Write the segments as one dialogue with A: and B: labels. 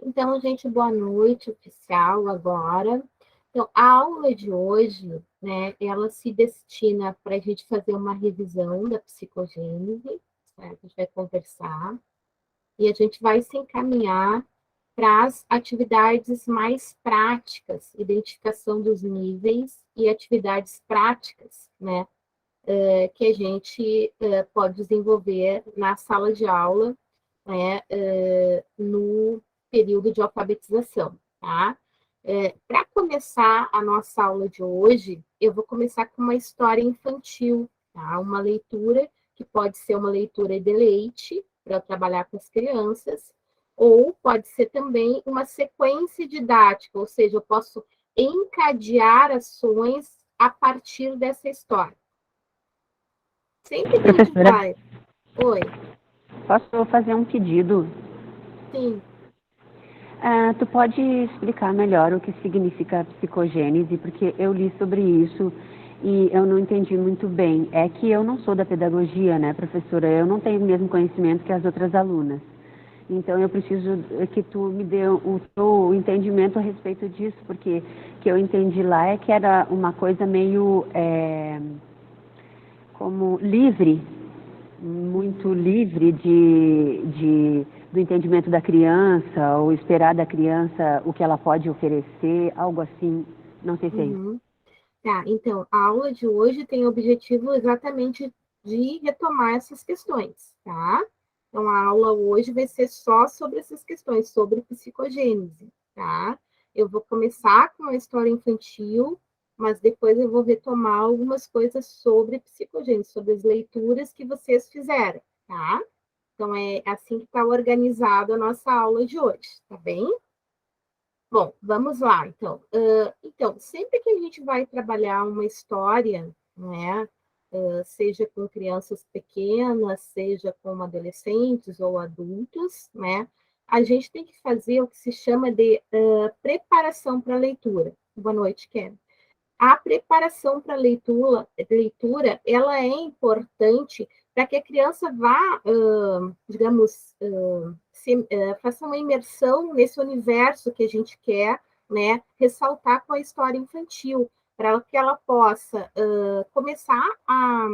A: Então, gente, boa noite, oficial, agora. Então, a aula de hoje, né, ela se destina para a gente fazer uma revisão da psicogênese, certo? A gente vai conversar e a gente vai se encaminhar para as atividades mais práticas, identificação dos níveis e atividades práticas, né, que a gente pode desenvolver na sala de aula, né, no período de alfabetização, tá? Para começar a nossa aula de hoje, eu vou começar com uma história infantil, tá? Uma leitura que pode ser uma leitura de leite, para trabalhar com as crianças, ou pode ser também uma sequência didática, ou seja, eu posso encadear ações a partir dessa história. Sempre que a gente
B: Professora,
A: vai... Oi,
B: posso fazer um pedido?
A: sim.
B: Tu pode explicar melhor o que significa psicogênese, porque eu li sobre isso e eu não entendi muito bem. É que eu não sou da pedagogia, né, professora? Eu não tenho o mesmo conhecimento que as outras alunas. Então eu preciso que tu me dê o teu entendimento a respeito disso, porque o que eu entendi lá é que era uma coisa meio como livre, muito
A: Uhum.
B: livre do entendimento da criança, ou esperar da criança o que ela pode oferecer, algo assim. Não sei se é isso.
A: Uhum. Tá, então, a aula de hoje tem o objetivo exatamente de retomar essas questões, tá? Então, a aula hoje vai ser só sobre essas questões, sobre psicogênese, tá? Eu vou começar com a história infantil, mas depois eu vou retomar algumas coisas sobre psicogênese, sobre as leituras que vocês fizeram, tá? Então, é assim que está organizada a nossa aula de hoje, tá bem? Bom, vamos lá, então. Então, sempre que a gente vai trabalhar uma história, né, seja com crianças pequenas, seja com adolescentes ou adultos, né, a gente tem que fazer o que se chama de preparação para a leitura. Boa noite, Ken. A preparação para a leitura, ela é importante para que a criança vá, digamos, faça uma imersão nesse universo que a gente quer, né, ressaltar com a história infantil, para que ela possa começar a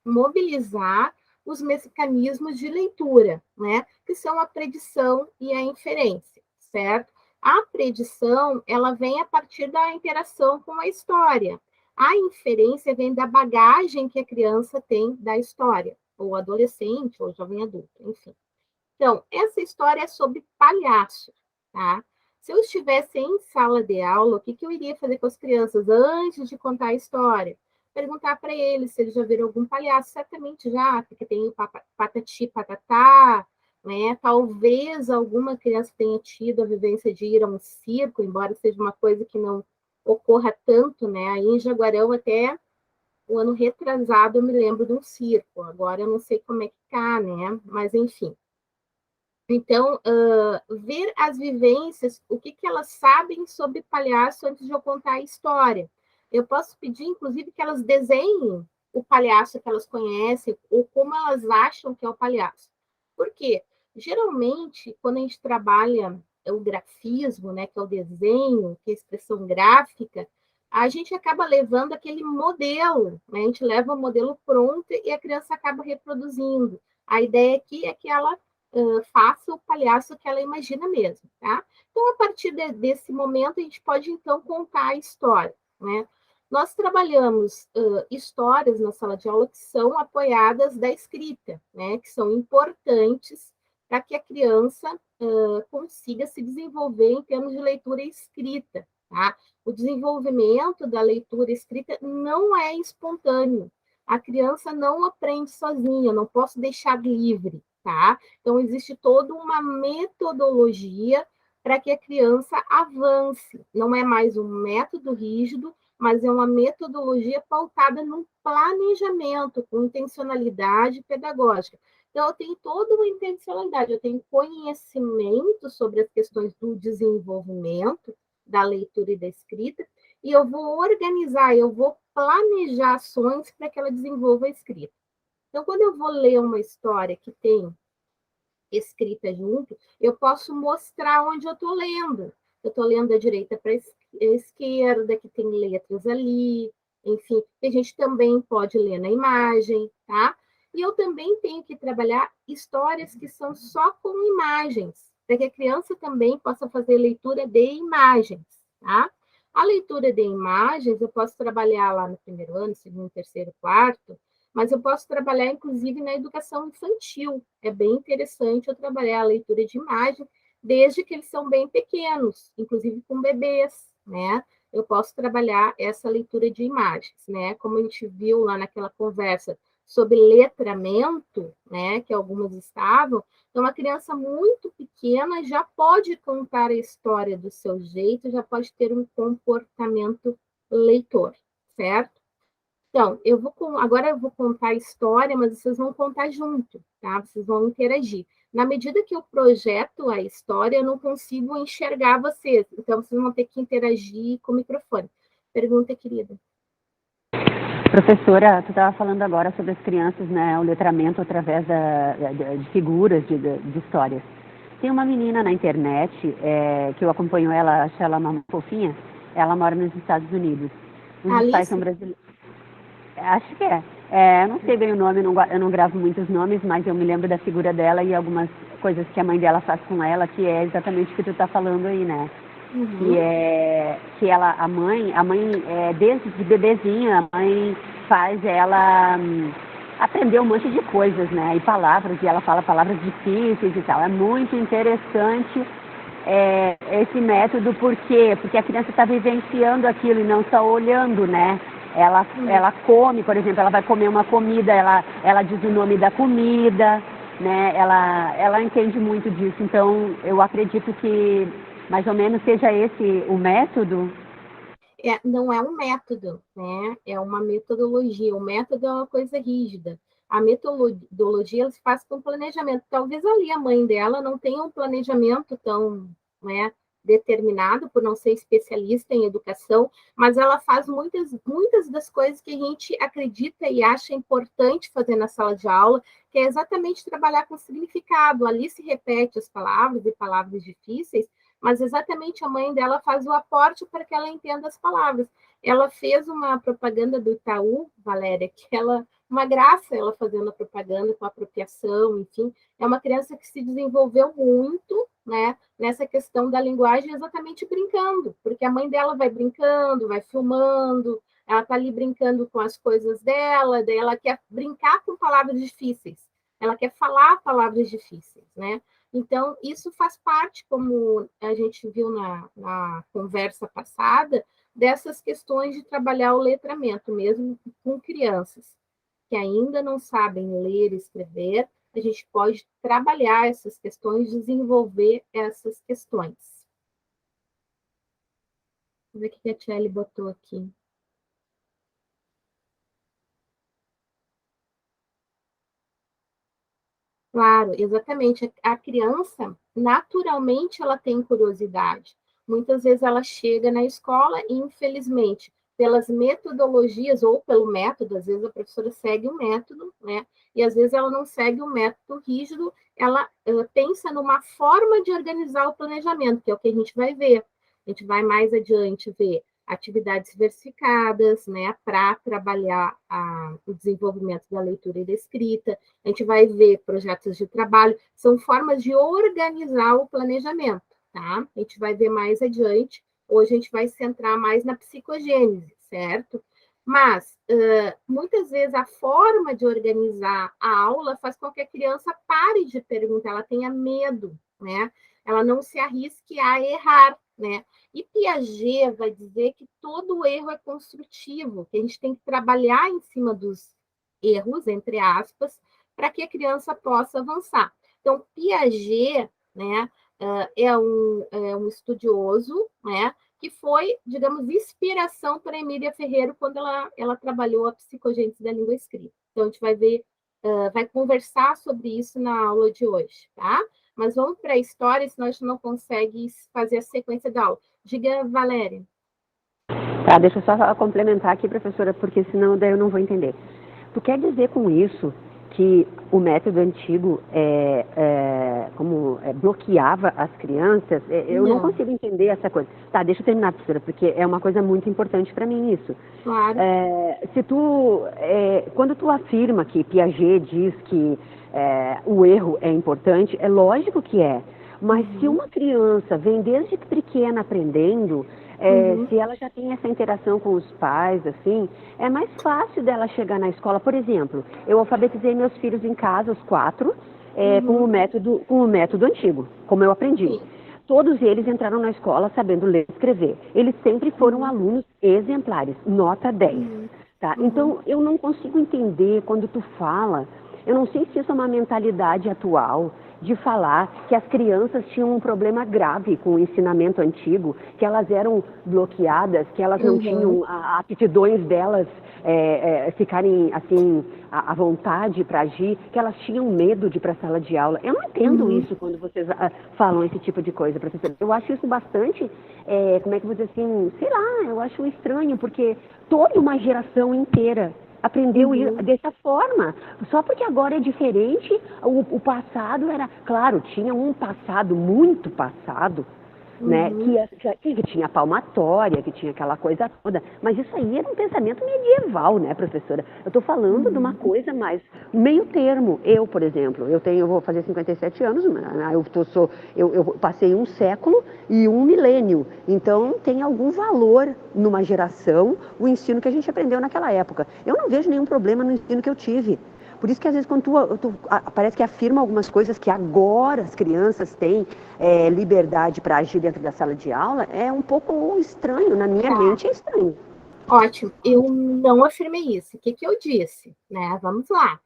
A: mobilizar os mecanismos de leitura, né, que são a predição e a inferência, certo? A predição, ela vem a partir da interação com a história. A inferência vem da bagagem que a criança tem da história, ou adolescente, ou jovem adulto, enfim. Então, essa história é sobre palhaço, tá? Se eu estivesse em sala de aula, o que, que eu iria fazer com as crianças antes de contar a história? Perguntar para eles se eles já viram algum palhaço, certamente já, porque tem o Patati Patatá, né? Talvez alguma criança tenha tido a vivência de ir a um circo, embora seja uma coisa que não ocorra tanto, né? Aí em Jaguarão, até o ano retrasado, eu me lembro de um circo. Agora eu não sei como é que tá, né? Mas enfim. Então, ver as vivências, o que, que elas sabem sobre palhaço antes de eu contar a história. Eu posso pedir, inclusive, que elas desenhem o palhaço que elas conhecem ou como elas acham que é o palhaço. Por quê? Geralmente, quando a gente trabalha o grafismo, né, que é o desenho, que é a expressão gráfica, a gente acaba levando aquele modelo, né? A gente leva o modelo pronto e a criança acaba reproduzindo. A ideia aqui é que ela faça o palhaço que ela imagina mesmo, tá? Então, a partir desse momento, a gente pode, então, contar a história, né? Nós trabalhamos histórias na sala de aula que são apoiadas da escrita, né? Que são importantes para que a criança consiga se desenvolver em termos de leitura e escrita, tá? O desenvolvimento da leitura escrita não é espontâneo. A criança não aprende sozinha, não posso deixar livre, tá? Então, existe toda uma metodologia para que a criança avance. Não é mais um método rígido, mas é uma metodologia pautada num planejamento, com intencionalidade pedagógica. Então, eu tenho toda uma intencionalidade, eu tenho conhecimento sobre as questões do desenvolvimento, da leitura e da escrita, e eu vou organizar, eu vou planejar ações para que ela desenvolva a escrita. Então, quando eu vou ler uma história que tem escrita junto, eu posso mostrar onde eu estou lendo. Eu estou lendo da direita para a esquerda, que tem letras ali, enfim, a gente também pode ler na imagem, tá? E eu também tenho que trabalhar histórias que são só com imagens, para que a criança também possa fazer leitura de imagens, tá? A leitura de imagens, eu posso trabalhar lá no primeiro ano, segundo, terceiro, quarto, mas eu posso trabalhar, inclusive, na educação infantil. É bem interessante eu trabalhar a leitura de imagem, desde que eles são bem pequenos, inclusive com bebês, né? Eu posso trabalhar essa leitura de imagens, né? Como a gente viu lá naquela conversa sobre letramento, né? Que algumas estavam. Então, uma criança muito pequena já pode contar a história do seu jeito, já pode ter um comportamento leitor, certo? Então, agora eu vou contar a história, mas vocês vão contar junto, tá? Vocês vão interagir. Na medida que eu projeto a história, eu não consigo enxergar vocês. Então, vocês vão ter que interagir com o microfone. Pergunta, querida.
B: Professora, tu estava falando agora sobre as crianças, né, o letramento através de figuras, de histórias. Tem uma menina na internet, que eu acompanho ela, acho ela uma fofinha, ela mora nos Estados Unidos. Os pais são brasileiros. Acho que é. Eu não sei bem o nome, eu não gravo muitos nomes, mas eu me lembro da figura dela e algumas coisas que a mãe dela faz com ela, que é exatamente o que tu está falando aí, né?
A: Uhum.
B: Que a mãe desde bebezinha, a mãe faz ela aprender um monte de coisas, né? E ela fala palavras difíceis e tal. É muito interessante esse método, por quê? Porque a criança está vivenciando aquilo e não só olhando, né? Ela come, por exemplo, ela vai comer uma comida, ela diz o nome da comida, né? Ela entende muito disso. Então, eu acredito que mais ou menos seja esse o método.
A: Não é um método, né? É uma metodologia. O método é uma coisa rígida. A metodologia ela se faz com planejamento. Talvez ali a mãe dela não tenha um planejamento tão, né, determinado, por não ser especialista em educação, mas ela faz muitas das coisas que a gente acredita e acha importante fazer na sala de aula, que é exatamente trabalhar com significado. Ali se repete as palavras e palavras difíceis, mas exatamente a mãe dela faz o aporte para que ela entenda as palavras. Ela fez uma propaganda do Itaú, Valéria, uma graça ela fazendo a propaganda com apropriação, enfim. É uma criança que se desenvolveu muito, né, nessa questão da linguagem, exatamente brincando, porque a mãe dela vai brincando, vai filmando, ela está ali brincando com as coisas dela, daí ela quer brincar com palavras difíceis, ela quer falar palavras difíceis, né? Então, isso faz parte, como a gente viu na conversa passada, dessas questões de trabalhar o letramento, mesmo com crianças que ainda não sabem ler e escrever, a gente pode trabalhar essas questões, desenvolver essas questões. Vamos ver o que a Tchelle botou aqui. Claro, exatamente. A criança, naturalmente, ela tem curiosidade. Muitas vezes ela chega na escola e, infelizmente, pelas metodologias ou pelo método, às vezes a professora segue um método, né? E às vezes ela não segue um método rígido, ela pensa numa forma de organizar o planejamento, que é o que a gente vai ver. A gente vai mais adiante ver atividades diversificadas, né, para trabalhar o desenvolvimento da leitura e da escrita. A gente vai ver projetos de trabalho, são formas de organizar o planejamento, tá? A gente vai ver mais adiante. Hoje a gente vai se centrar mais na psicogênese, certo? Mas, muitas vezes, a forma de organizar a aula faz com que a criança pare de perguntar, ela tenha medo, né? Ela não se arrisque a errar, né? E Piaget vai dizer que todo erro é construtivo, que a gente tem que trabalhar em cima dos erros, entre aspas, para que a criança possa avançar. Então, Piaget, né, é um estudioso, né, que foi, digamos, inspiração para Emília Ferreiro quando ela trabalhou a psicogênese da língua escrita. Então, a gente vai ver, vai conversar sobre isso na aula de hoje, tá? Mas vamos para a história, senão a gente não consegue fazer a sequência da aula. Diga, Valéria.
B: Tá, deixa eu só complementar aqui, professora, porque senão daí eu não vou entender. Tu quer dizer com isso que o método antigo governo bloqueava as crianças, eu não consigo entender essa coisa. Tá, deixa eu terminar, professora, porque é uma coisa muito importante para mim isso.
A: Claro.
B: Quando tu afirma que Piaget diz que o erro é importante, é lógico que é. Mas se uma criança vem desde pequena aprendendo, se ela já tem essa interação com os pais, assim, é mais fácil dela chegar na escola. Por exemplo, eu alfabetizei meus filhos em casa, os 4, com o método antigo, como eu aprendi.
A: Sim.
B: Todos eles entraram na escola sabendo ler e escrever. Eles sempre foram alunos exemplares, nota 10. Tá? Então, eu não consigo entender quando tu fala, eu não sei se isso é uma mentalidade atual, de falar que as crianças tinham um problema grave com o ensinamento antigo, que elas eram bloqueadas, que elas não tinham aptidões delas ficarem assim à vontade para agir, que elas tinham medo de ir para a sala de aula. Eu não entendo isso quando vocês falam esse tipo de coisa, professora. Eu acho isso bastante, como é que eu vou dizer assim, sei lá, eu acho estranho, porque toda uma geração inteira aprendeu dessa forma. Só porque agora é diferente, o passado era... Claro, tinha um passado, muito passado, né, que tinha palmatória, que tinha aquela coisa toda. Mas isso aí era um pensamento medieval, né, professora? Eu estou falando de uma coisa mais meio termo. Eu, por exemplo, eu vou fazer 57 anos, eu passei um século e um milênio. Então, tem algum valor numa geração o ensino que a gente aprendeu naquela época. Eu não vejo nenhum problema no ensino que eu tive. Por isso que às vezes quando parece que afirma algumas coisas que agora as crianças têm liberdade para agir dentro da sala de aula, é um pouco estranho, na minha mente é estranho.
A: Ótimo, eu não afirmei isso. O que eu disse? Né? Vamos lá.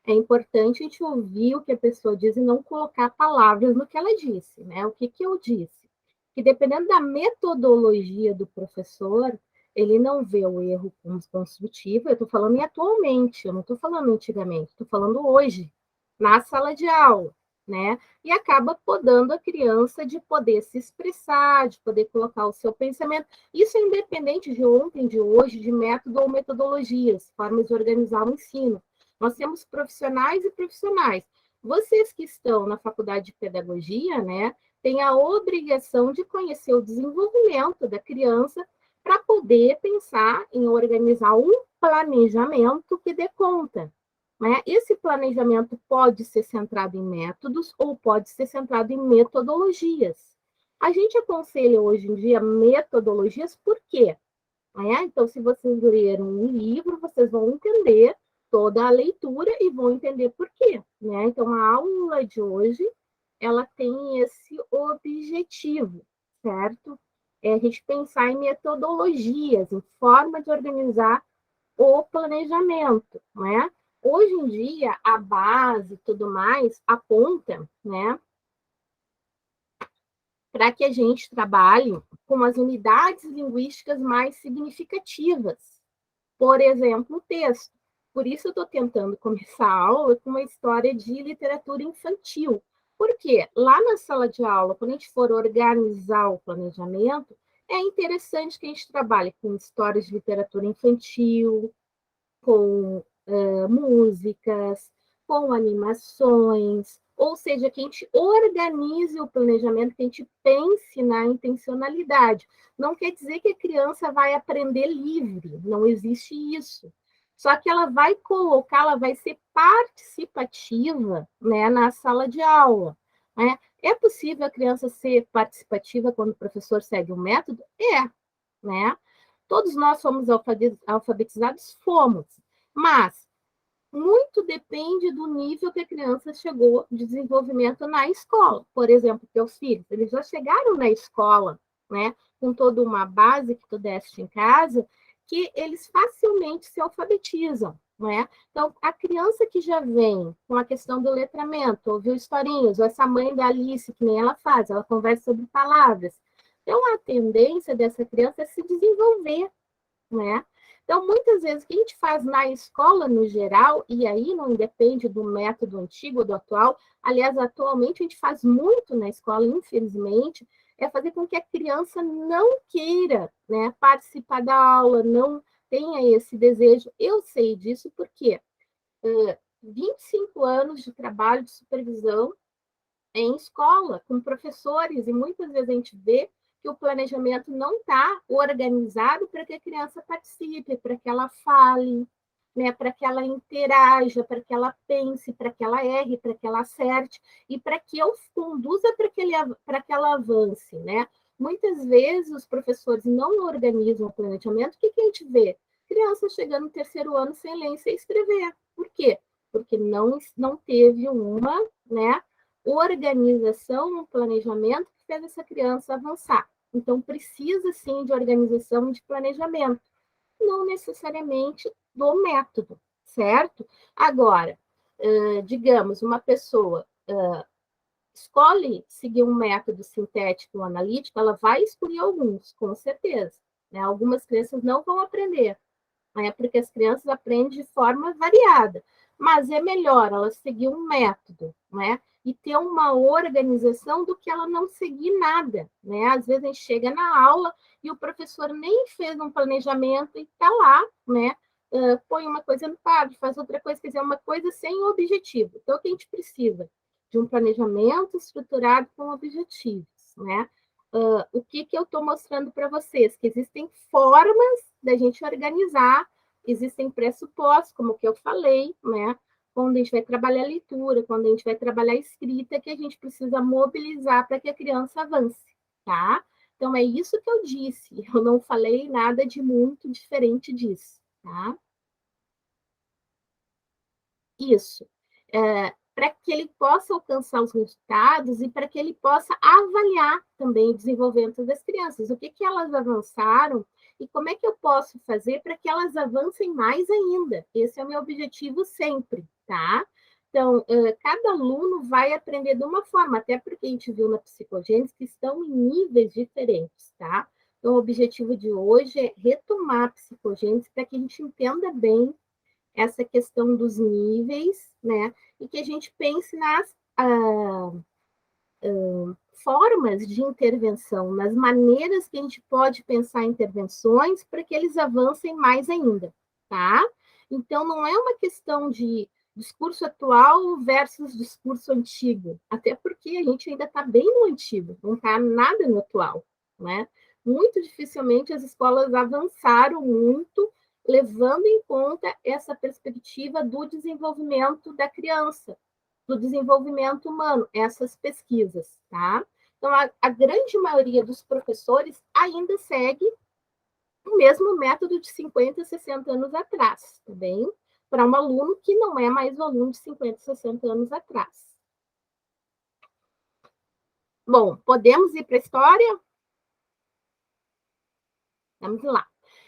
A: É importante a gente ouvir o que a pessoa diz e não colocar palavras no que ela disse. Né? O que eu disse? Que dependendo da metodologia do professor, ele não vê o erro como construtivo. Eu estou falando em atualmente, eu não estou falando antigamente, estou falando hoje, na sala de aula, né? E acaba podando a criança de poder se expressar, de poder colocar o seu pensamento. Isso é independente de ontem, de hoje, de método ou metodologias, formas de organizar o ensino. Nós temos profissionais e profissionais. Vocês que estão na faculdade de pedagogia, né, têm a obrigação de conhecer o desenvolvimento da criança para poder pensar em organizar um planejamento que dê conta. Né? Esse planejamento pode ser centrado em métodos ou pode ser centrado em metodologias. A gente aconselha hoje em dia metodologias por quê? Então, se vocês lerem um livro, vocês vão entender toda a leitura e vão entender por quê. Né? Então, a aula de hoje, ela tem esse objetivo, certo? É a gente pensar em metodologias, em forma de organizar o planejamento, né? Hoje em dia, a base e tudo mais aponta, né, para que a gente trabalhe com as unidades linguísticas mais significativas. Por exemplo, o texto. Por isso eu estou tentando começar a aula com uma história de literatura infantil. Porque lá na sala de aula, quando a gente for organizar o planejamento, é interessante que a gente trabalhe com histórias de literatura infantil, com músicas, com animações, ou seja, que a gente organize o planejamento, que a gente pense na intencionalidade. Não quer dizer que a criança vai aprender livre, não existe isso. Só que ela vai colocar, ela vai ser participativa, né, na sala de aula. Né? É possível a criança ser participativa quando o professor segue o método? Né? Todos nós somos alfabetizados? Fomos. Mas muito depende do nível que a criança chegou de desenvolvimento na escola. Por exemplo, teus filhos, eles já chegaram na escola, né, com toda uma base que tu deste em casa, que eles facilmente se alfabetizam, né? Então, a criança que já vem com a questão do letramento, ouviu historinhas, ou essa mãe da Alice, que nem ela faz, ela conversa sobre palavras. Então, a tendência dessa criança é se desenvolver, né? Então, muitas vezes, o que a gente faz na escola, no geral, e aí não depende do método antigo ou do atual, aliás, atualmente a gente faz muito na escola, infelizmente, é fazer com que a criança não queira, né, participar da aula, não tenha esse desejo. Eu sei disso porque 25 anos de trabalho de supervisão em escola, com professores, e muitas vezes a gente vê que o planejamento não está organizado para que a criança participe, para que ela fale, né, para que ela interaja, para que ela pense, para que ela erre, para que ela acerte, e para que eu conduza para que ela avance, né? Muitas vezes os professores não organizam o planejamento, o que, que a gente vê? Criança chegando no terceiro ano sem ler e sem escrever. Por quê? Porque não teve uma, né, organização, um planejamento que fez essa criança avançar. Então, precisa sim de organização e de planejamento, não necessariamente do método, certo? Agora, digamos, uma pessoa escolhe seguir um método sintético ou analítico, ela vai escolher alguns, com certeza. Né? Algumas crianças não vão aprender, né? Porque as crianças aprendem de forma variada. Mas é melhor ela seguir um método, né? E ter uma organização do que ela não seguir nada, né? Às vezes a gente chega na aula e o professor nem fez um planejamento e está lá, né? Põe uma coisa no quadro, faz outra coisa, quer dizer, uma coisa sem objetivo. Então, o que a gente precisa? De um planejamento estruturado com objetivos, né? O que eu estou mostrando para vocês? Que existem formas da gente organizar, existem pressupostos, como o que eu falei, né? Quando a gente vai trabalhar a leitura, quando a gente vai trabalhar a escrita, que a gente precisa mobilizar para que a criança avance, tá? Então, é isso que eu disse. Eu não falei nada de muito diferente disso, tá? Isso. Para que ele possa alcançar os resultados e para que ele possa avaliar também o desenvolvimento das crianças, o que, que elas avançaram e como é que eu posso fazer para que elas avancem mais ainda. Esse é o meu objetivo sempre, tá? Então, cada aluno vai aprender de uma forma, até porque a gente viu na psicogênese que estão em níveis diferentes, tá? Então, o objetivo de hoje é retomar a psicogênese para que a gente entenda bem essa questão dos níveis, né? E que a gente pense nas formas de intervenção, nas maneiras que a gente pode pensar intervenções para que eles avancem mais ainda, tá? Então, não é uma questão de discurso atual versus discurso antigo, até porque a gente ainda está bem no antigo, não está nada no atual, né? Muito dificilmente as escolas avançaram muito, levando em conta essa perspectiva do desenvolvimento da criança, do desenvolvimento humano, essas pesquisas, tá? Então, a grande maioria dos professores ainda segue o mesmo método de 50, 60 anos atrás, tá bem? Para um aluno que não é mais o aluno de 50, 60 anos atrás. Bom, podemos ir para a história? Vamos lá.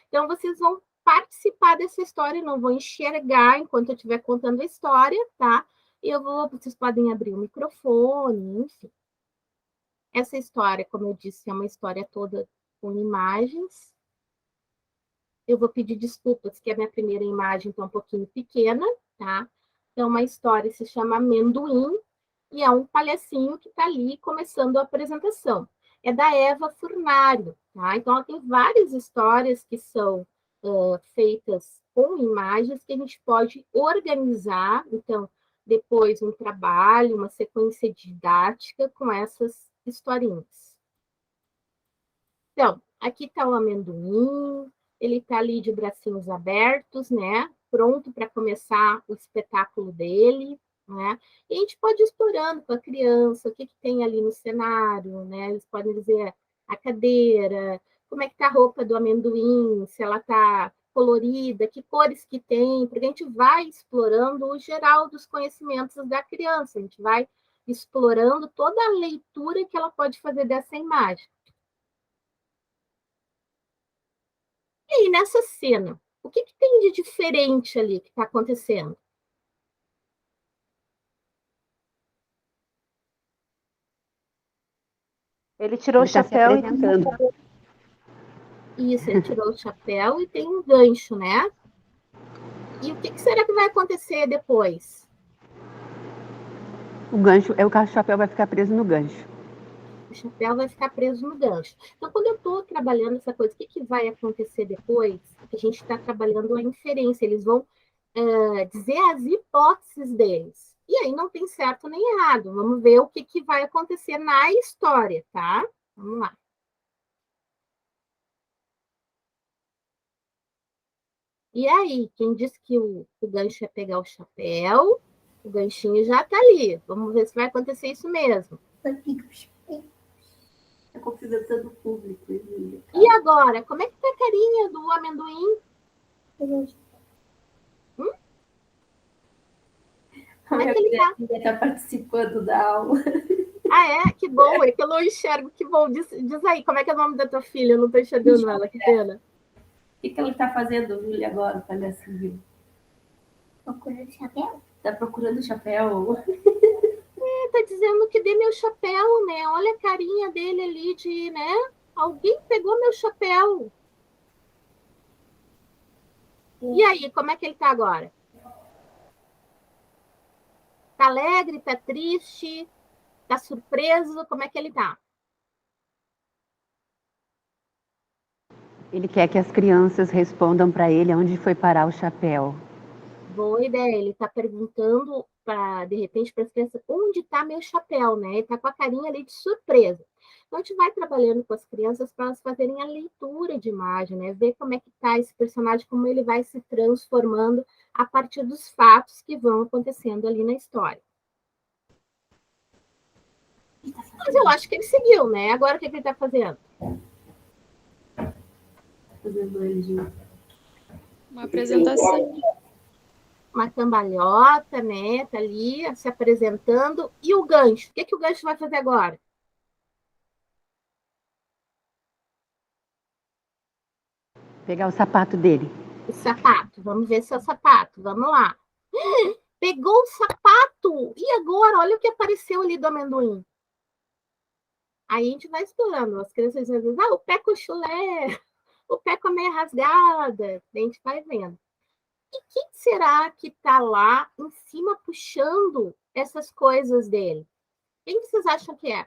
A: Então, vocês vão participar dessa história, não vão enxergar enquanto eu estiver contando a história, tá? Vocês podem abrir o microfone, enfim. Essa história, como eu disse, é uma história toda com imagens. Eu vou pedir desculpas, que a minha primeira imagem está um pouquinho pequena, tá? Então, uma história se chama Amendoim, e é um palhacinho que está ali começando a apresentação. É da Eva Furnário, tá? Então, ela tem várias histórias que são feitas com imagens que a gente pode organizar. Então, depois um trabalho, uma sequência didática com essas historinhas. Então, aqui está o amendoim, ele está ali de bracinhos abertos, né? Pronto para começar o espetáculo dele, né? E a gente pode ir explorando com a criança o que, que tem ali no cenário, né? Eles podem dizer a cadeira, como é que está a roupa do amendoim, se ela está colorida, que cores que tem, porque a gente vai explorando o geral dos conhecimentos da criança, a gente vai explorando toda a leitura que ela pode fazer dessa imagem. E aí, nessa cena, o que, que tem de diferente ali que está acontecendo?
C: Ele tirou
B: Ele
C: o
B: está se
C: chapéu e
B: apresentando.
A: Isso, ele tirou o chapéu e tem um gancho, né? E o que, que será que vai acontecer depois?
B: O gancho, o chapéu vai ficar preso no gancho.
A: O chapéu vai ficar preso no gancho. Então, quando eu estou trabalhando essa coisa, o que, que vai acontecer depois? A gente está trabalhando a inferência, eles vão dizer as hipóteses deles. E aí não tem certo nem errado. Vamos ver o que vai acontecer na história, tá? Vamos lá. E aí, quem disse que o gancho ia pegar o chapéu, o ganchinho já tá ali. Vamos ver se vai acontecer isso mesmo.
C: Está confidenciando o público.
A: E agora, como é que tá a carinha do amendoim? Como é que ele tá?
C: Ele está participando da aula.
A: Ah, é? Que bom, é que eu não enxergo, que bom. Diz aí, como é que é o nome da tua filha? Eu não tô enxergando ela, que pena.
C: O que ele está fazendo, Júlia, agora, palhacinho?
D: Procurando chapéu?
C: Está procurando o chapéu?
A: Tá dizendo que dê meu chapéu, né? Olha a carinha dele ali de, né? Alguém pegou meu chapéu. E aí, como é que ele tá agora? Tá alegre, tá triste, tá surpreso? Como é que ele tá?
B: Ele quer que as crianças respondam para ele onde foi parar o chapéu.
A: Boa ideia. Ele tá perguntando, de repente, para as crianças, onde tá meu chapéu, né? Ele tá com a carinha ali de surpresa. Então, a gente vai trabalhando com as crianças para elas fazerem a leitura de imagem, né? Ver como é que tá esse personagem, como ele vai se transformando a partir dos fatos que vão acontecendo ali na história. Mas eu acho que ele seguiu, né? Agora o que ele está fazendo?
C: Fazendo ele de...
E: Uma apresentação.
A: Uma cambalhota, né? Tá ali se apresentando. E o gancho? O que o gancho vai fazer agora?
B: Pegar o sapato dele.
A: O sapato. Vamos ver se é o sapato. Vamos lá. Pegou o sapato! E agora? Olha o que apareceu ali do amendoim. Aí a gente vai explorando. As crianças dizem, o pé com chulé, o pé com a meia rasgada. A gente vai vendo. E quem será que está lá em cima puxando essas coisas dele? Quem vocês acham que é?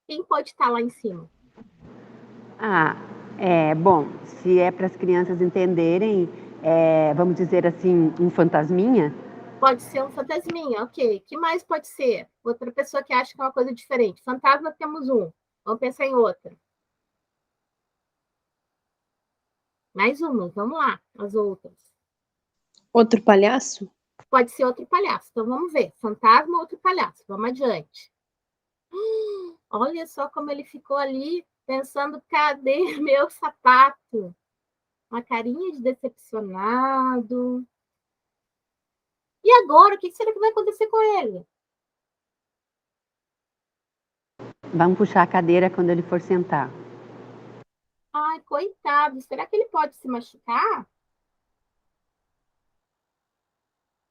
A: Quem pode estar lá em cima?
B: Bom, se é para as crianças entenderem, vamos dizer assim, um fantasminha.
A: Pode ser um fantasminha, ok. Que mais pode ser? Outra pessoa que acha que é uma coisa diferente. Fantasma temos um. Vamos pensar em outra. Mais uma, vamos lá, as outras.
E: Outro palhaço?
A: Pode ser outro palhaço. Então vamos ver. Fantasma ou outro palhaço. Vamos adiante. Olha só como ele ficou ali pensando, cadê meu sapato? Uma carinha de decepcionado. E agora, o que será que vai acontecer com ele?
B: Vamos puxar a cadeira quando ele for sentar.
A: Ai, coitado. Será que ele pode se machucar?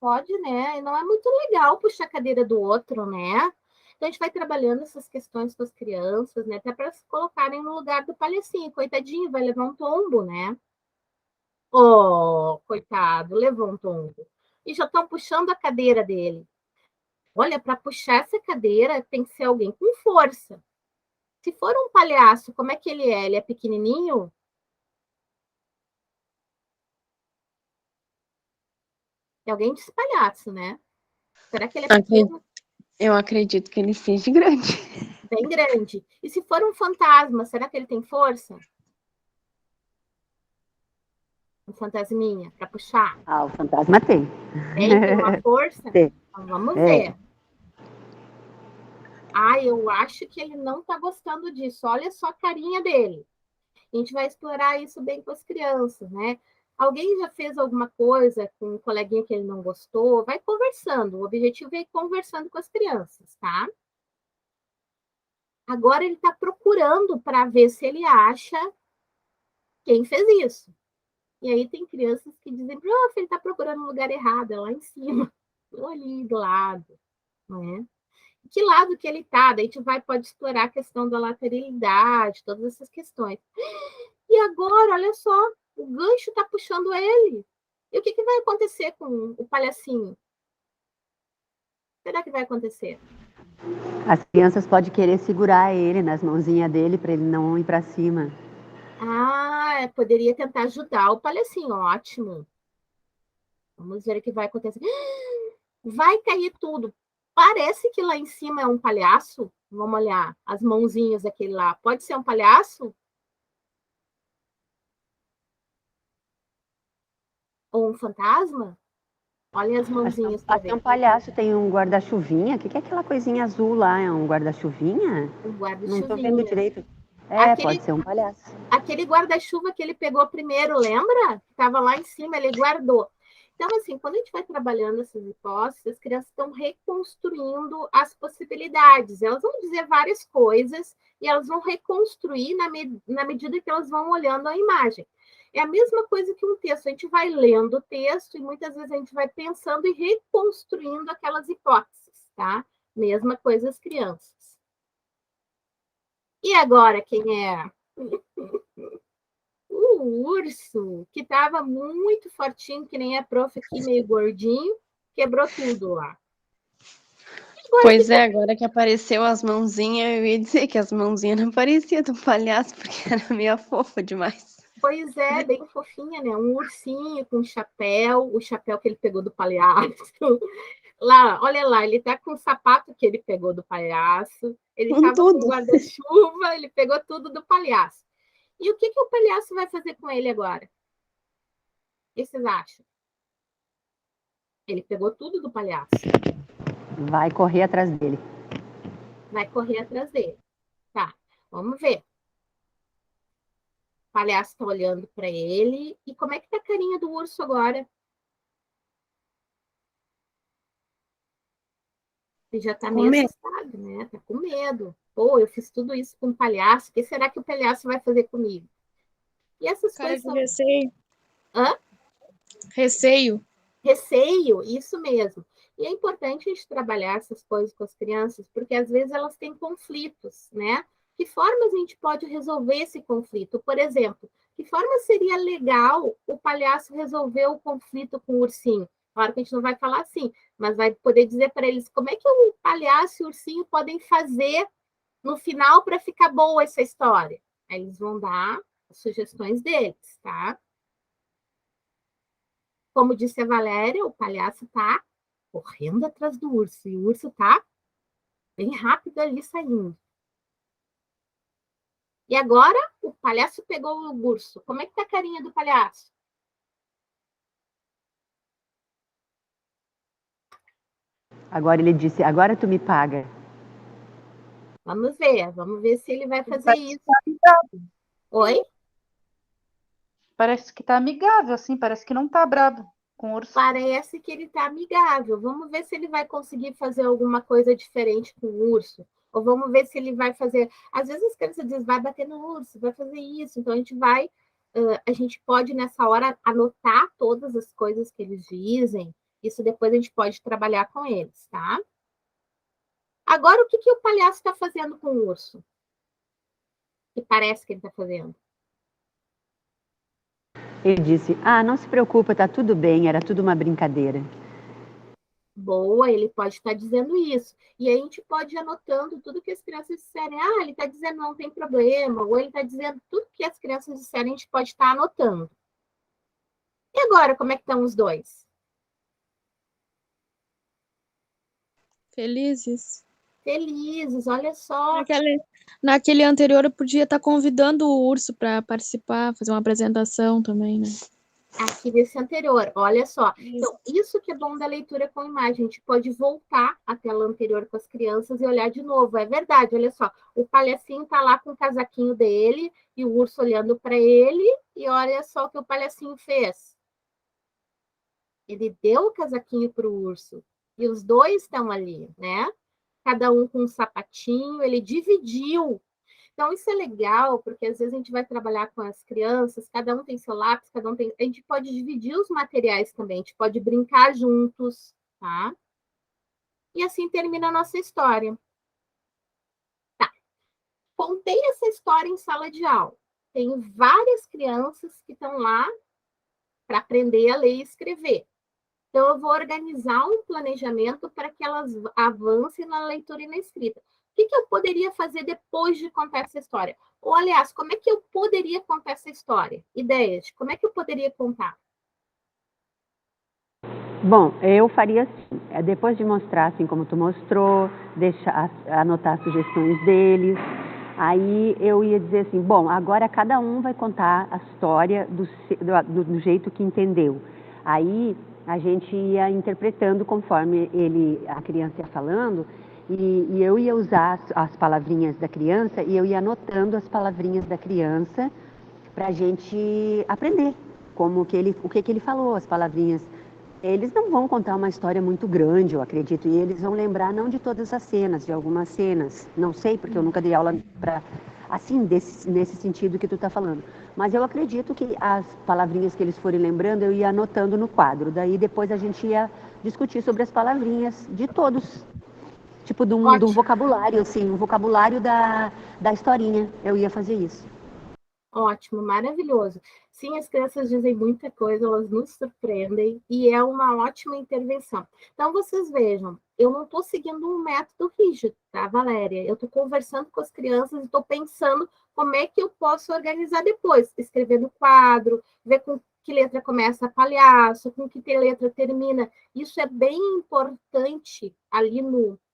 A: Pode, né? E não é muito legal puxar a cadeira do outro, né? Então, a gente vai trabalhando essas questões com as crianças, né? Até para se colocarem no lugar do palhacinho. Coitadinho, vai levar um tombo, né? Oh, coitado, levou um tombo. E já estão puxando a cadeira dele. Olha, para puxar essa cadeira tem que ser alguém com força. Se for um palhaço, como é que ele é? Ele é pequenininho? É alguém de palhaço, né? Será que ele é pequeno?
E: Eu acredito que ele seja grande.
A: Bem grande. E se for um fantasma, será que ele tem força? Um fantasminha para puxar?
B: O fantasma tem.
A: Tem uma força?
B: Tem.
A: Então, vamos ver. Eu acho que ele não está gostando disso. Olha só a carinha dele. A gente vai explorar isso bem com as crianças, né? Alguém já fez alguma coisa com um coleguinha que ele não gostou? Vai conversando. O objetivo é ir conversando com as crianças, tá? Agora ele está procurando para ver se ele acha quem fez isso. E aí tem crianças que dizem, prof, ele está procurando um lugar errado, é lá em cima, ali do lado, né? Que lado que ele está? Daí a gente pode explorar a questão da lateralidade, todas essas questões. E agora, olha só, o gancho está puxando ele. E o que vai acontecer com o palhacinho? Será que vai acontecer?
B: As crianças podem querer segurar ele nas mãozinhas dele para ele não ir para cima.
A: Ah, poderia tentar ajudar o palhacinho, ótimo. Vamos ver o que vai acontecer. Vai cair tudo. Parece que lá em cima é um palhaço. Vamos olhar as mãozinhas daquele lá. Pode ser um palhaço? Ou um fantasma? Olha as mãozinhas para
B: Aqui é um
A: ver.
B: palhaço, tem um guarda-chuvinha. O que é aquela coisinha azul lá? É um guarda-chuvinha?
A: Um
B: Não tô vendo
A: guarda-chuvinha.
B: direito. É, pode
A: Aquele,
B: ser um palhaço.
A: aquele guarda-chuva que ele pegou primeiro, lembra? Que estava lá em cima, ele guardou. Então, assim, quando a gente vai trabalhando essas hipóteses, as crianças estão reconstruindo as possibilidades. Elas vão dizer várias coisas e elas vão reconstruir na medida que elas vão olhando a imagem. É a mesma coisa que um texto. A gente vai lendo o texto e muitas vezes a gente vai pensando e reconstruindo aquelas hipóteses, tá? Mesma coisa as crianças. E agora, quem é? O urso, que estava muito fortinho, que nem a prof aqui, meio gordinho, quebrou tudo lá. Agora,
E: Pois é, agora que apareceu as mãozinhas, eu ia dizer que as mãozinhas não pareciam do palhaço, porque era meio fofa demais.
A: pois é, bem fofinha, né? Um ursinho com chapéu, o chapéu que ele pegou do palhaço. Lá, olha lá, ele tá com o sapato que ele pegou do palhaço, ele
E: Com
A: tava com
E: tudo.
A: guarda-chuva, ele pegou tudo do palhaço. E o que o palhaço vai fazer com ele agora? O que vocês acham? Ele pegou tudo do palhaço.
B: Vai correr atrás dele.
A: Vai correr atrás dele. Tá, vamos ver. O palhaço tá olhando para ele. E como é que tá a carinha do urso agora? Ele já tá
E: Com
A: meio
E: medo.
A: assustado, né? Tá com medo. Pô, eu fiz tudo isso com o palhaço. O que será que o palhaço vai fazer comigo? E essas
E: Cara
A: coisas
E: de
A: são.
E: receio.
A: Hã?
E: Receio.
A: Receio, isso mesmo. E é importante a gente trabalhar essas coisas com as crianças, porque às vezes elas têm conflitos, né? Que formas a gente pode resolver esse conflito? Por exemplo, que forma seria legal o palhaço resolver o conflito com o ursinho? Claro que a gente não vai falar assim, mas vai poder dizer para eles como é que o palhaço e o ursinho podem fazer no final para ficar boa essa história. Aí eles vão dar as sugestões deles, tá? Como disse a Valéria, o palhaço tá correndo atrás do urso, e o urso tá bem rápido ali saindo. E agora o palhaço pegou o urso. Como é que tá a carinha do palhaço?
B: Agora ele disse, agora tu me paga.
A: Vamos ver se ele vai fazer
F: Parece
A: isso.
F: que tá amigável.
A: Oi?
F: Parece que tá amigável, assim, parece que não tá bravo com o urso.
A: Parece que ele tá amigável. Vamos ver se ele vai conseguir fazer alguma coisa diferente com o urso. Ou vamos ver se ele vai fazer. Às vezes as crianças dizem, vai bater no urso, vai fazer isso. Então a gente pode nessa hora anotar todas as coisas que eles dizem. Isso depois a gente pode trabalhar com eles, tá? Agora, o que o palhaço está fazendo com o urso? Que parece que ele está fazendo.
B: Ele disse, ah, não se preocupa, tá tudo bem, era tudo uma brincadeira.
A: Boa, ele pode estar dizendo isso. E aí a gente pode ir anotando tudo que as crianças disserem. Ah, ele está dizendo não tem problema. Ou ele está dizendo tudo que as crianças disserem, a gente pode estar anotando. E agora, como é que estão os dois?
E: Felizes.
A: Felizes, olha só.
E: Naquele anterior eu podia estar convidando o urso para participar, fazer uma apresentação também, né?
A: Aqui desse anterior, olha só.
E: Isso.
A: Então, isso que é bom da leitura com imagem, a gente pode voltar à tela anterior com as crianças e olhar de novo. É verdade, olha só. O palhacinho tá lá com o casaquinho dele e o urso olhando para ele, e olha só o que o palhacinho fez. Ele deu o casaquinho para o urso. E os dois estão ali, né? Cada um com um sapatinho, ele dividiu. Então, isso é legal, porque às vezes a gente vai trabalhar com as crianças, cada um tem seu lápis, cada um tem. A gente pode dividir os materiais também, a gente pode brincar juntos, tá? E assim termina a nossa história. Tá. Contei essa história em sala de aula. Tenho várias crianças que estão lá para aprender a ler e escrever. Então, eu vou organizar um planejamento para que elas avancem na leitura e na escrita. que eu poderia fazer depois de contar essa história? Ou, aliás, como é que eu poderia contar essa história? Ideias, como é que eu poderia contar?
B: Bom, eu faria assim, depois de mostrar assim como tu mostrou, anotar as sugestões deles, aí eu ia dizer assim, bom, agora cada um vai contar a história do jeito que entendeu. Aí a gente ia interpretando conforme a criança ia falando, e eu ia usar as palavrinhas da criança e eu ia anotando as palavrinhas da criança para a gente aprender o que ele falou, as palavrinhas. Eles não vão contar uma história muito grande, eu acredito, e eles vão lembrar não de todas as cenas, de algumas cenas. Não sei, porque eu nunca dei aula para assim, nesse sentido que tu está falando. Mas eu acredito que as palavrinhas que eles forem lembrando, eu ia anotando no quadro. Daí depois a gente ia discutir sobre as palavrinhas de todos. Tipo de um vocabulário, assim, um vocabulário da historinha. Eu ia fazer isso.
A: Ótimo, maravilhoso. Sim, as crianças dizem muita coisa, elas nos surpreendem e é uma ótima intervenção. Então, vocês vejam, eu não estou seguindo um método rígido, tá, Valéria? Eu estou conversando com as crianças e estou pensando como é que eu posso organizar depois. Escrever no quadro, ver com que letra começa palhaço, com que letra termina. Isso é bem importante ali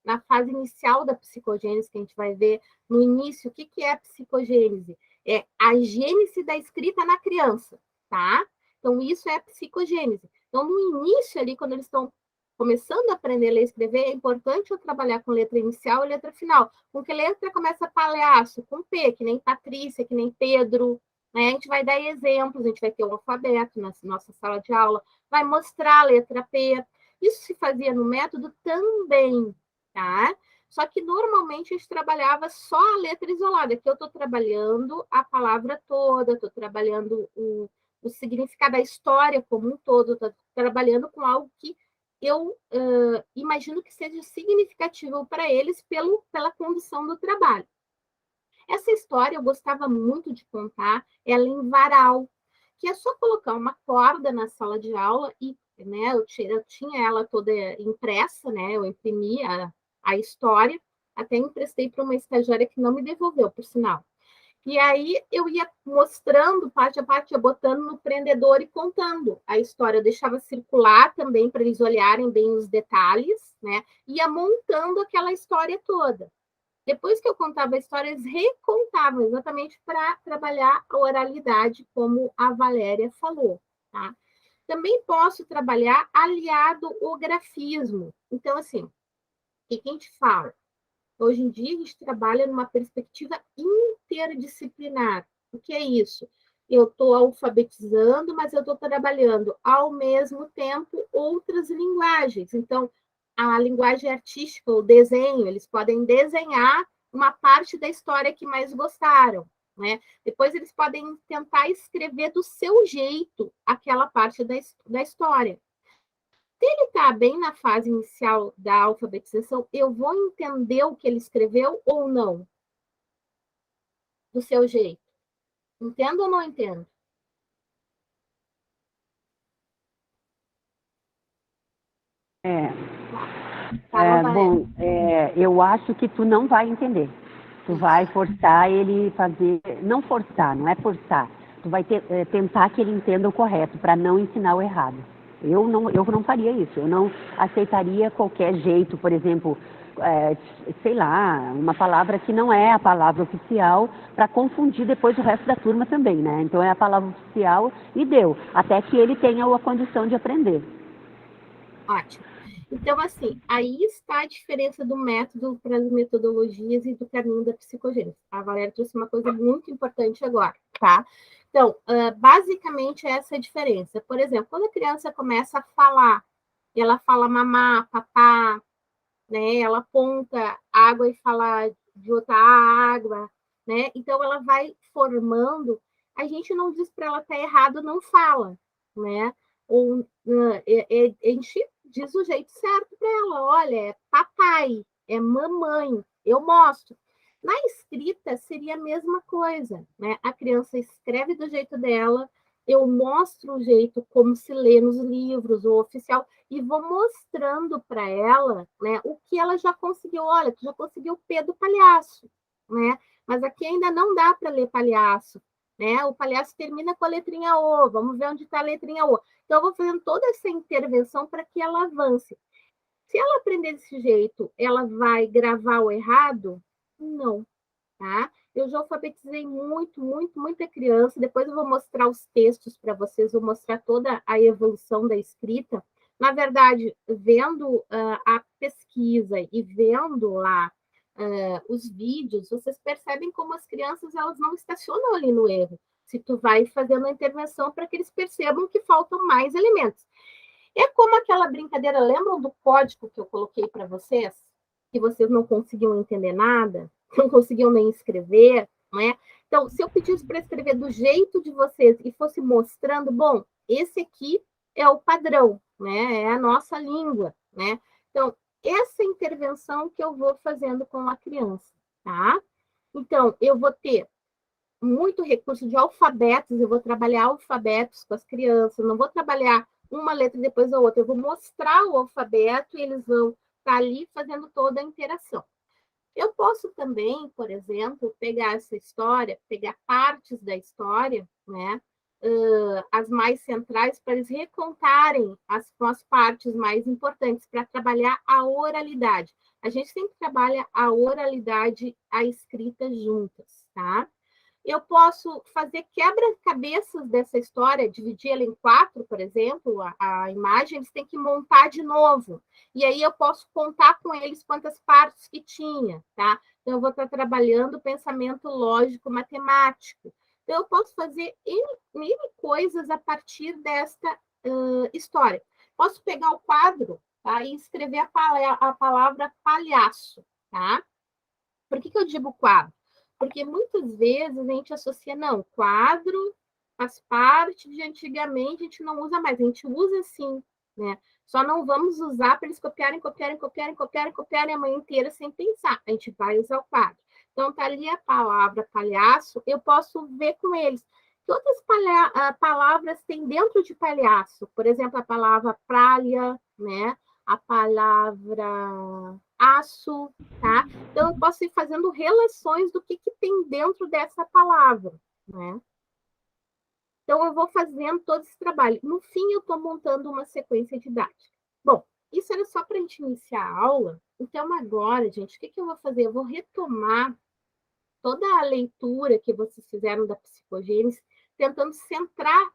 A: na fase inicial da psicogênese, que a gente vai ver no início. O que é a psicogênese? É a gênese da escrita na criança, tá? Então, isso é a psicogênese. Então, no início ali, quando eles estão começando a aprender a ler e escrever, é importante eu trabalhar com letra inicial e letra final. Com que letra começa palhaço? Com P, que nem Patrícia, que nem Pedro, né? A gente vai dar exemplos, a gente vai ter um alfabeto na nossa sala de aula, vai mostrar a letra P. Isso se fazia no método também, tá? Só que normalmente a gente trabalhava só a letra isolada, que eu estou trabalhando a palavra toda, estou trabalhando o significado da história como um todo, estou trabalhando com algo que eu imagino que seja significativo para eles pela condição do trabalho. Essa história eu gostava muito de contar, ela em varal, que é só colocar uma corda na sala de aula e, né, eu tinha ela toda impressa, né, eu imprimia a história, até emprestei para uma estagiária que não me devolveu, por sinal. E aí eu ia mostrando parte a parte, ia botando no prendedor e contando a história. Eu deixava circular também para eles olharem bem os detalhes, né? Ia montando aquela história toda. Depois que eu contava a história, eles recontavam, exatamente para trabalhar a oralidade, como a Valéria falou, tá? Também posso trabalhar aliado ao grafismo. Então, assim, o que a gente fala? Hoje em dia, a gente trabalha numa perspectiva interdisciplinar. O que é isso? Eu estou alfabetizando, mas eu estou trabalhando, ao mesmo tempo, outras linguagens. Então, a linguagem artística, o desenho, eles podem desenhar uma parte da história que mais gostaram, né? Depois, eles podem tentar escrever do seu jeito aquela parte da história. Se ele está bem na fase inicial da alfabetização, eu vou entender o que ele escreveu ou não? Do seu jeito. Entendo ou não entendo?
B: Eu acho que tu não vai entender. Tu vai forçar ele fazer, não forçar, não é forçar. Tu vai tentar que ele entenda o correto para não ensinar o errado. Eu não faria isso. Eu não aceitaria qualquer jeito, por exemplo, sei lá, uma palavra que não é a palavra oficial para confundir depois o resto da turma também, né? Então é a palavra oficial e deu, até que ele tenha a condição de aprender.
A: Ótimo. Então, assim, aí está a diferença do método para as metodologias e do caminho da psicogênese. A Valéria trouxe uma coisa muito importante agora, tá? Então, basicamente, essa é a diferença. Por exemplo, quando a criança começa a falar, ela fala mamá, papá, né? Ela aponta água e fala de outra água, né? Então, ela vai formando. A gente não diz para ela estar errado, não fala, né? Ou a gente diz o jeito certo para ela. Olha, é papai, é mamãe, eu mostro. Na escrita seria a mesma coisa, né? A criança escreve do jeito dela, eu mostro o jeito como se lê nos livros, o oficial, e vou mostrando para ela, né, o que ela já conseguiu. Olha, tu já conseguiu o P do palhaço, né? Mas aqui ainda não dá para ler palhaço, né? O palhaço termina com a letrinha O, vamos ver onde está a letrinha O. Então, eu vou fazendo toda essa intervenção para que ela avance. Se ela aprender desse jeito, ela vai gravar o errado? Não, tá? Eu já alfabetizei muita criança. Depois eu vou mostrar os textos para vocês, vou mostrar toda a evolução da escrita. Na verdade, vendo a pesquisa e vendo lá os vídeos, vocês percebem como as crianças elas não estacionam ali no erro. Se tu vai fazendo a intervenção para que eles percebam que faltam mais elementos. É como aquela brincadeira, lembram do código que eu coloquei para vocês? Que vocês não conseguiam entender nada, não conseguiam nem escrever, não é? Então, se eu pedisse para escrever do jeito de vocês e fosse mostrando, bom, esse aqui é o padrão, né? É a nossa língua, né? Então, essa intervenção que eu vou fazendo com a criança, tá? Então, eu vou ter muito recurso de alfabetos, eu vou trabalhar alfabetos com as crianças, não vou trabalhar uma letra depois da outra, eu vou mostrar o alfabeto e eles vão estar ali fazendo toda a interação. Eu posso também, por exemplo, pegar essa história, pegar partes da história, né, as mais centrais, para eles recontarem com as partes mais importantes, para trabalhar a oralidade. A gente sempre trabalha a oralidade, a escrita juntas, tá? Eu posso fazer quebra-cabeças dessa história, dividir ela em 4, por exemplo, a imagem, eles têm que montar de novo. E aí eu posso contar com eles quantas partes que tinha, tá? Então, eu vou estar trabalhando o pensamento lógico matemático. Então, eu posso fazer N coisas a partir desta história. Posso pegar o quadro, tá? E escrever a palavra palhaço, tá? Por que eu digo quadro? Porque muitas vezes a gente associa, não, quadro faz parte de antigamente, a gente não usa mais, a gente usa sim, né? Só não vamos usar para eles copiarem a manhã inteira sem pensar. A gente vai usar o quadro. Então, tá ali a palavra palhaço, eu posso ver com eles. Que outras palavras tem dentro de palhaço? Por exemplo, a palavra palha, né? A palavra aço, tá? Então, eu posso ir fazendo relações do que tem dentro dessa palavra, né? Então, eu vou fazendo todo esse trabalho. No fim, eu estou montando uma sequência didática. Bom, isso era só para a gente iniciar a aula. Então, agora, gente, o que eu vou fazer? Eu vou retomar toda a leitura que vocês fizeram da psicogênese, tentando centrar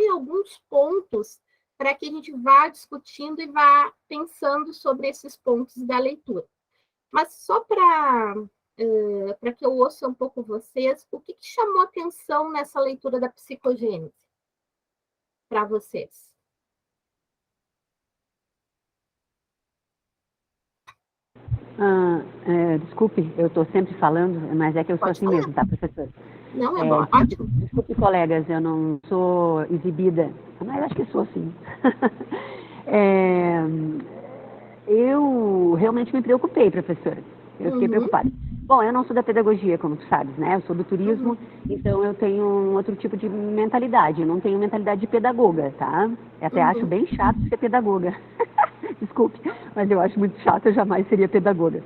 A: em alguns pontos para que a gente vá discutindo e vá pensando sobre esses pontos da leitura. Mas só para que eu ouça um pouco vocês, o que chamou atenção nessa leitura da psicogênese para vocês?
B: Desculpe, eu estou sempre falando, mas é que eu sou assim mesmo, tá, professor?
A: Não, é bom, ótimo.
B: Desculpe, colegas, eu não sou exibida, mas acho que sou sim. Eu realmente me preocupei, professora. Eu fiquei preocupada. Bom, eu não sou da pedagogia, como tu sabes, né? Eu sou do turismo, então eu tenho um outro tipo de mentalidade. Eu não tenho mentalidade de pedagoga, tá? Eu até acho bem chato ser pedagoga. Desculpe, mas eu acho muito chato, eu jamais seria pedagoga.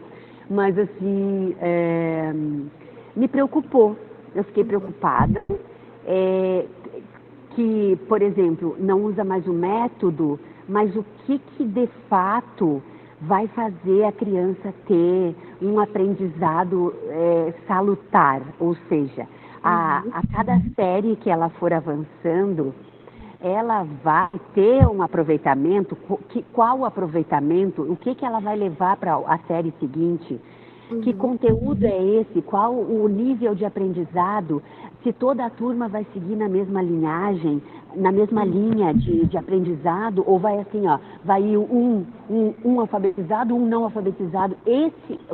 B: Mas, assim, me preocupou. Eu fiquei preocupada que, por exemplo, não usa mais o método, mas o que de fato vai fazer a criança ter um aprendizado salutar, ou seja, a cada série que ela for avançando, ela vai ter um aproveitamento, qual o aproveitamento, o que ela vai levar para a série seguinte, que conteúdo é esse, qual o nível de aprendizado, se toda a turma vai seguir na mesma linhagem, na mesma linha de aprendizado, ou vai assim, ó, vai um alfabetizado, um não alfabetizado.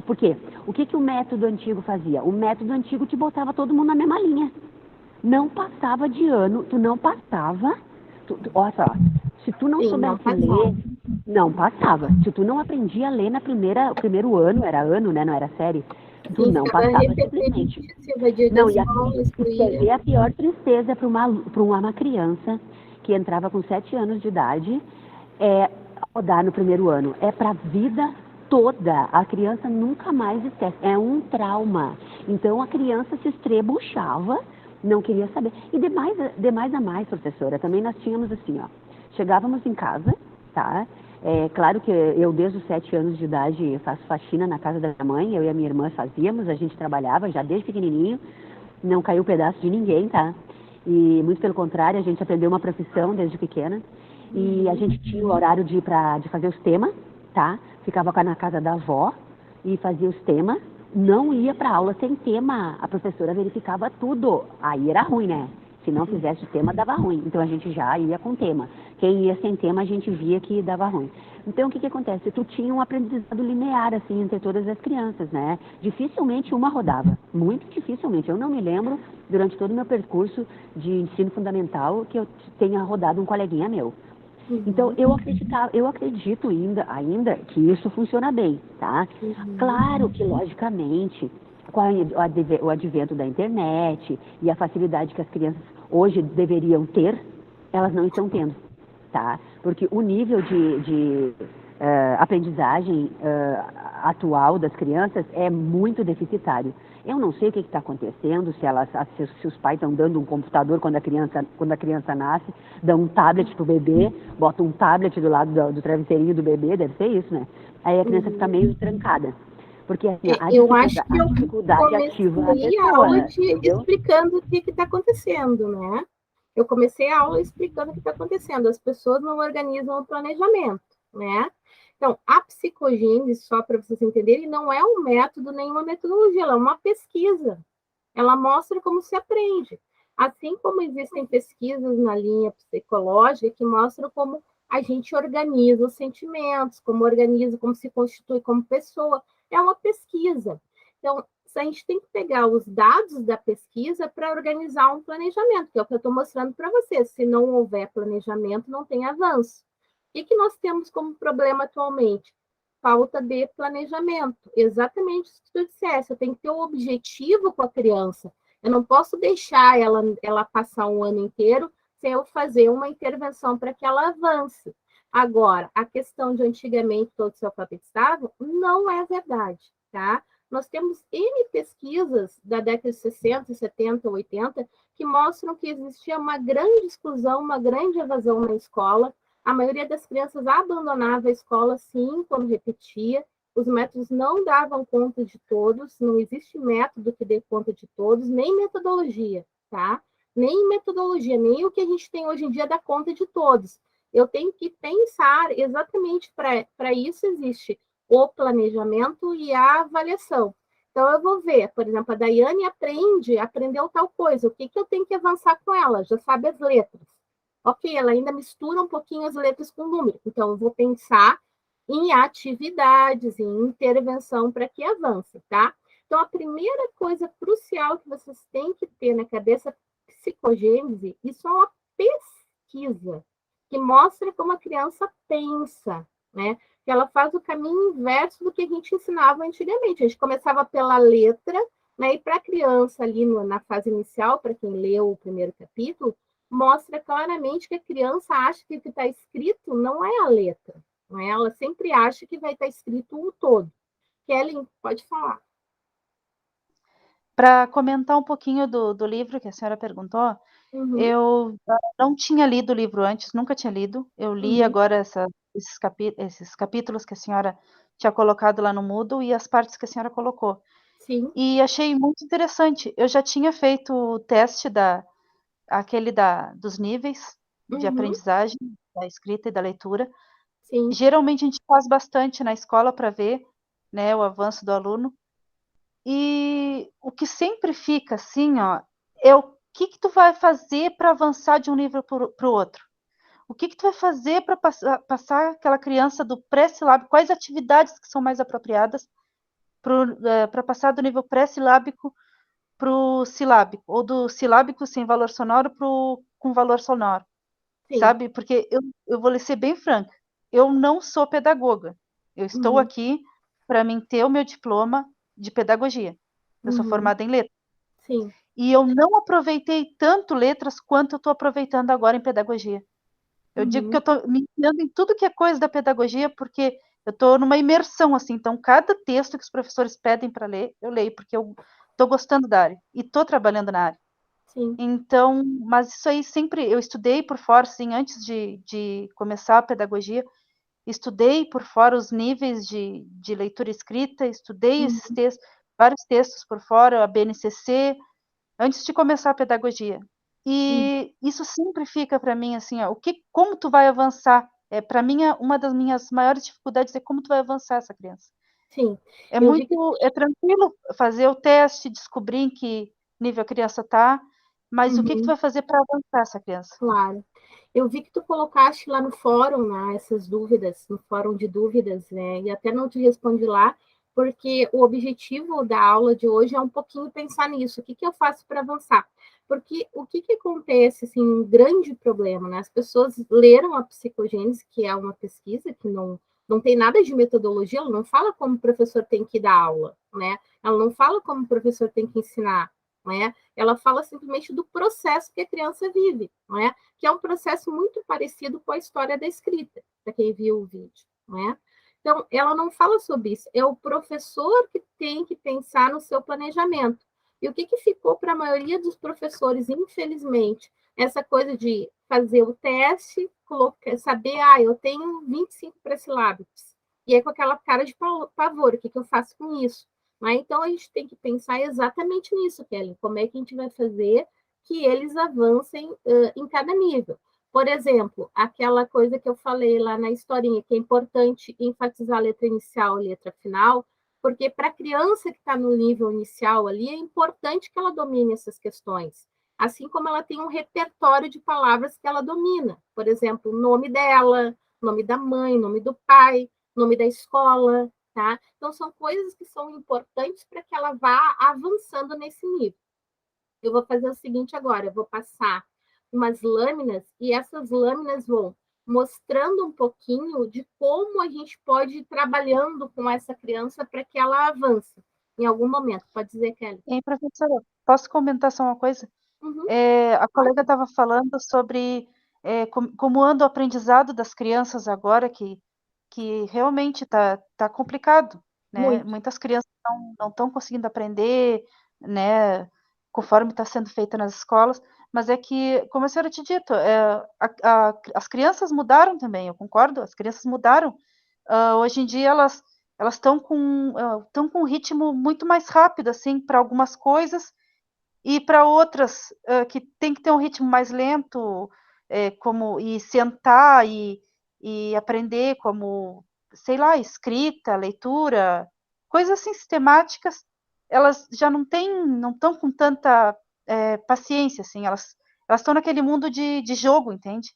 B: Por quê? O que o método antigo fazia? O método antigo te botava todo mundo na mesma linha. Não passava de ano, tu não passava, olha só, se tu não soubesse ler, não passava. Se tu não aprendia a ler no primeiro ano, era ano, né, não era série, Tu não
A: ficava
B: passava simplesmente.
A: repetitiva, dia da
B: Não,
A: escola,
B: quer
A: excluía.
B: ver a pior tristeza para uma criança que entrava com 7 anos de idade é rodar no primeiro ano. É para a vida toda. A criança nunca mais esquece. É um trauma. Então a criança se estrebuchava, não queria saber. E demais a mais, professora, também nós tínhamos assim, ó. Chegávamos em casa, tá? É claro que eu, desde os 7 anos de idade, faço faxina na casa da minha mãe, eu e a minha irmã fazíamos, a gente trabalhava já desde pequenininho, não caiu pedaço de ninguém, tá? E muito pelo contrário, a gente aprendeu uma profissão desde pequena, e a gente tinha o horário de fazer os temas, tá? Ficava na casa da avó e fazia os temas, não ia para aula sem tema, a professora verificava tudo, aí era ruim, né? Se não fizesse o tema, dava ruim. Então a gente já ia com tema. Quem ia sem tema, a gente via que dava ruim. Então o que acontece? Tu tinha um aprendizado linear, assim, entre todas as crianças, né? Dificilmente uma rodava. Muito dificilmente. Eu não me lembro, durante todo o meu percurso de ensino fundamental, que eu tenha rodado um coleguinha meu. Então, eu acredito ainda que isso funciona bem, tá? Claro que, logicamente, com o advento da internet e a facilidade que as crianças hoje deveriam ter, elas não estão tendo, tá? Porque o nível de aprendizagem atual das crianças é muito deficitário. Eu não sei o que está acontecendo, se os pais estão dando um computador quando a criança nasce, dão um tablet pro bebê, botam um tablet do lado do travesseirinho do bebê, deve ser isso, né? Aí a criança fica meio trancada. Porque assim,
A: Eu acho que
B: a
A: eu
B: dificuldade ativa a
A: comecei a
B: pessoa,
A: aula
B: entendeu?
A: explicando o que está acontecendo, né? Eu comecei a aula explicando o que está acontecendo. As pessoas não organizam o planejamento, né? Então, a psicogênese, só para vocês entenderem, não é um método nem uma metodologia, ela é uma pesquisa. Ela mostra como se aprende. Assim como existem pesquisas na linha psicológica que mostram como a gente organiza os sentimentos, como organiza, como se constitui como pessoa. É uma pesquisa. Então, a gente tem que pegar os dados da pesquisa para organizar um planejamento, que é o que eu estou mostrando para vocês. Se não houver planejamento, não tem avanço. O que nós temos como problema atualmente? Falta de planejamento. Exatamente o que tu disseste. Eu tenho que ter um objetivo com a criança. Eu não posso deixar ela passar um ano inteiro sem eu fazer uma intervenção para que ela avance. Agora, a questão de antigamente todos se alfabetizavam não é verdade, tá? Nós temos N pesquisas da década de 60, 70, 80 que mostram que existia uma grande exclusão, uma grande evasão na escola. A maioria das crianças abandonava a escola, sim, quando repetia. Os métodos não davam conta de todos, não existe método que dê conta de todos, nem metodologia, tá? Nem metodologia, nem o que a gente tem hoje em dia dá conta de todos. Eu tenho que pensar exatamente para isso existe o planejamento e a avaliação. Então, eu vou ver, por exemplo, a Daiane aprendeu tal coisa, o que eu tenho que avançar com ela? Já sabe as letras. Ok, ela ainda mistura um pouquinho as letras com número. Então, eu vou pensar em atividades, em intervenção para que avance, tá? Então, a primeira coisa crucial que vocês têm que ter na cabeça psicogênese, isso é uma pesquisa que mostra como a criança pensa, né? Que ela faz o caminho inverso do que a gente ensinava antigamente. A gente começava pela letra, né? E para a criança ali na fase inicial, para quem leu o primeiro capítulo, mostra claramente que a criança acha que o que está escrito não é a letra, não é? Ela sempre acha que vai estar escrito o todo. Kelly, pode falar.
F: Para comentar um pouquinho do livro que a senhora perguntou, eu não tinha lido o livro antes, nunca tinha lido. Eu li agora esses capítulos que a senhora tinha colocado lá no Moodle e as partes que a senhora colocou.
A: Sim.
F: E achei muito interessante. Eu já tinha feito o teste dos níveis de aprendizagem, da escrita e da leitura.
A: Sim.
F: Geralmente a gente faz bastante na escola para ver, né, o avanço do aluno. E o que sempre fica assim, ó, é o que tu vai fazer para avançar de um nível para o outro? O que tu vai fazer para passar aquela criança do pré-silábico? Quais atividades que são mais apropriadas para passar do nível pré-silábico para o silábico? Ou do silábico sem valor sonoro com valor sonoro?
A: Sim.
F: Sabe? Porque eu vou lhe ser bem franca. Eu não sou pedagoga. Eu estou aqui para mim ter o meu diploma de pedagogia. Eu sou formada em letras.
A: Sim.
F: E eu não aproveitei tanto letras quanto eu estou aproveitando agora em pedagogia. Eu digo que eu estou me ensinando em tudo que é coisa da pedagogia, porque eu estou numa imersão, assim. Então, cada texto que os professores pedem para ler, eu leio, porque eu estou gostando da área e estou trabalhando na área.
A: Sim.
F: Então, mas isso aí sempre, eu estudei por fora, assim, antes de começar a pedagogia, estudei por fora os níveis de leitura e escrita, estudei esses textos, vários textos por fora, a BNCC, antes de começar a pedagogia. E isso sempre fica para mim assim, ó, como tu vai avançar? Para mim, uma das minhas maiores dificuldades é como tu vai avançar essa criança.
A: Sim.
F: É tranquilo fazer o teste, descobrir em que nível a criança está, mas o que tu vai fazer para avançar essa criança?
A: Claro. Eu vi que tu colocaste lá no fórum, né, essas dúvidas, no fórum de dúvidas, né, e até não te respondi lá, porque o objetivo da aula de hoje é um pouquinho pensar nisso, o que eu faço para avançar? Porque o que acontece, assim, um grande problema, né, as pessoas leram a psicogênese, que é uma pesquisa que não tem nada de metodologia, ela não fala como o professor tem que dar aula, né, ela não fala como o professor tem que ensinar, né, ela fala simplesmente do processo que a criança vive, né? Que é um processo muito parecido com a história da escrita, para quem viu o vídeo. Né? Então, ela não fala sobre isso, é o professor que tem que pensar no seu planejamento. E o que ficou para a maioria dos professores, infelizmente, essa coisa de fazer o teste, saber, eu tenho 25 pré-silábicos, e aí com aquela cara de pavor, o que eu faço com isso? Então, a gente tem que pensar exatamente nisso, Kelly. Como é que a gente vai fazer que eles avancem em cada nível? Por exemplo, aquela coisa que eu falei lá na historinha, que é importante enfatizar a letra inicial e a letra final, porque para a criança que está no nível inicial ali, é importante que ela domine essas questões. Assim como ela tem um repertório de palavras que ela domina. Por exemplo, o nome dela, nome da mãe, nome do pai, nome da escola, tá? Então, são coisas que são importantes para que ela vá avançando nesse nível. Eu vou fazer o seguinte agora, eu vou passar umas lâminas e essas lâminas vão mostrando um pouquinho de como a gente pode ir trabalhando com essa criança para que ela avance em algum momento. Pode dizer, Kelly?
F: E aí, professora, posso comentar só uma coisa? A colega estava falando sobre como anda o aprendizado das crianças agora, que realmente tá complicado, né?
A: Muito.
F: Muitas crianças não estão conseguindo aprender, né? Conforme está sendo feita nas escolas, mas é que, como a senhora tinha dito, as crianças mudaram também, eu concordo, as crianças mudaram. Hoje em dia elas estão com um ritmo muito mais rápido, assim, para algumas coisas, e para outras que tem que ter um ritmo mais lento, como sentar e aprender, como, sei lá, escrita, leitura, coisas assim sistemáticas, elas já não estão com tanta paciência, assim, elas estão naquele mundo de jogo, entende?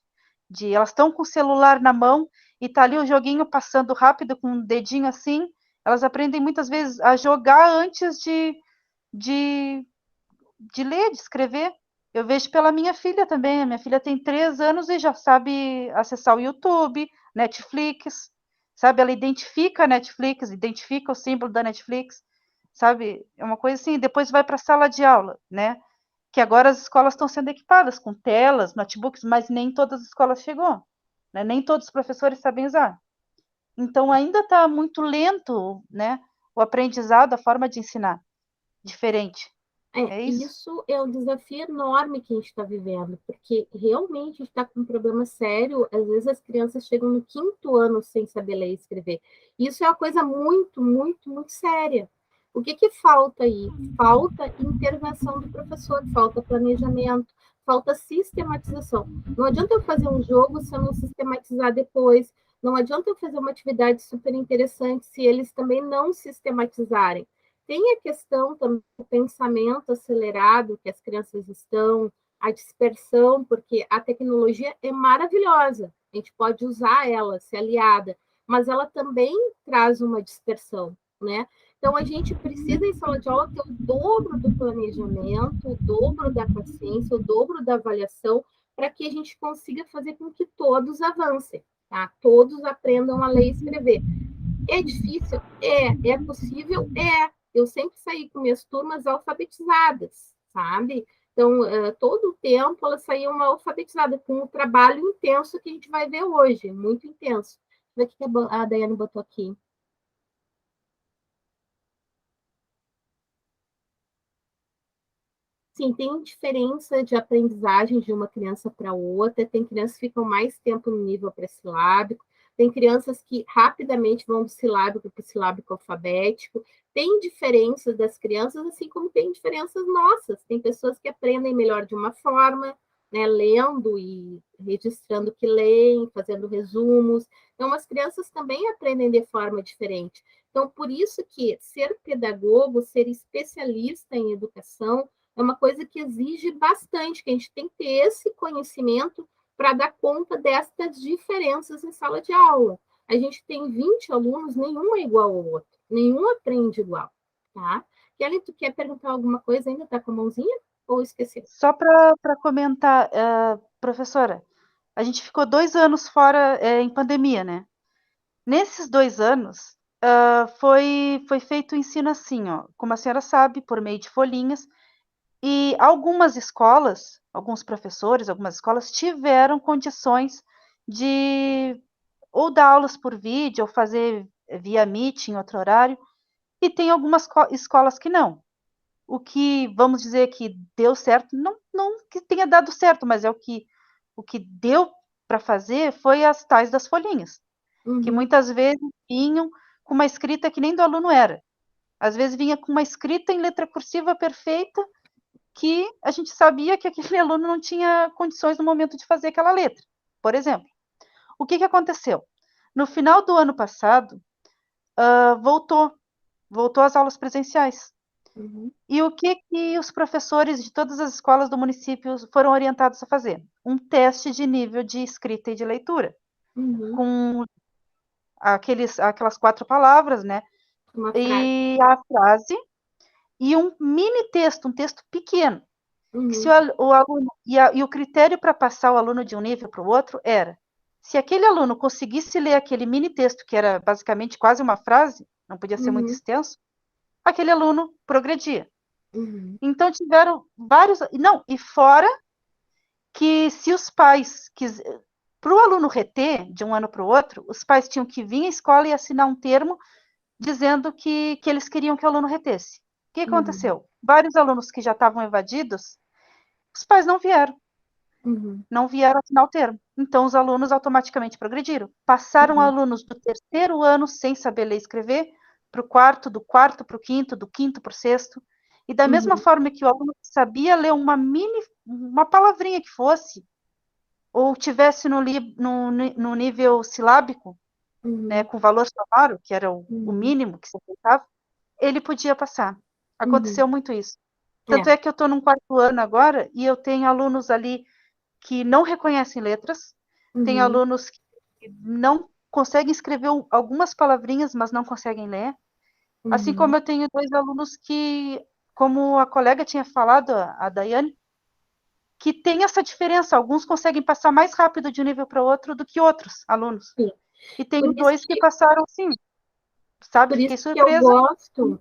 F: Elas estão com o celular na mão e tá ali o joguinho passando rápido com um dedinho assim, elas aprendem muitas vezes a jogar antes de ler, de escrever. Eu vejo pela minha filha também. A minha filha tem 3 anos e já sabe acessar o YouTube, Netflix, sabe? Ela identifica a Netflix, identifica o símbolo da Netflix, sabe? É uma coisa assim. Depois vai para a sala de aula, né? Que agora as escolas estão sendo equipadas com telas, notebooks, mas nem todas as escolas chegou, né? Nem todos os professores sabem usar. Então ainda está muito lento, né? O aprendizado, a forma de ensinar, diferente. É isso?
A: Isso é um desafio enorme que a gente está vivendo, porque realmente a gente está com um problema sério. Às vezes as crianças chegam no 5º ano sem saber ler e escrever. Isso é uma coisa muito, muito, muito séria. O que falta aí? Falta intervenção do professor, falta planejamento, falta sistematização. Não adianta eu fazer um jogo se eu não sistematizar depois. Não adianta eu fazer uma atividade super interessante se eles também não sistematizarem. Tem a questão também do pensamento acelerado que as crianças estão, a dispersão, porque a tecnologia é maravilhosa, a gente pode usar ela, ser aliada, mas ela também traz uma dispersão, né? Então, a gente precisa, em sala de aula, ter o dobro do planejamento, o dobro da paciência, o dobro da avaliação, para que a gente consiga fazer com que todos avancem, tá? Todos aprendam a ler e escrever. É difícil? É. É possível? É. eu sempre saí com minhas turmas alfabetizadas, sabe? Então, todo o tempo elas saíam alfabetizadas, com o trabalho intenso que a gente vai ver hoje, muito intenso. Deixa eu ver o que a Daiane botou aqui. Sim, tem diferença de aprendizagem de uma criança para outra, tem crianças que ficam mais tempo no nível pré-silábico, tem crianças que rapidamente vão do silábico para o silábico alfabético, tem diferenças das crianças, assim como tem diferenças nossas, tem pessoas que aprendem melhor de uma forma, né, lendo e registrando o que leem, fazendo resumos, então as crianças também aprendem de forma diferente. Então, por isso que ser pedagogo, ser especialista em educação, é uma coisa que exige bastante, que a gente tem que ter esse conhecimento para dar conta destas diferenças em sala de aula. A gente tem 20 alunos, nenhum é igual ao outro, nenhum aprende igual, tá? Kelly, tu quer perguntar alguma coisa ainda? Tá com a mãozinha? Ou esqueceu?
F: Só para comentar, professora, a gente ficou 2 anos fora em pandemia, né? Nesses 2 anos, foi feito o ensino assim, ó, como a senhora sabe, por meio de folhinhas, e algumas escolas, alguns professores, algumas escolas tiveram condições de ou dar aulas por vídeo, ou fazer via Meet em outro horário, e tem algumas escolas que não. O que, vamos dizer que deu certo, não que tenha dado certo, mas é o que deu para fazer foi as tais das folhinhas, que muitas vezes vinham com uma escrita que nem do aluno era. Às vezes vinha com uma escrita em letra cursiva perfeita, que a gente sabia que aquele aluno não tinha condições no momento de fazer aquela letra, por exemplo. O que aconteceu? No final do ano passado, voltou às aulas presenciais. E o que os professores de todas as escolas do município foram orientados a fazer? Um teste de nível de escrita e de leitura, com aquelas 4 palavras, né? E a frase, e um mini texto, um texto pequeno. Que se o aluno, e o critério para passar o aluno de um nível para o outro era, se aquele aluno conseguisse ler aquele mini texto, que era basicamente quase uma frase, não podia ser muito extenso, aquele aluno progredia. Então tiveram vários, não, e fora que se os pais para o aluno reter de um ano para o outro, os pais tinham que vir à escola e assinar um termo dizendo que eles queriam que o aluno retesse. O que aconteceu? Vários alunos que já estavam evadidos, os pais não vieram. Não vieram assinar o termo. Então, os alunos automaticamente progrediram. Passaram alunos do 3º ano sem saber ler e escrever para o 4º, do 4º para o 5º, do 5º para o 6º. E da mesma forma que o aluno sabia ler uma palavrinha que fosse, ou tivesse no nível silábico, né, com valor sonoro, que era o mínimo que se aceitava, ele podia passar. Aconteceu muito isso. Tanto é que eu estou no 4º ano agora e eu tenho alunos ali que não reconhecem letras, tem alunos que não conseguem escrever algumas palavrinhas, mas não conseguem ler. Assim como eu tenho 2 alunos que, como a colega tinha falado, a Daiane, que tem essa diferença. Alguns conseguem passar mais rápido de um nível para outro do que outros alunos. Sim. E tem 2 que passaram sim. Sabe?
A: Por
F: Fiquei
A: isso
F: surpresa.
A: Que eu gosto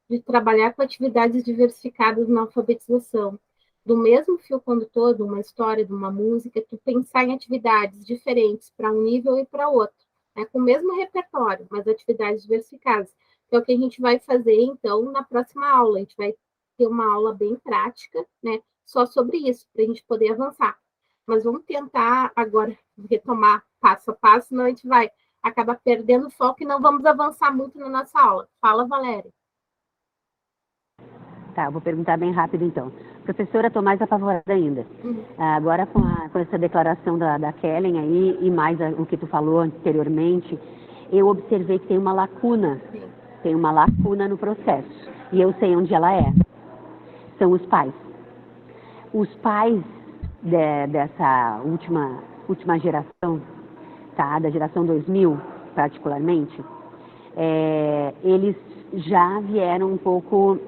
A: de trabalhar com atividades diversificadas na alfabetização. Do mesmo fio condutor, de uma história, de uma música, tu pensar em atividades diferentes para um nível e para outro, né? Com o mesmo repertório, mas atividades diversificadas. Que é o que a gente vai fazer, então, na próxima aula. A gente vai ter uma aula bem prática, né? Só sobre isso, para a gente poder avançar. Mas vamos tentar agora retomar passo a passo, senão a gente vai acabar perdendo o foco e não vamos avançar muito na nossa aula. Fala, Valéria.
B: Tá, eu vou perguntar bem rápido então. Professora, estou mais apavorada ainda. Agora com essa declaração da Kellen aí e mais o que tu falou anteriormente, eu observei que tem uma lacuna. Sim. Tem uma lacuna no processo. E eu sei onde ela é. São os pais. Os pais dessa última geração, tá, da geração 2000 particularmente, eles já vieram um pouco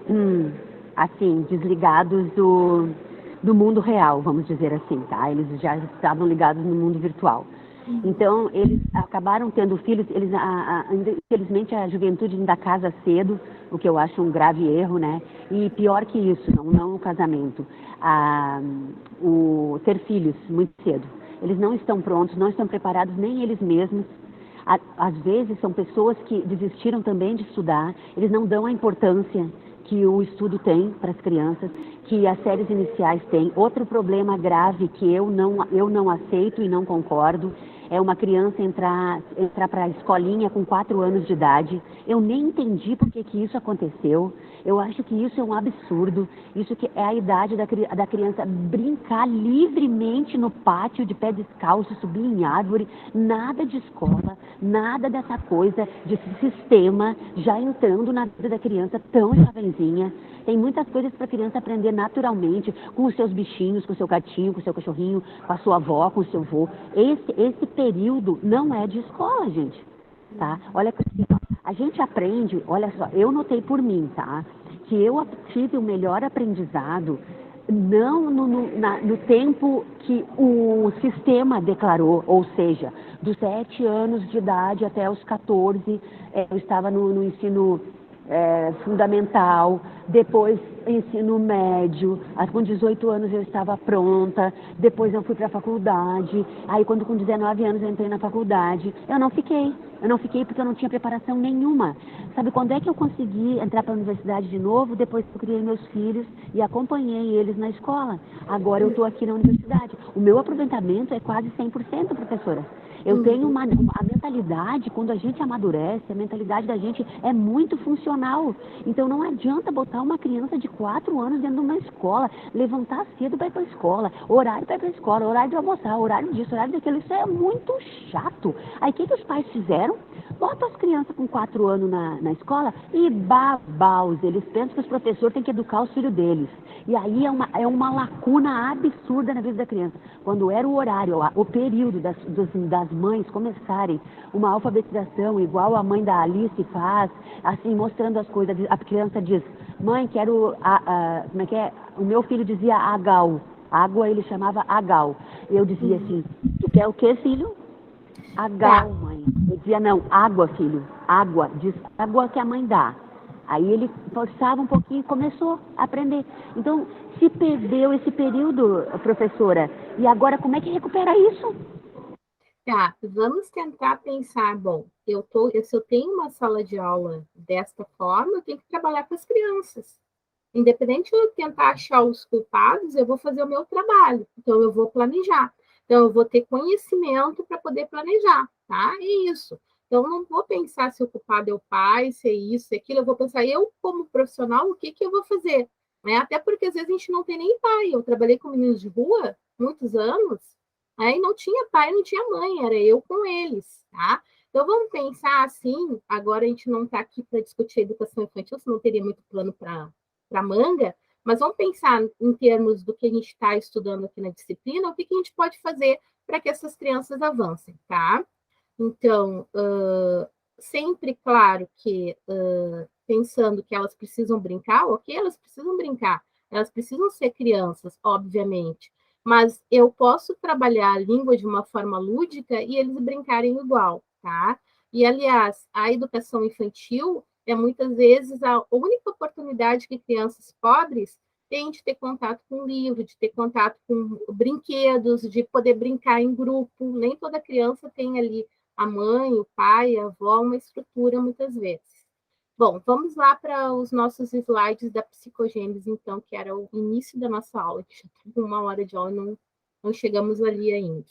B: assim, desligados do mundo real, vamos dizer assim, tá? Eles já estavam ligados no mundo virtual. Então, eles acabaram tendo filhos, infelizmente a juventude ainda casa cedo, o que eu acho um grave erro, né? E pior que isso, não o casamento, o ter filhos muito cedo. Eles não estão prontos, não estão preparados, nem eles mesmos. Às vezes são pessoas que desistiram também de estudar, eles não dão a importância que o estudo tem para as crianças, que as séries iniciais têm. Outro problema grave que eu não aceito e não concordo é uma criança entrar para a escolinha com 4 anos de idade. Eu nem entendi por que isso aconteceu. Eu acho que isso é um absurdo. Isso que é a idade da criança brincar livremente no pátio, de pé descalço, subir em árvore. Nada de escola, nada dessa coisa de sistema já entrando na vida da criança tão jovenzinha. Tem muitas coisas para a criança aprender naturalmente, com os seus bichinhos, com o seu gatinho, com o seu cachorrinho, com a sua avó, com o seu avô. Esse período não é de escola, gente, tá? Olha que assim, ó, a gente aprende, olha só, eu notei por mim, tá? Que eu tive o melhor aprendizado não no tempo que o sistema declarou, ou seja, dos 7 anos de idade até os 14, eu estava no ensino fundamental, depois ensino médio, com 18 anos eu estava pronta, depois eu fui para a faculdade, aí quando com 19 anos eu entrei na faculdade, eu não fiquei porque eu não tinha preparação nenhuma. Sabe quando é que eu consegui entrar para a universidade de novo? Depois que eu criei meus filhos e acompanhei eles na escola. Agora eu estou aqui na universidade. O meu aproveitamento é quase 100%, professora. Eu tenho a mentalidade, quando a gente amadurece, a mentalidade da gente é muito funcional. Então não adianta botar uma criança de 4 anos dentro de uma escola, levantar cedo para ir para a escola, horário para ir para a escola, horário de almoçar, horário disso, horário daquilo. Isso é muito chato. Aí o que os pais fizeram? Botam as crianças com 4 anos na escola e babaus. Eles pensam que os professores têm que educar os filhos deles. E aí é uma lacuna absurda na vida da criança. Quando era o horário, o período das mães começarem uma alfabetização igual a mãe da Alice faz, assim, mostrando as coisas, a criança diz, mãe, quero, como é que é? O meu filho dizia agal, água ele chamava agal. Eu dizia assim, tu quer o quê, filho? Agal, mãe. Eu dizia, não, água, filho, água, diz água que a mãe dá. Aí ele forçava um pouquinho e começou a aprender. Então, se perdeu esse período, professora, e agora como é que recupera isso?
A: Tá, vamos tentar pensar, bom, se eu tenho uma sala de aula desta forma, eu tenho que trabalhar com as crianças. Independente de eu tentar achar os culpados, eu vou fazer o meu trabalho. Então, eu vou planejar. Então, eu vou ter conhecimento para poder planejar, tá? É isso. Então, eu não vou pensar se o culpado é o pai, se é isso, se é aquilo. Eu vou pensar, eu, como profissional, o que eu vou fazer? Né? Até porque, às vezes, a gente não tem nem pai. Eu trabalhei com meninos de rua muitos anos, aí não tinha pai, não tinha mãe, era eu com eles, tá? Então, vamos pensar assim, agora a gente não está aqui para discutir a educação infantil, senão teria muito plano para manga, mas vamos pensar em termos do que a gente está estudando aqui na disciplina, o que a gente pode fazer para que essas crianças avancem, tá? Então, sempre claro que pensando que elas precisam brincar, ok, elas precisam brincar, elas precisam ser crianças, obviamente, mas eu posso trabalhar a língua de uma forma lúdica e eles brincarem igual, tá? E, aliás, a educação infantil é muitas vezes a única oportunidade que crianças pobres têm de ter contato com livro, de ter contato com brinquedos, de poder brincar em grupo. Nem toda criança tem ali a mãe, o pai, a avó, uma estrutura muitas vezes. Bom, vamos lá para os nossos slides da psicogênese, então, que era o início da nossa aula, que já tem 1 hora de aula e não chegamos ali ainda.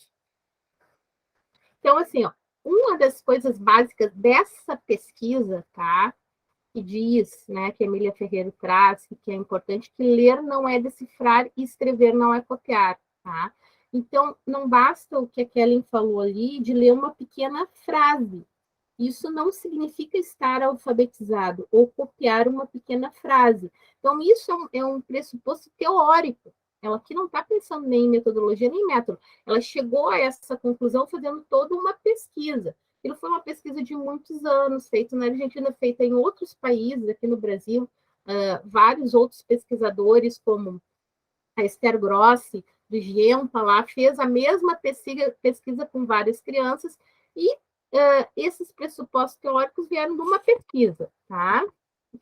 A: Então, assim, ó, uma das coisas básicas dessa pesquisa, tá? Que diz, né, que a Emília Ferreira traz, que é importante, que ler não é decifrar e escrever não é copiar, tá? Então, não basta o que a Kellen falou ali de ler uma pequena frase. Isso não significa estar alfabetizado ou copiar uma pequena frase. Então, isso é um pressuposto teórico. Ela aqui não está pensando nem em metodologia, nem em método. Ela chegou a essa conclusão fazendo toda uma pesquisa. Aquilo foi uma pesquisa de muitos anos, feita na Argentina, feita em outros países, aqui no Brasil. Vários outros pesquisadores, como a Esther Grossi, do GEMPA lá, fez a mesma pesquisa com várias crianças, e esses pressupostos teóricos vieram de uma pesquisa, tá?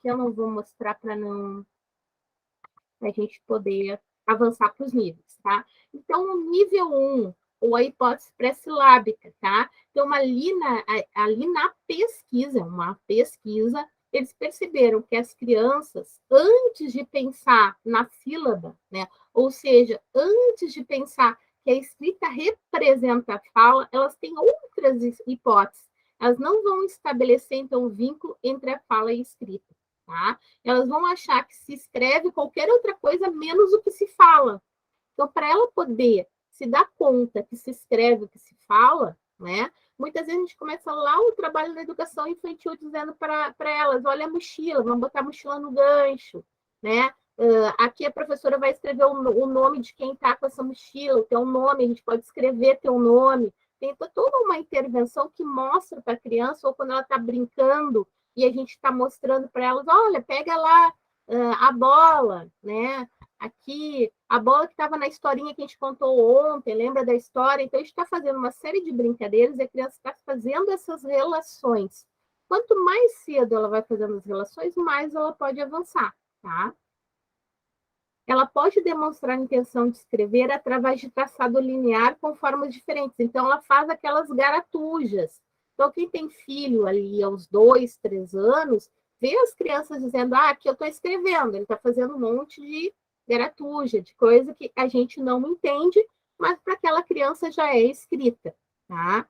A: Que eu não vou mostrar para a gente poder avançar para os níveis, tá? Então, o nível 1, ou a hipótese pré-silábica, tá? Então, ali na pesquisa, eles perceberam que as crianças, antes de pensar na sílaba, né? Ou seja, antes de pensar que a escrita representa a fala, elas têm outras hipóteses. Elas não vão estabelecer, então, o vínculo entre a fala e a escrita, tá? Elas vão achar que se escreve qualquer outra coisa menos o que se fala. Então, para ela poder se dar conta que se escreve o que se fala, né? Muitas vezes a gente começa lá o trabalho da educação infantil dizendo para elas, olha a mochila, vamos botar a mochila no gancho, né? Aqui a professora vai escrever o nome de quem está com essa mochila, o teu nome, a gente pode escrever teu nome. Tem toda uma intervenção que mostra para a criança, ou quando ela está brincando, e a gente está mostrando para elas, olha, pega lá a bola, né? Aqui, a bola que estava na historinha que a gente contou ontem, lembra da história? Então, a gente está fazendo uma série de brincadeiras e a criança está fazendo essas relações. Quanto mais cedo ela vai fazendo as relações, mais ela pode avançar, tá? Ela pode demonstrar a intenção de escrever através de traçado linear com formas diferentes. Então, ela faz aquelas garatujas. Então, quem tem filho ali aos 2, 3 anos, vê as crianças dizendo, aqui eu estou escrevendo. Ele está fazendo um monte de garatuja, de coisa que a gente não entende, mas para aquela criança já é escrita, tá?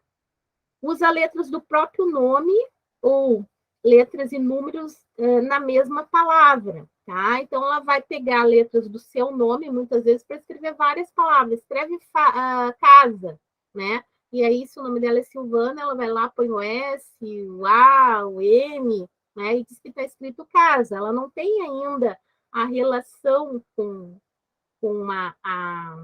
A: Usa letras do próprio nome ou letras e números na mesma palavra, tá? Então, ela vai pegar letras do seu nome, muitas vezes, para escrever várias palavras. Escreve casa, né? E aí, se o nome dela é Silvana, ela vai lá, põe o S, o A, o M, né? E diz que está escrito casa. Ela não tem ainda a relação com a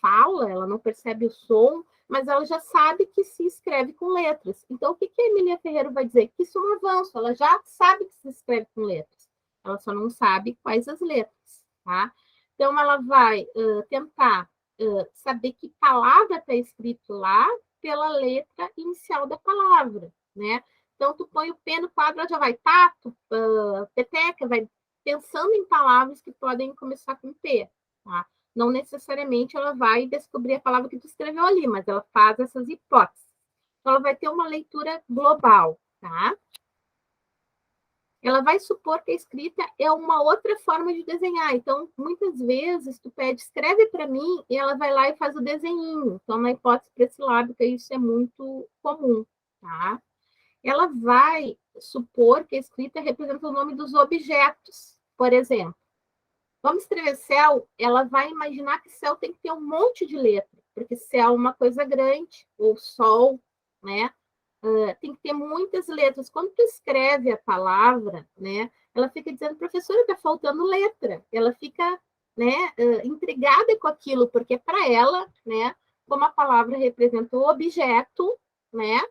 A: fala, ela não percebe o som, mas ela já sabe que se escreve com letras. Então, o que a Emília Ferreira vai dizer? Que isso é um avanço, ela já sabe que se escreve com letras, ela só não sabe quais as letras, tá? Então, ela vai tentar saber que palavra está escrito lá pela letra inicial da palavra, né? Então, tu põe o P no quadro, ela já vai tato, peteca, vai pensando em palavras que podem começar com P, tá? Não necessariamente ela vai descobrir a palavra que tu escreveu ali, mas ela faz essas hipóteses. Então, ela vai ter uma leitura global, tá? Ela vai supor que a escrita é uma outra forma de desenhar. Então, muitas vezes, tu pede, escreve para mim, e ela vai lá e faz o desenhinho. Então, na hipótese pressilábica, isso é muito comum, tá? Ela vai supor que a escrita representa o nome dos objetos. Por exemplo, vamos escrever céu, ela vai imaginar que céu tem que ter um monte de letra, porque céu é uma coisa grande, ou sol, né? Tem que ter muitas letras. Quando tu escreve a palavra, né? Ela fica dizendo, professora, está faltando letra. Ela fica, né, intrigada com aquilo, porque para ela, né, como a palavra representa o objeto, né?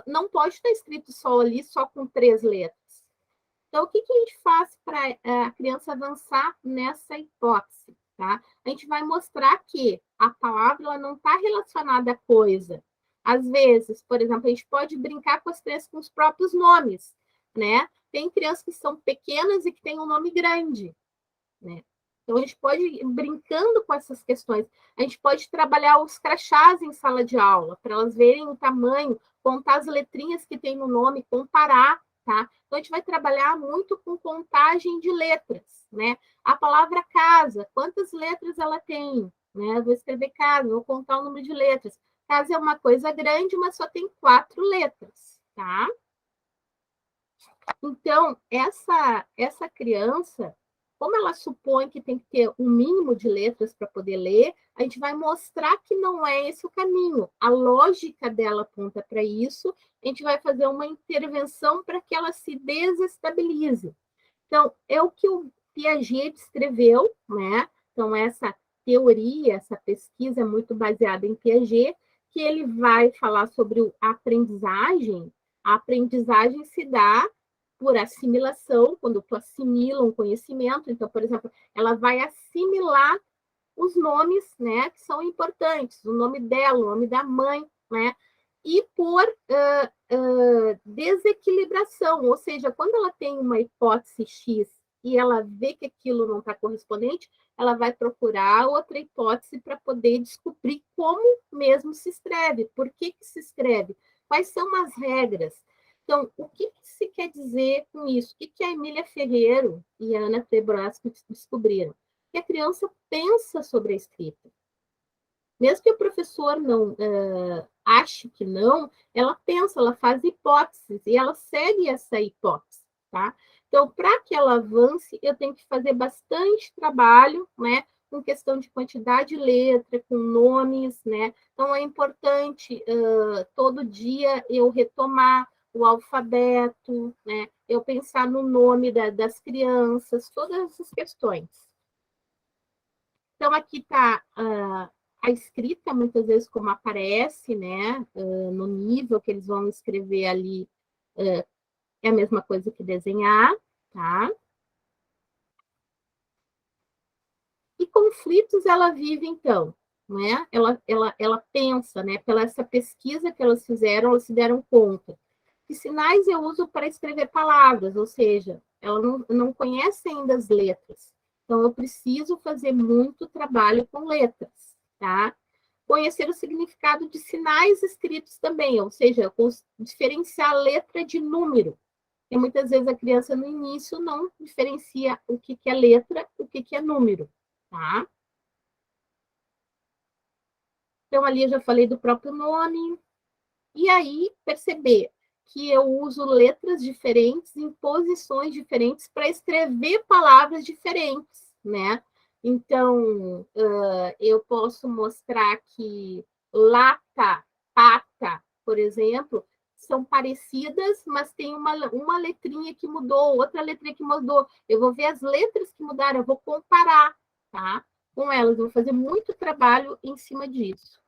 A: Não pode estar escrito sol ali só com 3 letras. Então, o que a gente faz para a criança avançar nessa hipótese? Tá? A gente vai mostrar que a palavra ela não está relacionada à coisa. Às vezes, por exemplo, a gente pode brincar com as crianças com os próprios nomes, né? Tem crianças que são pequenas e que têm um nome grande, né? Então, a gente pode ir brincando com essas questões. A gente pode trabalhar os crachás em sala de aula, para elas verem o tamanho, contar as letrinhas que tem no nome, comparar, tá? Então, a gente vai trabalhar muito com contagem de letras, né? A palavra casa, quantas letras ela tem? Né? Eu vou escrever casa, vou contar o número de letras. Casa é uma coisa grande, mas só tem 4 letras, tá? Então, essa criança, como ela supõe que tem que ter um mínimo de letras para poder ler, a gente vai mostrar que não é esse o caminho. A lógica dela aponta para isso, a gente vai fazer uma intervenção para que ela se desestabilize. Então, é o que o Piaget descreveu, né? Então, essa teoria, essa pesquisa é muito baseada em Piaget, que ele vai falar sobre a aprendizagem. A aprendizagem se dá por assimilação, quando tu assimila um conhecimento. Então, por exemplo, ela vai assimilar os nomes, né, que são importantes, o nome dela, o nome da mãe, né, e por desequilibração, ou seja, quando ela tem uma hipótese X e ela vê que aquilo não está correspondente, ela vai procurar outra hipótese para poder descobrir como mesmo se escreve, por que se escreve, quais são as regras. Então, o que se quer dizer com isso? O que a Emília Ferreiro e a Ana Tebrasco descobriram? Que a criança pensa sobre a escrita. Mesmo que o professor não ache que não, ela pensa, ela faz hipóteses e ela segue essa hipótese, tá? Então, para que ela avance, eu tenho que fazer bastante trabalho, né? Com questão de quantidade de letra, com nomes, né? Então, é importante todo dia eu retomar o alfabeto, né? Eu pensar no nome das crianças, todas essas questões. Então, aqui está a escrita, muitas vezes, como aparece, né? No nível que eles vão escrever ali, é a mesma coisa que desenhar, tá? E conflitos ela vive, então, né? Ela pensa, né? Pela essa pesquisa que elas fizeram, elas se deram conta. Que sinais eu uso para escrever palavras, ou seja, ela não conhece ainda as letras. Então, eu preciso fazer muito trabalho com letras, tá? Conhecer o significado de sinais escritos também, ou seja, diferenciar letra de número. Porque muitas vezes a criança no início não diferencia o que é letra, o que é número, tá? Então, ali eu já falei do próprio nome. E aí, perceber que eu uso letras diferentes em posições diferentes para escrever palavras diferentes, né? Então, eu posso mostrar que lata, pata, por exemplo, são parecidas, mas tem uma letrinha que mudou, outra letrinha que mudou. Eu vou ver as letras que mudaram, eu vou comparar, tá? Com elas, eu vou fazer muito trabalho em cima disso,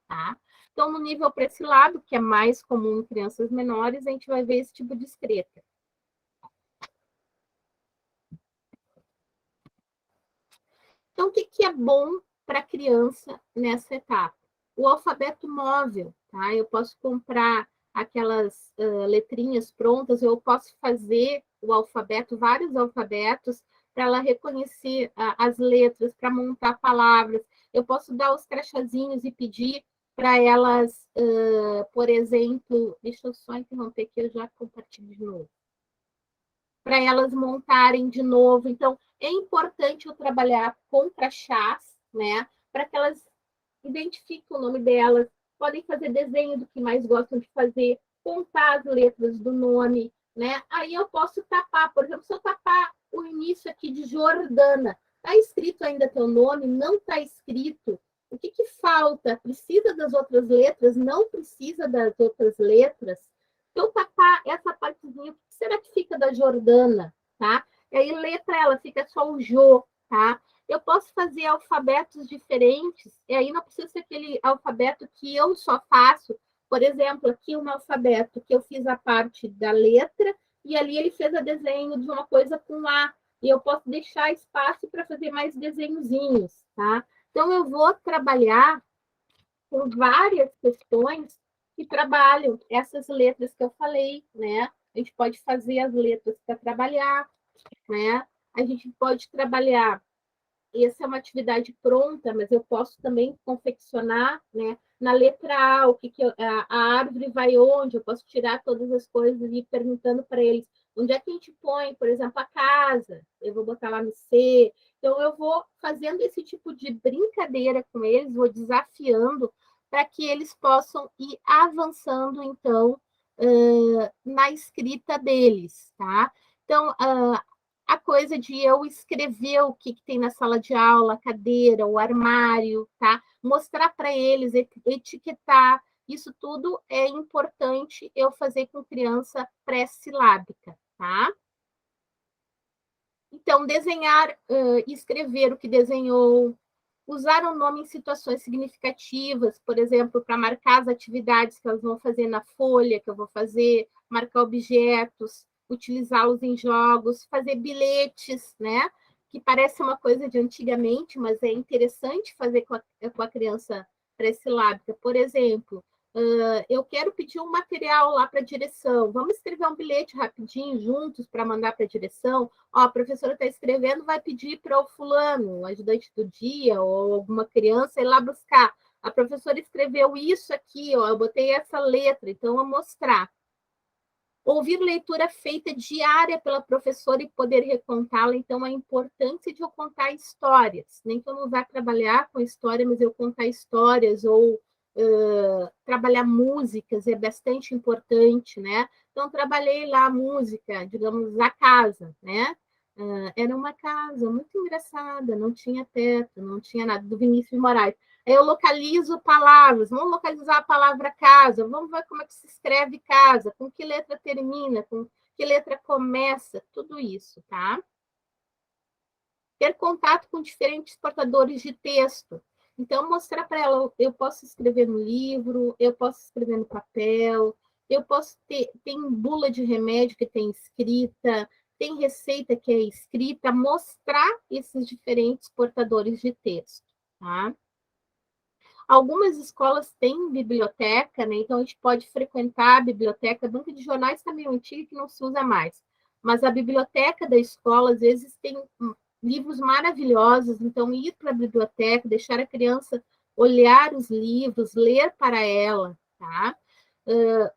A: tá? Então, no nível para esse lado, que é mais comum em crianças menores, a gente vai ver esse tipo de escrita. Então, o que é bom para a criança nessa etapa? O alfabeto móvel, tá? Eu posso comprar aquelas letrinhas prontas, eu posso fazer o alfabeto, vários alfabetos, para ela reconhecer as letras, para montar palavras. Eu posso dar os crachazinhos e pedir para elas, por exemplo, deixa eu só interromper que eu já compartilho de novo. Para elas montarem de novo. Então, é importante eu trabalhar com crachás, né? Para que elas identifiquem o nome delas, podem fazer desenho do que mais gostam de fazer, contar as letras do nome, né? Aí eu posso tapar, por exemplo, se eu tapar o início aqui de Jordana, está escrito ainda teu nome? Não está escrito. O que falta? Precisa das outras letras? Não precisa das outras letras? Se eu tapar essa partezinha, o que será que fica da Jordana? Tá? E aí, letra ela, fica só o Jô, tá? Eu posso fazer alfabetos diferentes, e aí não precisa ser aquele alfabeto que eu só faço. Por exemplo, aqui um alfabeto que eu fiz a parte da letra, e ali ele fez o desenho de uma coisa com A, e eu posso deixar espaço para fazer mais desenhozinhos, tá? Então, eu vou trabalhar com várias questões que trabalham essas letras que eu falei, né? A gente pode fazer as letras para trabalhar, né? A gente pode trabalhar, essa é uma atividade pronta, mas eu posso também confeccionar, né? Na letra A, o que a árvore vai onde? Eu posso tirar todas as coisas e ir perguntando para eles onde é que a gente põe, por exemplo, a casa. Eu vou botar lá no C. Então, eu vou fazendo esse tipo de brincadeira com eles, vou desafiando para que eles possam ir avançando, então, na escrita deles, tá? Então, a coisa de eu escrever o que tem na sala de aula, a cadeira, o armário, tá? Mostrar para eles, etiquetar, isso tudo é importante eu fazer com criança pré-silábica, tá? Então, desenhar e escrever o que desenhou, usar o nome em situações significativas, por exemplo, para marcar as atividades que elas vão fazer na folha, que eu vou fazer, marcar objetos, utilizá-los em jogos, fazer bilhetes, né? que parece uma coisa de antigamente, mas é interessante fazer com a criança pré-silábica. Por exemplo, eu quero pedir um material lá para a direção. Vamos escrever um bilhete rapidinho juntos para mandar para a direção? Ó, a professora está escrevendo, vai pedir para o fulano, o ajudante do dia, ou alguma criança, ir lá buscar. A professora escreveu isso aqui, ó, eu botei essa letra, então eu vou mostrar. Ouvir leitura feita diária pela professora e poder recontá-la, então, a importância de eu contar histórias. Nem que eu não vá trabalhar com história, mas eu contar histórias ou trabalhar músicas é bastante importante, né? Então, trabalhei lá a música, digamos, a casa, né? Era uma casa muito engraçada, não tinha teto, não tinha nada, do Vinícius de Moraes. Eu localizo palavras, vamos localizar a palavra casa, vamos ver como é que se escreve casa, com que letra termina, com que letra começa, tudo isso, tá? Ter contato com diferentes portadores de texto. Então, mostrar para ela, eu posso escrever no livro, eu posso escrever no papel, eu posso tem bula de remédio que tem escrita, tem receita que é escrita, mostrar esses diferentes portadores de texto, tá? Algumas escolas têm biblioteca, né? Então a gente pode frequentar a biblioteca. A banca de jornais está meio antiga que não se usa mais. Mas a biblioteca da escola, às vezes, tem livros maravilhosos. Então, ir para a biblioteca, deixar a criança olhar os livros, ler para ela, tá?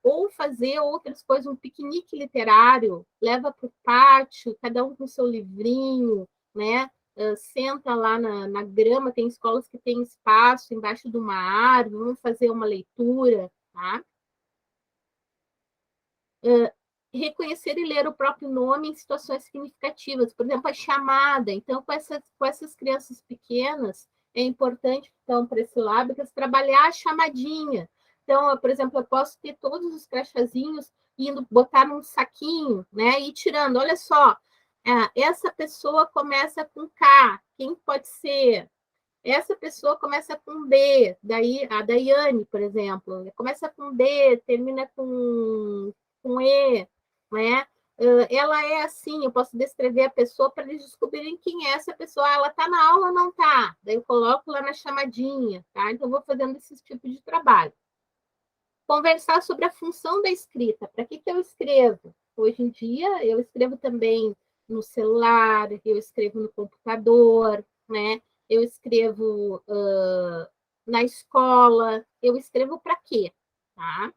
A: Ou fazer outras coisas, um piquenique literário, leva para o pátio, cada um com seu livrinho, né? Senta lá na grama, tem escolas que têm espaço embaixo de uma árvore, vamos fazer uma leitura, tá? Reconhecer e ler o próprio nome em situações significativas, por exemplo, a chamada. Então, com essas crianças pequenas, é importante, então, para esse lábicas, trabalhar a chamadinha. Então, por exemplo, eu posso ter todos os crachazinhos indo botar num saquinho, né? E tirando, olha só, essa pessoa começa com K, quem pode ser? Essa pessoa começa com D, daí a Daiane, por exemplo, começa com D, termina com E, né? Ela é assim, eu posso descrever a pessoa para eles descobrirem quem é essa pessoa. Ela está na aula ou não está? Daí eu coloco lá na chamadinha, tá? Então, eu vou fazendo esse tipo de trabalho. Conversar sobre a função da escrita. Para que eu escrevo? Hoje em dia, eu escrevo também no celular, eu escrevo no computador, né? Eu escrevo na escola. Eu escrevo para quê? Tá?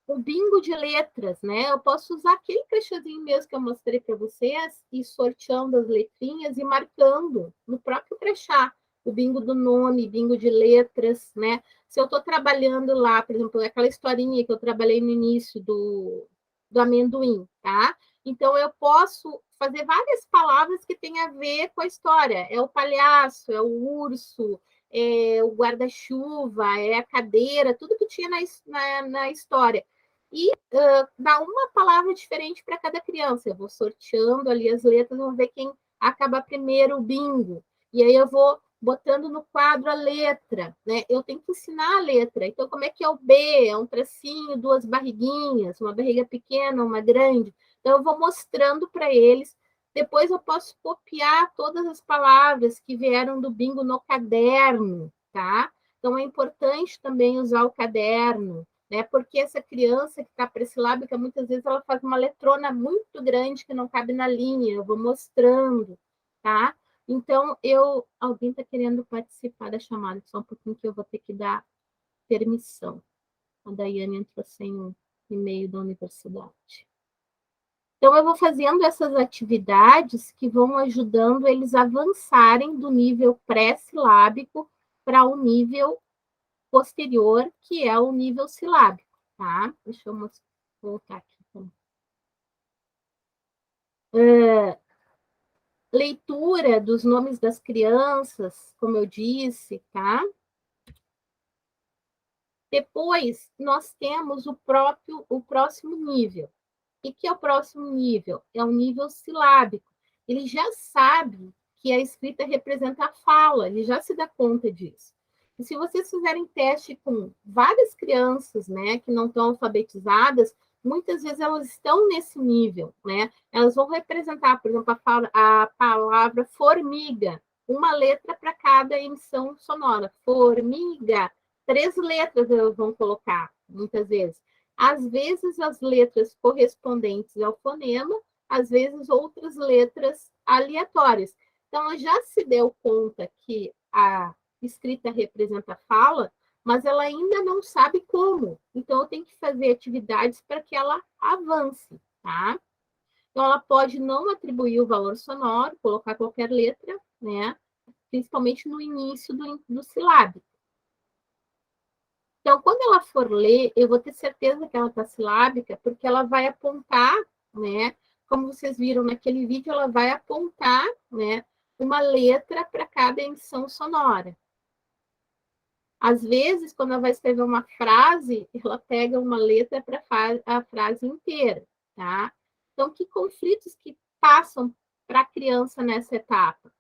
A: O bingo de letras, né? Eu posso usar aquele crachazinho mesmo que eu mostrei para vocês e sorteando as letrinhas e marcando no próprio crachá. O bingo do nome, bingo de letras, né? Se eu estou trabalhando lá, por exemplo, aquela historinha que eu trabalhei no início do amendoim, tá? Então, eu posso fazer várias palavras que têm a ver com a história. É o palhaço, é o urso, é o guarda-chuva, é a cadeira, tudo que tinha na história. E dá uma palavra diferente para cada criança. Eu vou sorteando ali as letras, vamos ver quem acaba primeiro o bingo. E aí eu vou botando no quadro a letra, né? Eu tenho que ensinar a letra. Então, como é que é o B? É um tracinho, duas barriguinhas, uma barriga pequena, uma grande. Então, eu vou mostrando para eles. Depois eu posso copiar todas as palavras que vieram do bingo no caderno, tá? Então, é importante também usar o caderno, né? Porque essa criança que está pressilábica, muitas vezes ela faz uma letrona muito grande que não cabe na linha. Eu vou mostrando, tá? Então, alguém está querendo participar da chamada, só um pouquinho que eu vou ter que dar permissão. A Daiane entrou sem o e-mail da universidade. Então, eu vou fazendo essas atividades que vão ajudando eles a avançarem do nível pré-silábico para o nível posterior, que é o nível silábico, tá? Deixa eu voltar aqui. Leitura dos nomes das crianças, como eu disse, tá? Depois, nós temos o próximo nível. O que é o próximo nível? É o nível silábico. Ele já sabe que a escrita representa a fala, ele já se dá conta disso. E se vocês fizerem teste com várias crianças, né, que não estão alfabetizadas, muitas vezes elas estão nesse nível, né? Elas vão representar, por exemplo, a palavra formiga, uma letra para cada emissão sonora. Formiga, 3 letras elas vão colocar, muitas vezes. Às vezes, as letras correspondentes ao fonema, às vezes, outras letras aleatórias. Então, ela já se deu conta que a escrita representa a fala, mas ela ainda não sabe como. Então, eu tenho que fazer atividades para que ela avance, tá? Então, ela pode não atribuir o valor sonoro, colocar qualquer letra, né? Principalmente no início do silábico. Então, quando ela for ler, eu vou ter certeza que ela está silábica, porque ela vai apontar, né? Como vocês viram naquele vídeo, ela vai apontar, né? Uma letra para cada emissão sonora. Às vezes, quando ela vai escrever uma frase, ela pega uma letra para a frase inteira, tá? Então, que conflitos que passam para a criança nessa etapa?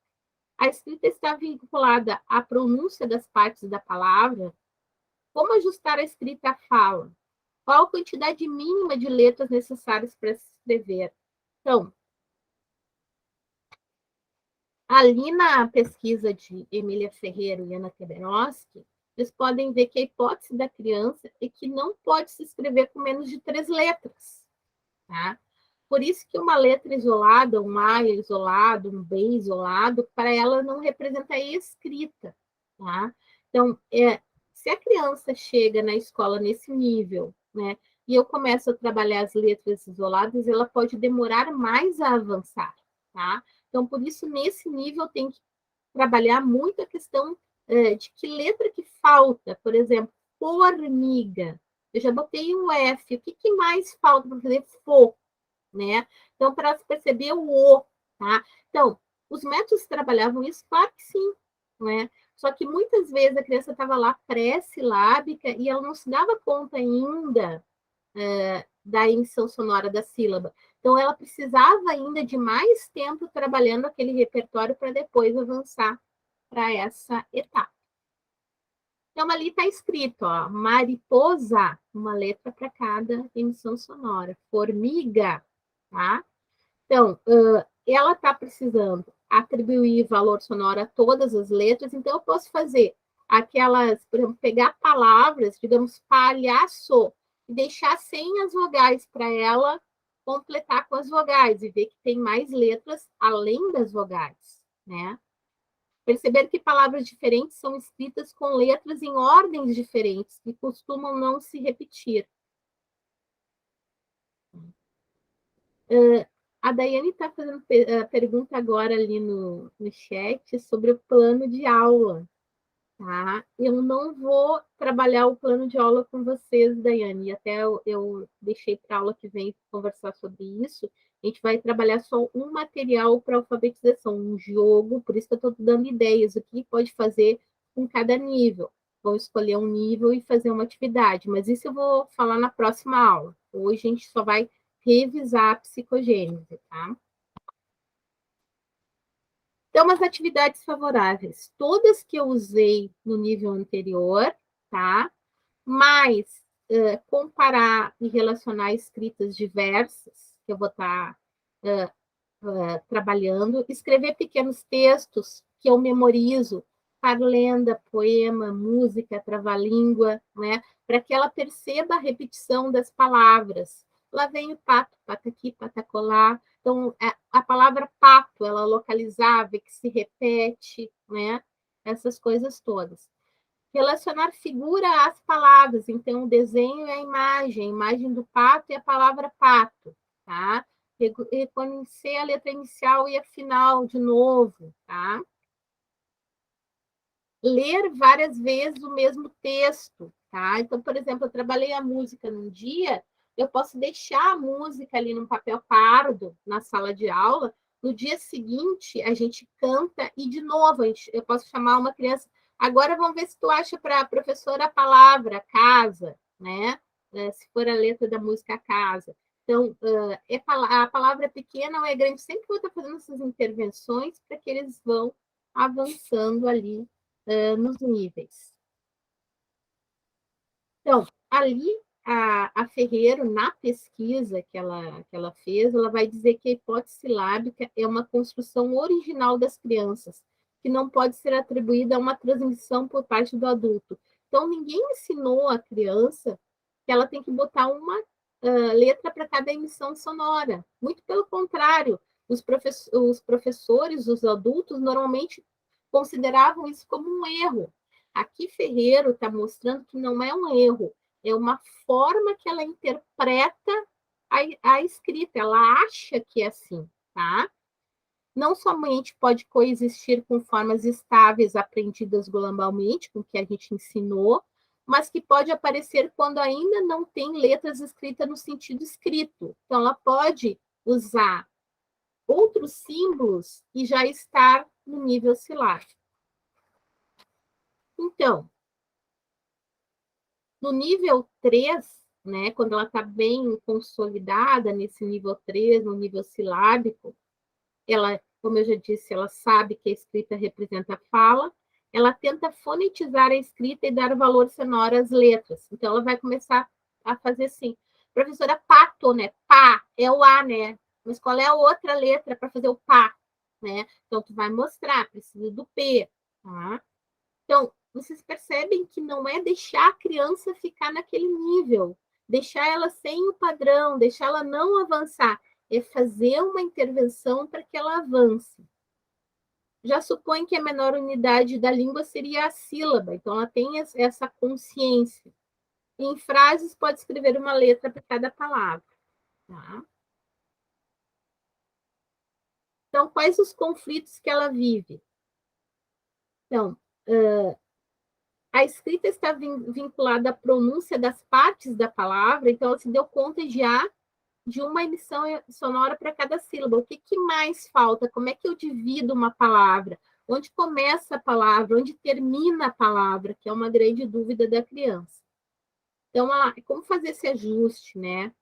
A: A escrita está vinculada à pronúncia das partes da palavra. Como ajustar a escrita à fala? Qual a quantidade mínima de letras necessárias para se escrever? Então, ali na pesquisa de Emília Ferreira e Ana Teberoski, vocês podem ver que a hipótese da criança é que não pode se escrever com menos de 3 letras. Tá? Por isso que uma letra isolada, um A isolado, um B isolado, para ela não representa a escrita. Tá? Então, se a criança chega na escola nesse nível, né, e eu começo a trabalhar as letras isoladas, ela pode demorar mais a avançar. Tá? Então, por isso, nesse nível, tem que trabalhar muito a questão de que letra que falta. Por exemplo, formiga. Eu já botei o F. O que mais falta para fazer fo? Né? Então, para perceber o O. Tá? Então, os métodos trabalhavam isso? Claro que sim. Né? Só que muitas vezes a criança estava lá pré-silábica e ela não se dava conta ainda da emissão sonora da sílaba. Então, ela precisava ainda de mais tempo trabalhando aquele repertório para depois avançar para essa etapa. Então, ali está escrito, ó, mariposa, uma letra para cada emissão sonora. Formiga, tá? Então, ela está precisando atribuir valor sonoro a todas as letras, então eu posso fazer aquelas, por exemplo, pegar palavras, digamos, palhaço, e deixar sem as vogais para ela completar com as vogais e ver que tem mais letras além das vogais, né? Perceber que palavras diferentes são escritas com letras em ordens diferentes, que costumam não se repetir. A Daiane está fazendo pergunta agora ali no chat sobre o plano de aula. Tá? Eu não vou trabalhar o plano de aula com vocês, Daiane, até eu deixei para a aula que vem conversar sobre isso. A gente vai trabalhar só um material para alfabetização, um jogo, por isso que eu estou dando ideias, o que pode fazer com cada nível. Vou escolher um nível e fazer uma atividade, mas isso eu vou falar na próxima aula. Hoje a gente só vai revisar a psicogênese, tá? Então, as atividades favoráveis, todas que eu usei no nível anterior, tá? Mas comparar e relacionar escritas diversas, que eu vou estar trabalhando, escrever pequenos textos que eu memorizo, parlenda, poema, música, trava-língua, né? Para que ela perceba a repetição das palavras. Lá vem o pato, pata aqui, pata colar. Então, a palavra pato, ela localizável, que se repete, né? Essas coisas todas. Relacionar figura às palavras. Então, o desenho é a imagem do pato é a palavra pato, tá? Reconhecer a letra inicial e a final de novo, tá? Ler várias vezes o mesmo texto, tá? Então, por exemplo, eu trabalhei a música num dia, eu posso deixar a música ali num papel pardo na sala de aula, no dia seguinte a gente canta e de novo eu posso chamar uma criança. Agora vamos ver se tu acha para a professora a palavra casa, né? Se for a letra da música casa. Então, a palavra é pequena ou é grande? Sempre vou estar fazendo essas intervenções para que eles vão avançando ali nos níveis. Então, ali a Ferreiro, na pesquisa que ela fez, ela vai dizer que a hipótese silábica é uma construção original das crianças, que não pode ser atribuída a uma transmissão por parte do adulto. Então, ninguém ensinou a criança que ela tem que botar uma letra para cada emissão sonora. Muito pelo contrário, os professores, os adultos, normalmente consideravam isso como um erro. Aqui, Ferreiro está mostrando que não é um erro, é uma forma que ela interpreta a escrita, ela acha que é assim, tá? Não somente pode coexistir com formas estáveis aprendidas globalmente, com o que a gente ensinou, mas que pode aparecer quando ainda não tem letras escritas no sentido escrito. Então, ela pode usar outros símbolos e já estar no nível silábico. Então, no nível 3, né, quando ela está bem consolidada nesse nível 3, no nível silábico, ela, como eu já disse, ela sabe que a escrita representa a fala, ela tenta fonetizar a escrita e dar valor sonoro às letras. Então, ela vai começar a fazer assim. Professora, pato, né? Pá, é o A, né? Mas qual é a outra letra para fazer o pá, né? Então, tu vai mostrar, precisa do P, tá? Então, vocês percebem que não é deixar a criança ficar naquele nível, deixar ela sem o padrão, deixar ela não avançar, é fazer uma intervenção para que ela avance. Já supõe que a menor unidade da língua seria a sílaba, então ela tem essa consciência. Em frases, pode escrever uma letra para cada palavra. Tá? Então, quais os conflitos que ela vive? Então, a escrita está vinculada à pronúncia das partes da palavra, então ela se deu conta já de uma emissão sonora para cada sílaba. O que mais falta? Como é que eu divido uma palavra? Onde começa a palavra? Onde termina a palavra? Que é uma grande dúvida da criança. Então, como fazer esse ajuste, né?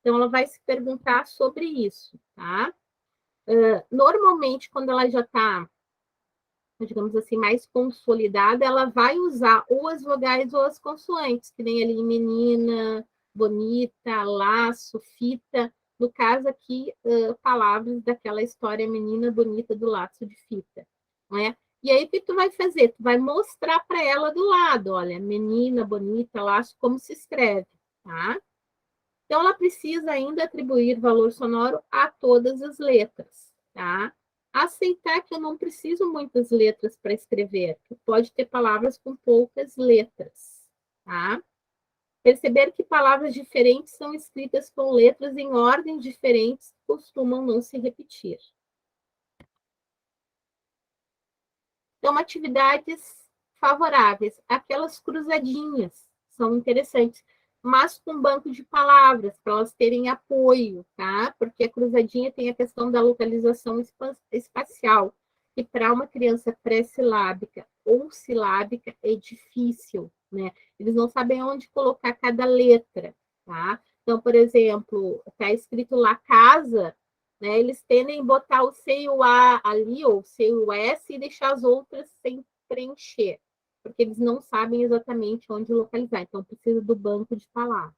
A: Então, ela vai se perguntar sobre isso, tá? Normalmente, quando ela já está, digamos assim, mais consolidada, ela vai usar ou as vogais ou as consoantes, que nem ali menina, bonita, laço, fita. No caso aqui, palavras daquela história menina bonita do laço de fita, não é? E aí, o que tu vai fazer? Tu vai mostrar para ela do lado, olha, menina, bonita, laço, como se escreve, tá? Então, ela precisa ainda atribuir valor sonoro a todas as letras, tá? Aceitar que eu não preciso muitas letras para escrever, que pode ter palavras com poucas letras, tá? Perceber que palavras diferentes são escritas com letras em ordens diferentes que costumam não se repetir. Então, atividades favoráveis, aquelas cruzadinhas são interessantes, mas com banco de palavras, para elas terem apoio, tá? Porque a cruzadinha tem a questão da localização espacial, que para uma criança pré-silábica ou silábica é difícil, né? Eles não sabem onde colocar cada letra, tá? Então, por exemplo, está escrito lá casa, né? Eles tendem a botar o C e o A ali, ou o C e o S, e deixar as outras sem preencher, porque eles não sabem exatamente onde localizar, então precisa do banco de palavras.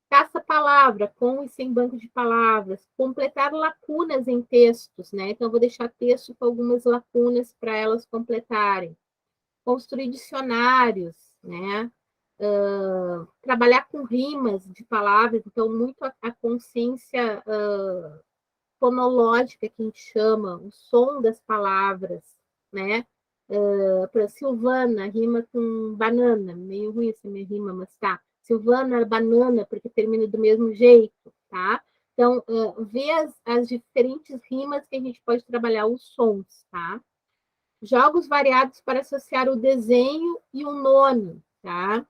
A: Caça-palavra, com e sem banco de palavras. Completar lacunas em textos, né? Então, eu vou deixar texto com algumas lacunas para elas completarem. Construir dicionários, né? Trabalhar com rimas de palavras, então, muito a consciência fonológica, que a gente chama, o som das palavras, né? Para Silvana, rima com banana, meio ruim essa minha rima, mas tá. Silvana, banana, porque termina do mesmo jeito, tá? Então, ver as diferentes rimas que a gente pode trabalhar os sons, tá? Jogos variados para associar o desenho e o nome, tá?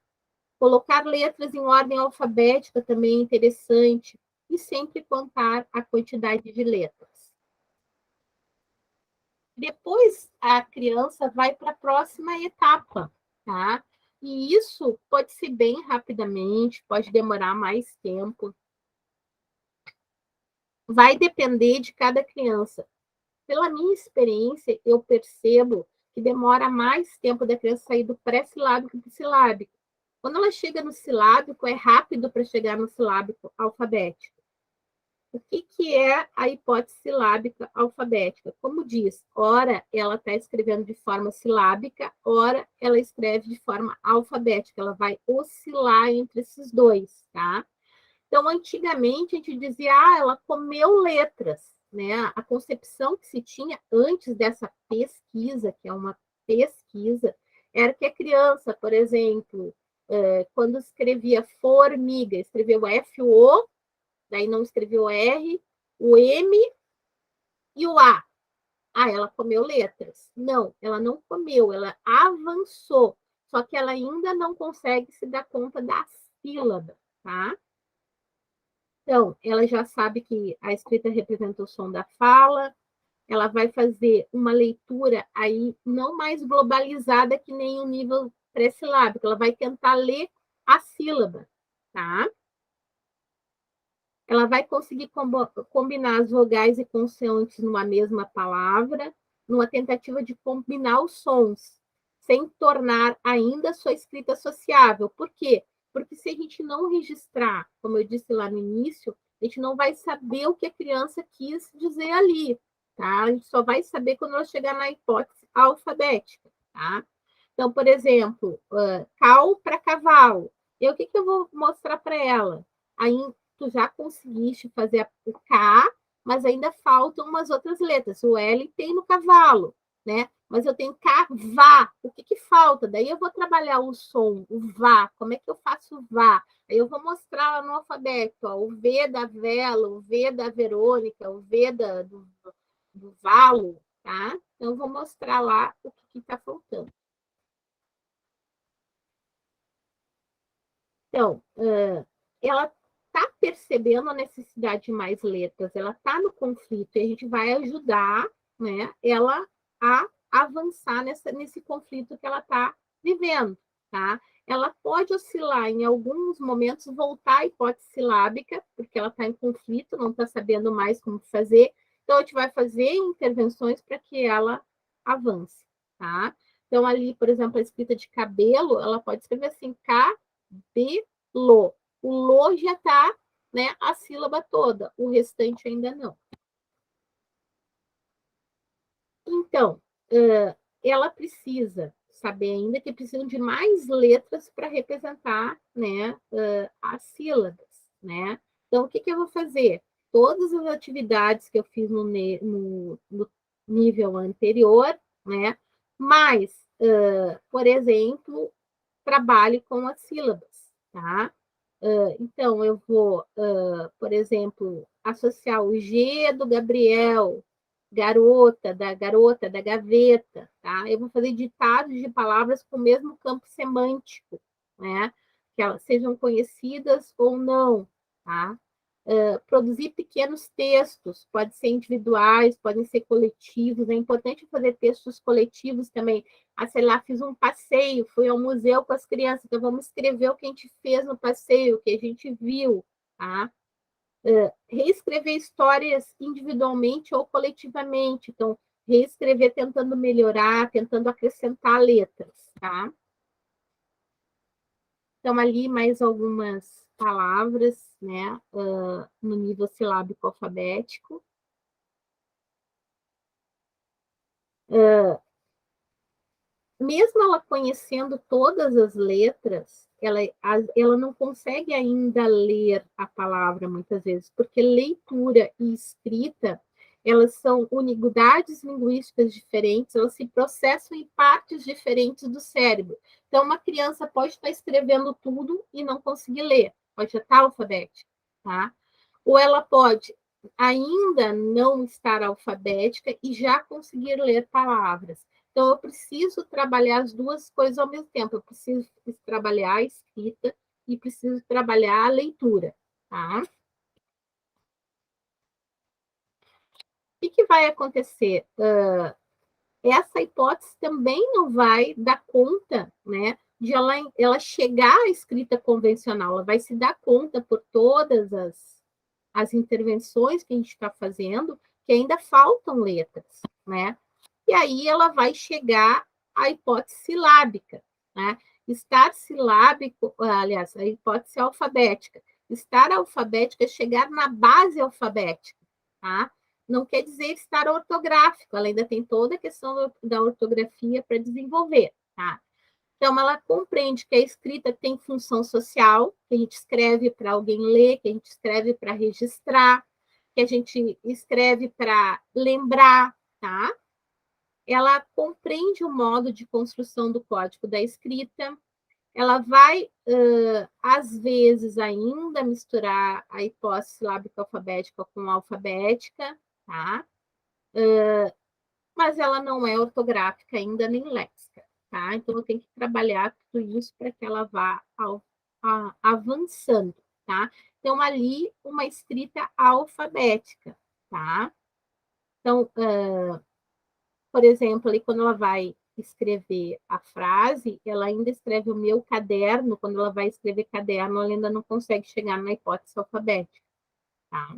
A: Colocar letras em ordem alfabética também é interessante, e sempre contar a quantidade de letras. Depois, a criança vai para a próxima etapa, tá? E isso pode ser bem rapidamente, pode demorar mais tempo. Vai depender de cada criança. Pela minha experiência, eu percebo que demora mais tempo da criança sair do pré-silábico para o silábico. Quando ela chega no silábico, é rápido para chegar no silábico alfabético. O que é a hipótese silábica alfabética? Como diz, ora ela está escrevendo de forma silábica, ora ela escreve de forma alfabética. Ela vai oscilar entre esses dois, tá? Então, antigamente, a gente dizia, ela comeu letras, né? A concepção que se tinha antes dessa pesquisa, que é uma pesquisa, era que a criança, por exemplo, quando escrevia formiga, escreveu F-O, daí não escreveu o R, o M e o A. Ela comeu letras. Não, ela não comeu, ela avançou. Só que ela ainda não consegue se dar conta da sílaba, tá? Então, ela já sabe que a escrita representa o som da fala, ela vai fazer uma leitura aí não mais globalizada que nem o nível pré-silábico, ela vai tentar ler a sílaba, tá? Ela vai conseguir combinar as vogais e consoantes numa mesma palavra, numa tentativa de combinar os sons, sem tornar ainda sua escrita associável. Por quê? Porque se a gente não registrar, como eu disse lá no início, a gente não vai saber o que a criança quis dizer ali, tá? A gente só vai saber quando ela chegar na hipótese alfabética, tá? Então, por exemplo, cal para cavalo. E o que eu vou mostrar para ela? Aí tu já conseguiste fazer o K, mas ainda faltam umas outras letras. O L tem no cavalo, né? Mas eu tenho K-vá. O que falta? Daí eu vou trabalhar o som, o vá. Como é que eu faço o vá? Aí eu vou mostrar lá no alfabeto, ó, o V da vela, o V da Verônica, o V do valo, tá? Então eu vou mostrar lá o que está faltando. Então, ela está percebendo a necessidade de mais letras, ela está no conflito, e a gente vai ajudar, né, ela a avançar nesse conflito que ela está vivendo, tá? Ela pode oscilar em alguns momentos, voltar à hipótese silábica, porque ela está em conflito, não está sabendo mais como fazer, então a gente vai fazer intervenções para que ela avance, tá? Então, ali, por exemplo, a escrita de cabelo, ela pode escrever assim, cabelo. O lo já está, né, a sílaba toda, o restante ainda não. Então, ela precisa saber ainda que precisam de mais letras para representar, né, as sílabas, né? Então, o que eu vou fazer? Todas as atividades que eu fiz no nível anterior, né? Mas, por exemplo, trabalhe com as sílabas, tá? Então, eu vou, por exemplo, associar o G do Gabriel, garota, da gaveta, tá? Eu vou fazer ditados de palavras com o mesmo campo semântico, né? Que elas sejam conhecidas ou não, tá? Produzir pequenos textos, pode ser individuais, podem ser coletivos, é importante fazer textos coletivos também. Sei lá, fiz um passeio, fui ao museu com as crianças, então vamos escrever o que a gente fez no passeio, o que a gente viu, tá? Reescrever histórias individualmente ou coletivamente, então reescrever tentando melhorar, tentando acrescentar letras, tá? Então, ali mais algumas palavras, né, no nível silábico alfabético. Mesmo ela conhecendo todas as letras, ela não consegue ainda ler a palavra muitas vezes, porque leitura e escrita, elas são unidades linguísticas diferentes, elas se processam em partes diferentes do cérebro. Então, uma criança pode estar escrevendo tudo e não conseguir ler, pode já estar alfabética, tá? Ou ela pode ainda não estar alfabética e já conseguir ler palavras. Então, eu preciso trabalhar as duas coisas ao mesmo tempo. Eu preciso trabalhar a escrita e preciso trabalhar a leitura, tá? O que vai acontecer? Essa hipótese também não vai dar conta, né, de ela chegar à escrita convencional. Ela vai se dar conta por todas as intervenções que a gente está fazendo, que ainda faltam letras, né? E aí ela vai chegar à hipótese silábica, né? Estar silábico, aliás, a hipótese alfabética. Estar alfabética é chegar na base alfabética, tá? Não quer dizer estar ortográfico, ela ainda tem toda a questão da ortografia para desenvolver, tá? Então, ela compreende que a escrita tem função social, que a gente escreve para alguém ler, que a gente escreve para registrar, que a gente escreve para lembrar, tá? Ela compreende o modo de construção do código da escrita, ela vai, às vezes, ainda misturar a hipótese silábica alfabética com a alfabética, tá? Mas ela não é ortográfica ainda, nem léxica, tá? Então, eu tenho que trabalhar tudo isso para que ela vá avançando, tá? Então, ali, uma escrita alfabética, tá? Então, por exemplo, ali quando ela vai escrever a frase, ela ainda escreve o meu caderno, quando ela vai escrever caderno, ela ainda não consegue chegar na hipótese alfabética, tá?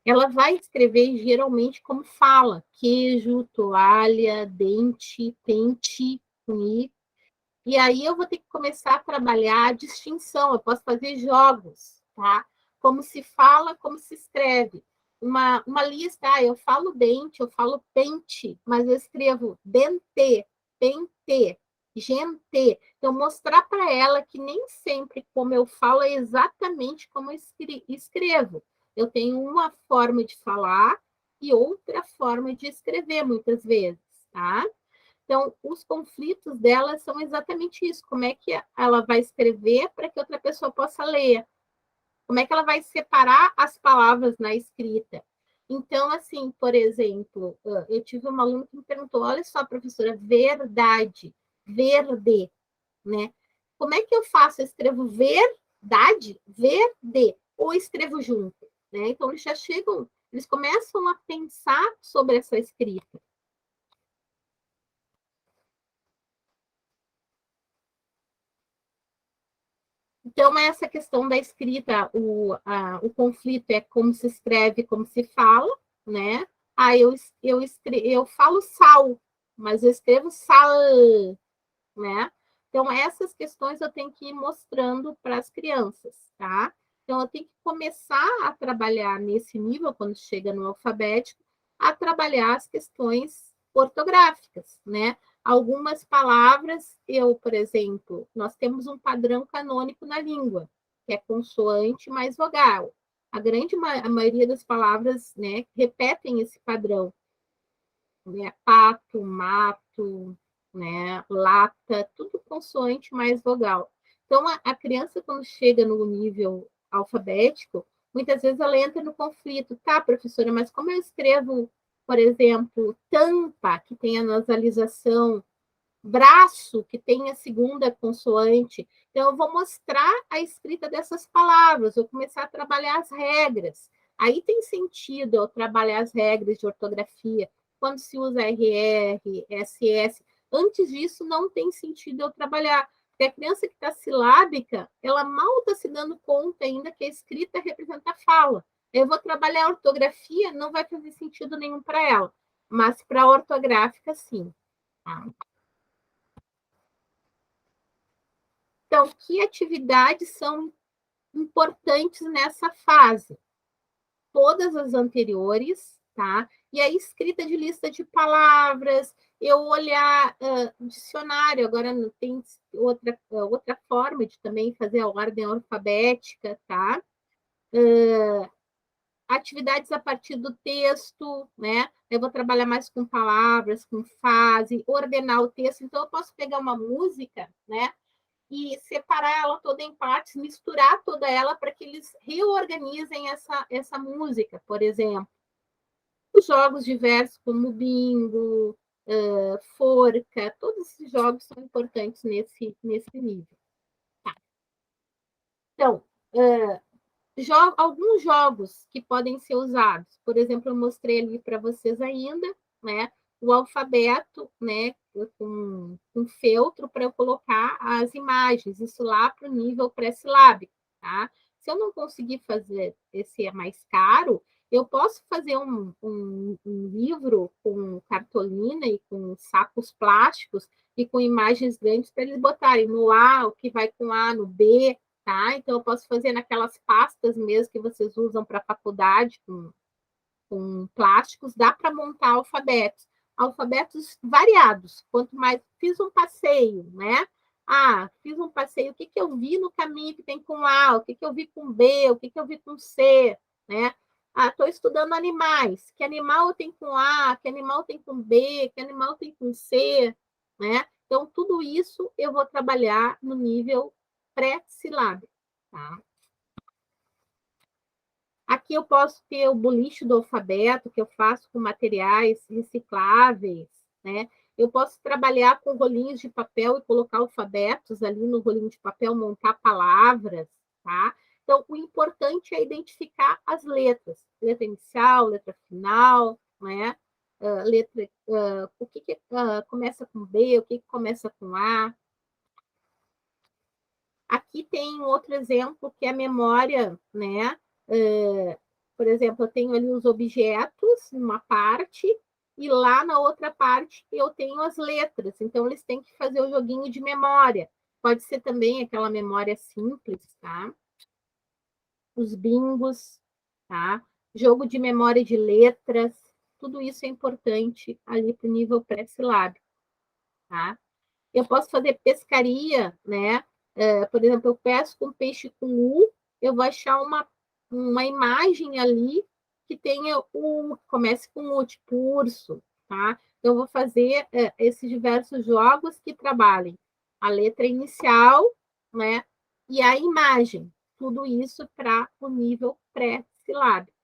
A: Ela vai escrever geralmente como fala, queijo, toalha, dente, pente, com i. E aí eu vou ter que começar a trabalhar a distinção, eu posso fazer jogos, tá? Como se fala, como se escreve. Uma lista, eu falo dente, eu falo pente, mas eu escrevo dente, pente, gente. Então, mostrar para ela que nem sempre como eu falo é exatamente como eu escrevo. Eu tenho uma forma de falar e outra forma de escrever, muitas vezes, tá? Então, os conflitos dela são exatamente isso. Como é que ela vai escrever para que outra pessoa possa ler? Como é que ela vai separar as palavras na escrita? Então, assim, por exemplo, eu tive uma aluna que me perguntou, olha só, professora, verdade, verde, né? Como é que eu faço? Eu escrevo verdade, verde, ou escrevo junto, né? Então, eles já chegam, eles começam a pensar sobre essa escrita. Então, essa questão da escrita, o conflito é como se escreve, como se fala, né? Eu falo sal, mas eu escrevo sal, né? Então, essas questões eu tenho que ir mostrando para as crianças, tá? Então, eu tenho que começar a trabalhar nesse nível, quando chega no alfabético, a trabalhar as questões ortográficas, né? Algumas palavras, por exemplo, nós temos um padrão canônico na língua, que é consoante mais vogal. A maioria das palavras, né, repetem esse padrão, né? Pato, mato, né? Lata, tudo consoante mais vogal. Então, a criança, quando chega no nível alfabético, muitas vezes ela entra no conflito. Tá, professora, mas como eu escrevo, por exemplo, tampa, que tem a nasalização, braço, que tem a segunda consoante. Então, eu vou mostrar a escrita dessas palavras, vou começar a trabalhar as regras. Aí tem sentido eu trabalhar as regras de ortografia, quando se usa RR, SS. Antes disso, não tem sentido eu trabalhar. Porque a criança que está silábica, ela mal está se dando conta ainda que a escrita representa a fala. Eu vou trabalhar a ortografia, não vai fazer sentido nenhum para ela. Mas para a ortográfica, sim. Tá? Então, que atividades são importantes nessa fase? Todas as anteriores, tá? E a escrita de lista de palavras, eu olhar dicionário, agora tem outra forma de também fazer a ordem alfabética, tá? Atividades a partir do texto, né? Eu vou trabalhar mais com palavras, com frase, ordenar o texto. Então, eu posso pegar uma música, né? E separar ela toda em partes, misturar toda ela para que eles reorganizem essa música, por exemplo. Os jogos diversos, como bingo, forca, todos esses jogos são importantes nesse nível. Tá. Então, alguns jogos que podem ser usados, por exemplo, eu mostrei ali para vocês ainda, né? O alfabeto, né? Com feltro para eu colocar as imagens, isso lá para o nível pré-silábico, tá? Se eu não conseguir fazer, esse é mais caro, Eu posso fazer um livro com cartolina e com sacos plásticos e com imagens grandes para eles botarem no A, o que vai com A, no B, tá? Então, eu posso fazer naquelas pastas mesmo que vocês usam para a faculdade, com plásticos, dá para montar alfabetos variados. Quanto mais fiz um passeio, né? Fiz um passeio, o que eu vi no caminho que tem com A, o que eu vi com B, o que eu vi com C, né? Estou estudando animais, que animal tem com A, que animal tem com B, que animal tem com C, né? Então, tudo isso eu vou trabalhar no nível pré-silábico, tá? Aqui eu posso ter o boliche do alfabeto, que eu faço com materiais recicláveis, né? Eu posso trabalhar com rolinhos de papel e colocar alfabetos ali no rolinho de papel, montar palavras, tá? Então, o importante é identificar as letras. Letra inicial, letra final, né? O que começa com B, o que começa com A. Aqui tem outro exemplo, que é a memória, né? Por exemplo, eu tenho ali os objetos numa parte, e lá na outra parte eu tenho as letras. Então, eles têm que fazer o joguinho de memória. Pode ser também aquela memória simples, tá? Os bingos, tá? Jogo de memória de letras, tudo isso é importante ali para o nível pré-silábico, tá? Eu posso fazer pescaria, né? Por exemplo, eu pesco um peixe com U, eu vou achar uma imagem ali que tenha comece com U, tipo urso, tá? Então, eu vou fazer esses diversos jogos que trabalhem a letra inicial, né? E a imagem, tudo isso para o nível pré-silábico.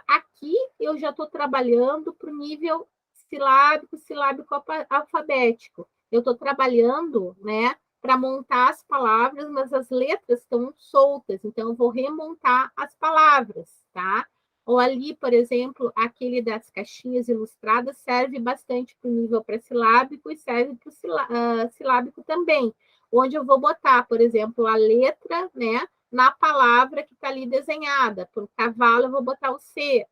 A: Aqui eu já estou trabalhando para o nível silábico alfabético. Eu estou trabalhando, né, para montar as palavras, mas as letras estão soltas, então eu vou remontar as palavras, tá? Ou ali, por exemplo, aquele das caixinhas ilustradas serve bastante para o nível pré-silábico e serve para o silábico também, onde eu vou botar, por exemplo, a letra, né, na palavra que está ali desenhada. Por cavalo, eu vou botar o C.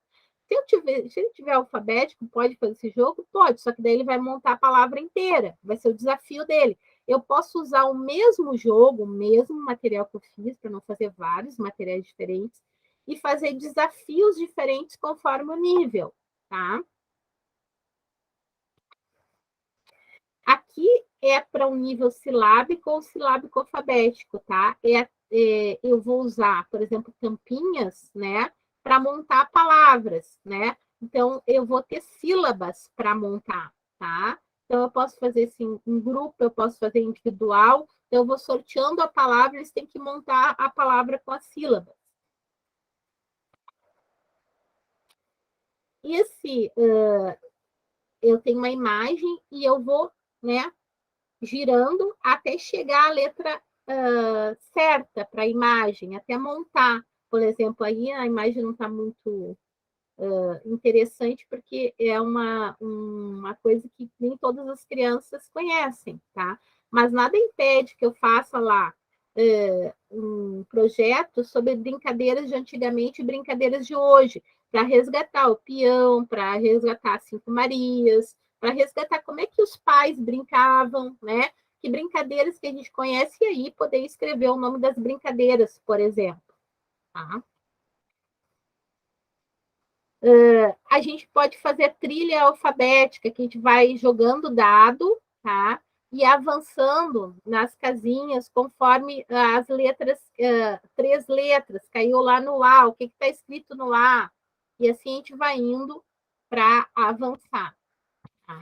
A: Se ele tiver alfabético, pode fazer esse jogo? Pode, só que daí ele vai montar a palavra inteira. Vai ser o desafio dele. Eu posso usar o mesmo jogo, o mesmo material que eu fiz, para não fazer vários materiais diferentes, e fazer desafios diferentes conforme o nível, tá? Aqui é para um nível silábico ou silábico alfabético, tá? Eu vou usar, por exemplo, tampinhas, né? Para montar palavras, né? Então, eu vou ter sílabas para montar, tá? Então, eu posso fazer assim, em grupo, eu posso fazer individual. Então, eu vou sorteando a palavra, eles têm que montar a palavra com as sílabas. E assim, eu tenho uma imagem e eu vou, né, girando até chegar à letra certa para a imagem, até montar. Por exemplo, aí a imagem não está muito interessante, porque é uma coisa que nem todas as crianças conhecem, tá? Mas nada impede que eu faça lá um projeto sobre brincadeiras de antigamente e brincadeiras de hoje, para resgatar o peão, para resgatar as Cinco Marias, para resgatar como é que os pais brincavam, né? Que brincadeiras que a gente conhece, e aí poder escrever o nome das brincadeiras, por exemplo. Tá? A gente pode fazer trilha alfabética, que a gente vai jogando dado, tá? E avançando nas casinhas conforme as letras, 3 letras, caiu lá no A, o que está escrito no A? E assim a gente vai indo para avançar. Tá?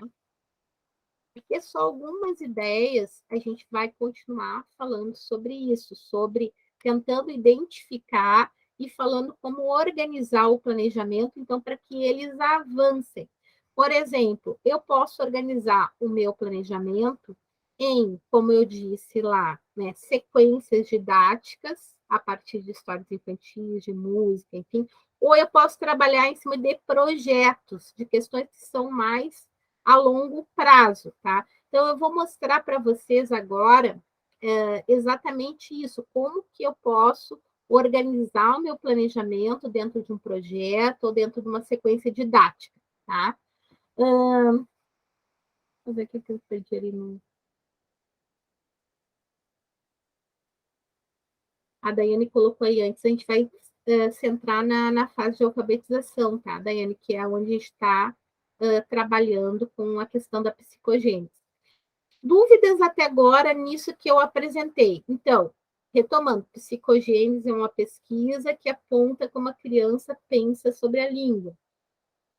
A: Porque só algumas ideias a gente vai continuar falando sobre isso, sobre tentando identificar e falando como organizar o planejamento, então, para que eles avancem. Por exemplo, eu posso organizar o meu planejamento em, como eu disse lá, né, sequências didáticas, a partir de histórias infantis, de música, enfim, ou eu posso trabalhar em cima de projetos, de questões que são mais a longo prazo, tá? Então, eu vou mostrar para vocês agora exatamente isso, como que eu posso organizar o meu planejamento dentro de um projeto ou dentro de uma sequência didática, tá? Vou ver o que eu perdi ali no... A Daiane colocou aí antes, a gente vai centrar na fase de alfabetização, tá, Daiane? Que é onde a gente está trabalhando com a questão da psicogênese. Dúvidas até agora nisso que eu apresentei? Então, retomando, psicogênese é uma pesquisa que aponta como a criança pensa sobre a língua.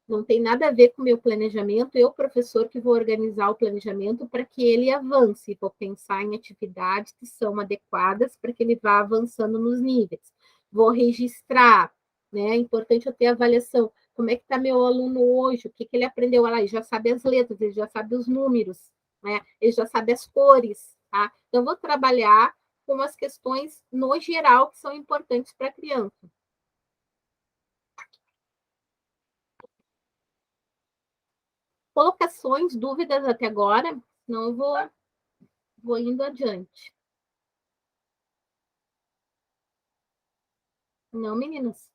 A: Não tem nada a ver com o meu planejamento, eu, professor, que vou organizar o planejamento para que ele avance, vou pensar em atividades que são adequadas para que ele vá avançando nos níveis. Vou registrar, né? É importante eu ter avaliação. Como é que está meu aluno hoje? O que ele aprendeu? Ele já sabe as letras, ele já sabe os números, né? Ele já sabe as cores, tá? Então, eu vou trabalhar com as questões, no geral, que são importantes para a criança. Colocações, dúvidas até agora? Senão eu vou indo adiante. Não, meninas?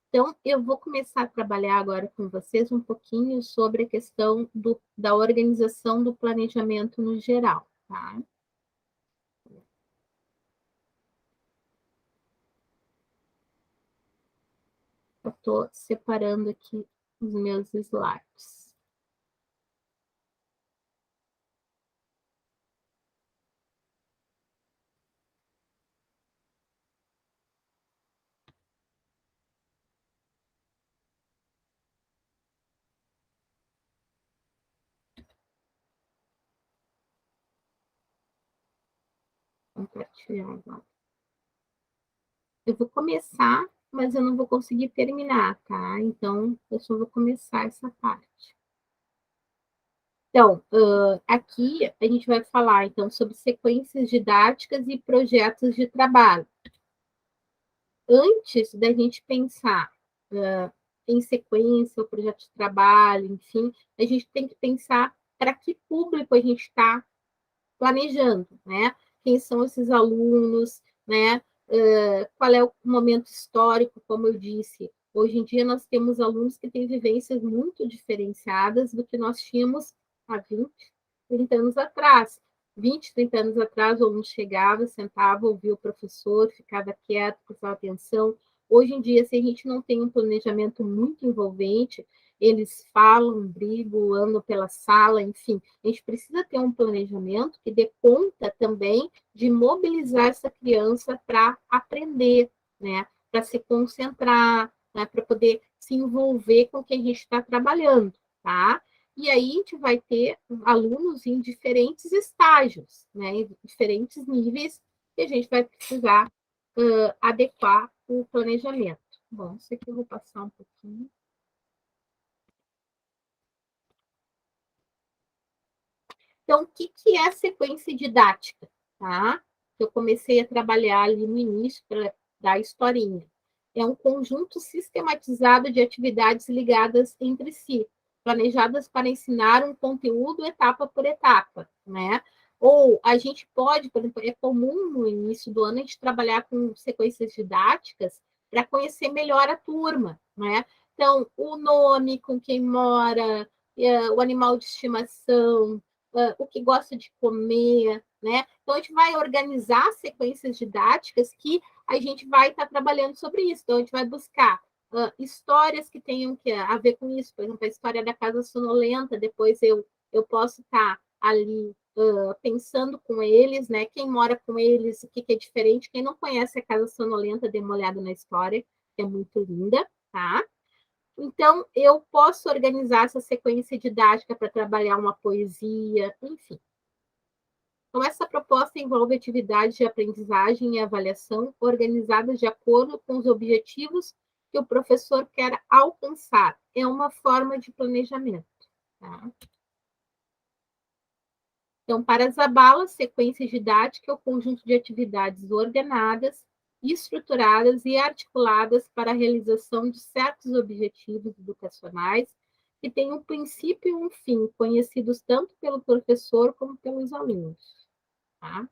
A: Então, eu vou começar a trabalhar agora com vocês um pouquinho sobre a questão da organização do planejamento no geral, tá? Eu estou separando aqui os meus slides. Compartilhar agora. Eu vou começar, mas eu não vou conseguir terminar, tá? Então, eu só vou começar essa parte. Então, aqui a gente vai falar, então, sobre sequências didáticas e projetos de trabalho. Antes da gente pensar em sequência, o projeto de trabalho, enfim, a gente tem que pensar para que público a gente está planejando, né? Quem são esses alunos, né? Qual é o momento histórico, como eu disse. Hoje em dia, nós temos alunos que têm vivências muito diferenciadas do que nós tínhamos há 20, 30 anos atrás. 20, 30 anos atrás, o aluno chegava, sentava, ouvia o professor, ficava quieto, prestava atenção. Hoje em dia, se a gente não tem um planejamento muito envolvente, eles falam, brigam, andam pela sala, enfim. A gente precisa ter um planejamento que dê conta também de mobilizar essa criança para aprender, né? Para se concentrar, né? Para poder se envolver com o que a gente está trabalhando, tá? E aí a gente vai ter alunos em diferentes estágios, né? Em diferentes níveis, e a gente vai precisar adequar o planejamento. Bom, isso aqui eu vou passar um pouquinho. Então, o que é a sequência didática? Tá? Eu comecei a trabalhar ali no início para dar a historinha. É um conjunto sistematizado de atividades ligadas entre si, planejadas para ensinar um conteúdo etapa por etapa, né? Ou a gente pode, por exemplo, é comum no início do ano a gente trabalhar com sequências didáticas para conhecer melhor a turma, né? Então, o nome, com quem mora, o animal de estimação, o que gosta de comer, né? Então, a gente vai organizar sequências didáticas que a gente vai estar trabalhando sobre isso. Então, a gente vai buscar histórias que tenham a ver com isso. Por exemplo, a história da Casa Sonolenta, depois eu posso estar ali pensando com eles, né? Quem mora com eles, o que é diferente. Quem não conhece a Casa Sonolenta, dê uma olhada na história, que é muito linda, tá? Então, eu posso organizar essa sequência didática para trabalhar uma poesia, enfim. Então, essa proposta envolve atividades de aprendizagem e avaliação organizadas de acordo com os objetivos que o professor quer alcançar. É uma forma de planejamento. Tá? Então, para Zabala, sequência didática é o conjunto de atividades ordenadas, estruturadas e articuladas para a realização de certos objetivos educacionais que têm um princípio e um fim, conhecidos tanto pelo professor como pelos alunos. tá?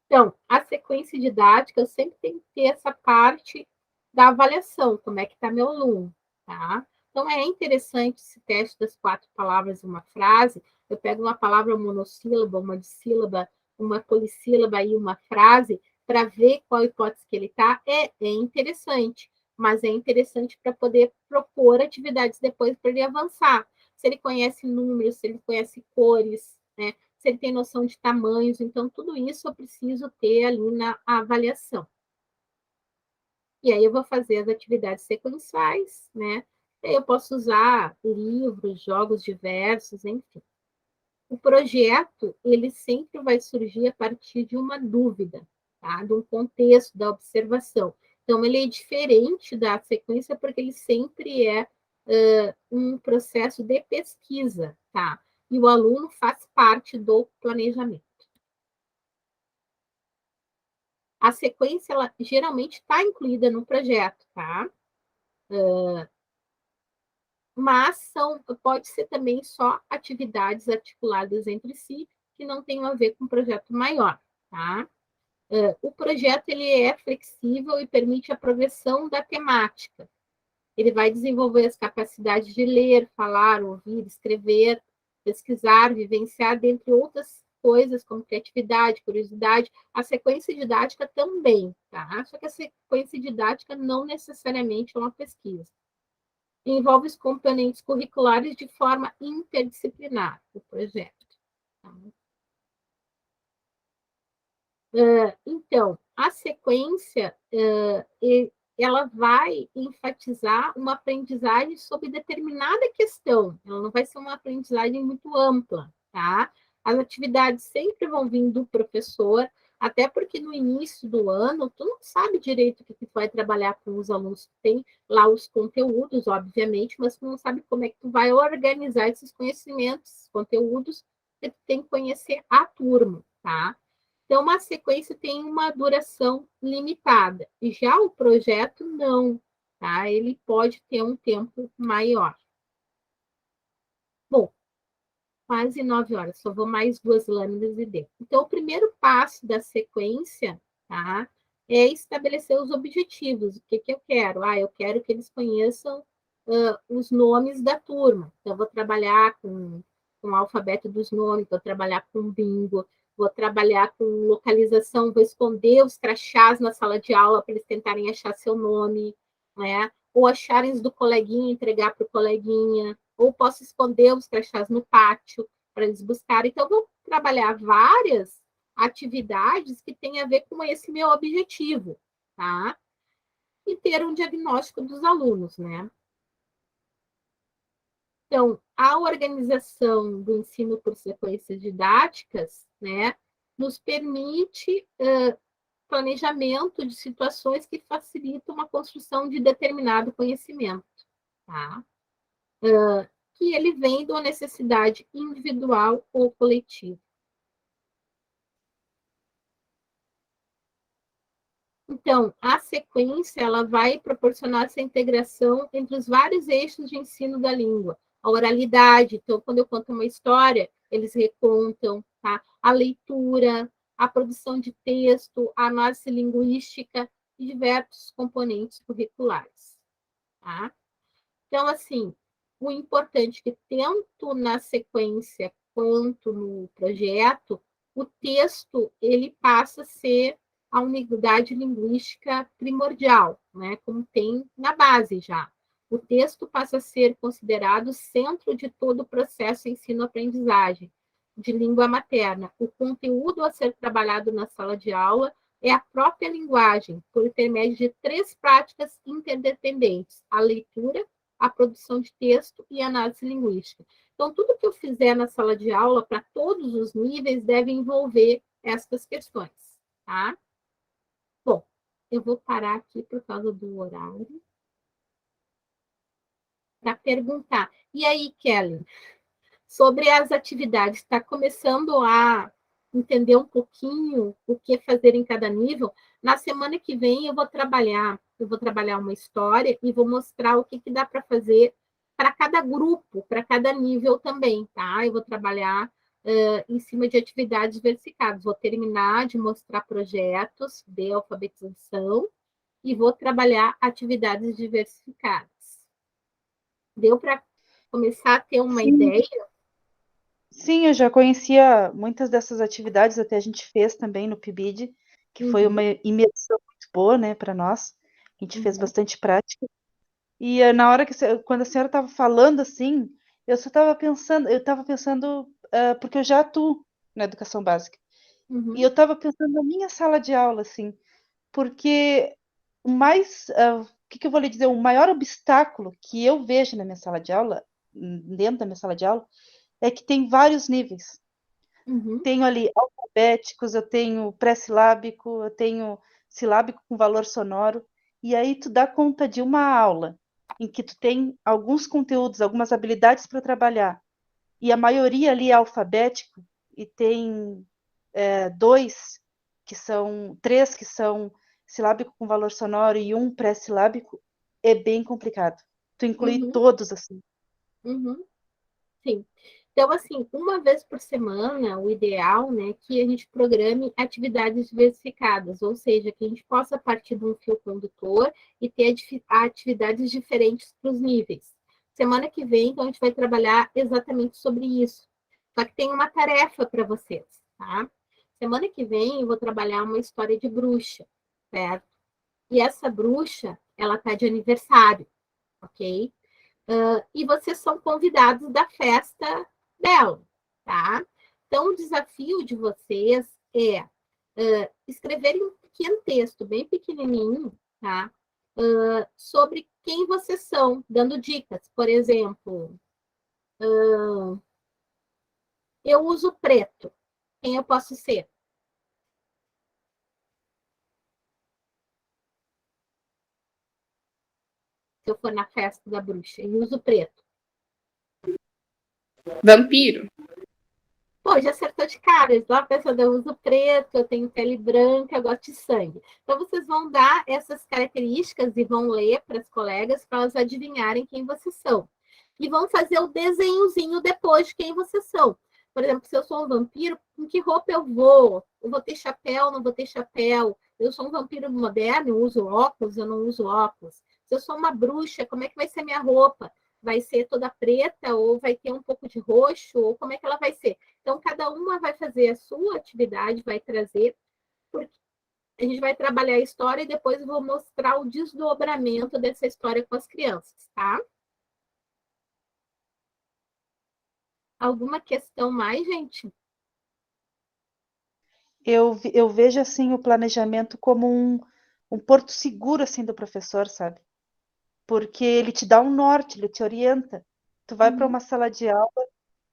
A: Então, a sequência didática, eu sempre tenho que ter essa parte da avaliação, como é que está meu aluno, tá? Então, é interessante esse teste das 4 palavras em uma frase. Eu pego uma palavra monossílaba, uma dissílaba, uma polissílaba e uma frase para ver qual hipótese que ele está. É interessante, mas é interessante para poder propor atividades depois para ele avançar. Se ele conhece números, se ele conhece cores, né? Se ele tem noção de tamanhos, então tudo isso eu preciso ter ali na avaliação. E aí eu vou fazer as atividades sequenciais, né? E aí eu posso usar livros, jogos diversos, enfim. O projeto, ele sempre vai surgir a partir de uma dúvida, tá? De um contexto, da observação. Então, ele é diferente da sequência porque ele sempre é um processo de pesquisa, tá? E o aluno faz parte do planejamento. A sequência, ela geralmente está incluída no projeto, tá? Mas pode ser também só atividades articuladas entre si, que não tenham a ver com um projeto maior, tá? O projeto, ele é flexível e permite a progressão da temática. Ele vai desenvolver as capacidades de ler, falar, ouvir, escrever, pesquisar, vivenciar, dentre outras coisas, como criatividade, curiosidade. A sequência didática também, tá? Só que a sequência didática não necessariamente é uma pesquisa. Envolve os componentes curriculares de forma interdisciplinar, o projeto. Tá? Então, a sequência, ela vai enfatizar uma aprendizagem sobre determinada questão. Ela não vai ser uma aprendizagem muito ampla, tá? As atividades sempre vão vir do professor, até porque no início do ano, tu não sabe direito o que tu vai trabalhar com os alunos. Tu tem lá os conteúdos, obviamente, mas tu não sabe como é que tu vai organizar esses conhecimentos, esses conteúdos, que tu tem que conhecer a turma, tá? Então, uma sequência tem uma duração limitada. E já o projeto, não. Tá? Ele pode ter um tempo maior. Bom, quase 9 horas. Só vou mais 2 lâminas e deu. Então, o primeiro passo da sequência, tá? É estabelecer os objetivos. O que eu quero? Eu quero que eles conheçam os nomes da turma. Então, eu vou trabalhar com o alfabeto dos nomes, vou trabalhar com bingo, vou trabalhar com localização, vou esconder os crachás na sala de aula para eles tentarem achar seu nome, né? Ou acharem os do coleguinha, entregar para o coleguinha, ou posso esconder os crachás no pátio para eles buscarem. Então, vou trabalhar várias atividades que têm a ver com esse meu objetivo, tá? E ter um diagnóstico dos alunos, né? Então, a organização do ensino por sequências didáticas, né, nos permite planejamento de situações que facilitam a construção de determinado conhecimento, tá? Que ele vem de uma necessidade individual ou coletiva. Então, a sequência, ela vai proporcionar essa integração entre os vários eixos de ensino da língua. A oralidade, então, quando eu conto uma história, eles recontam, tá? A leitura, a produção de texto, a análise linguística e diversos componentes curriculares, tá? Então, assim, o importante é que tanto na sequência quanto no projeto, o texto, ele passa a ser a unidade linguística primordial, né? Como tem na base já. O texto passa a ser considerado o centro de todo o processo ensino-aprendizagem de língua materna. O conteúdo a ser trabalhado na sala de aula é a própria linguagem, por intermédio de 3 práticas interdependentes: a leitura, a produção de texto e a análise linguística. Então, tudo que eu fizer na sala de aula, para todos os níveis, deve envolver essas questões, tá? Bom, eu vou parar aqui por causa do horário para perguntar. E aí, Kelly, sobre as atividades, está começando a entender um pouquinho o que fazer em cada nível? Na semana que vem eu vou trabalhar uma história e vou mostrar o que dá para fazer para cada grupo, para cada nível também, tá? Eu vou trabalhar em cima de atividades diversificadas. Vou terminar de mostrar projetos de alfabetização e vou trabalhar atividades diversificadas. Deu para começar a ter uma
F: Sim.
A: ideia?
F: Sim, eu já conhecia muitas dessas atividades, até a gente fez também no PIBID, que foi uma imersão muito boa, né, para nós. A gente fez bastante prática. E na hora que quando a senhora estava falando assim, eu estava pensando, porque eu já atuo na educação básica. E eu estava pensando na minha sala de aula, assim, porque o que eu vou lhe dizer, o maior obstáculo que eu vejo na minha sala de aula, dentro da minha sala de aula, é que tem vários níveis. Tenho ali alfabéticos, eu tenho pré-silábico, eu tenho silábico com valor sonoro, e aí tu dá conta de uma aula em que tu tem alguns conteúdos, algumas habilidades para trabalhar, e a maioria ali é alfabético, e tem três que são silábico com valor sonoro e um pré-silábico, é bem complicado. Tu inclui todos assim.
A: Sim. Então, assim, uma vez por semana, o ideal, né, que a gente programe atividades diversificadas, ou seja, que a gente possa partir de um fio condutor e ter atividades diferentes para os níveis. Semana que vem, então, a gente vai trabalhar exatamente sobre isso. Só que tem uma tarefa para vocês, tá? Semana que vem, eu vou trabalhar uma história de bruxa, certo? E essa bruxa, ela tá de aniversário, ok? E vocês são convidados da festa dela, tá? Então, o desafio de vocês é escreverem um pequeno texto, bem pequenininho, tá? Sobre quem vocês são, dando dicas. Por exemplo, eu uso preto. Quem eu posso ser? Se eu for na festa da bruxa, eu uso preto.
G: Vampiro.
A: Pô, já acertou de cara. Lá pensando, eu uso preto, eu tenho pele branca, eu gosto de sangue. Então, vocês vão dar essas características e vão ler para as colegas para elas adivinharem quem vocês são. E vão fazer o desenhozinho depois de quem vocês são. Por exemplo, se eu sou um vampiro, com que roupa eu vou? Eu vou ter chapéu, não vou ter chapéu? Eu sou um vampiro moderno, eu uso óculos, eu não uso óculos. Se eu sou uma bruxa, como é que vai ser minha roupa? Vai ser toda preta ou vai ter um pouco de roxo? Ou como é que ela vai ser? Então, cada uma vai fazer a sua atividade, vai trazer, porque a gente vai trabalhar a história e depois eu vou mostrar o desdobramento dessa história com as crianças, tá? Alguma questão mais, gente?
F: Eu vejo assim o planejamento como um porto seguro assim do professor, sabe? Porque ele te dá um norte, ele te orienta. Tu vai para uma sala de aula,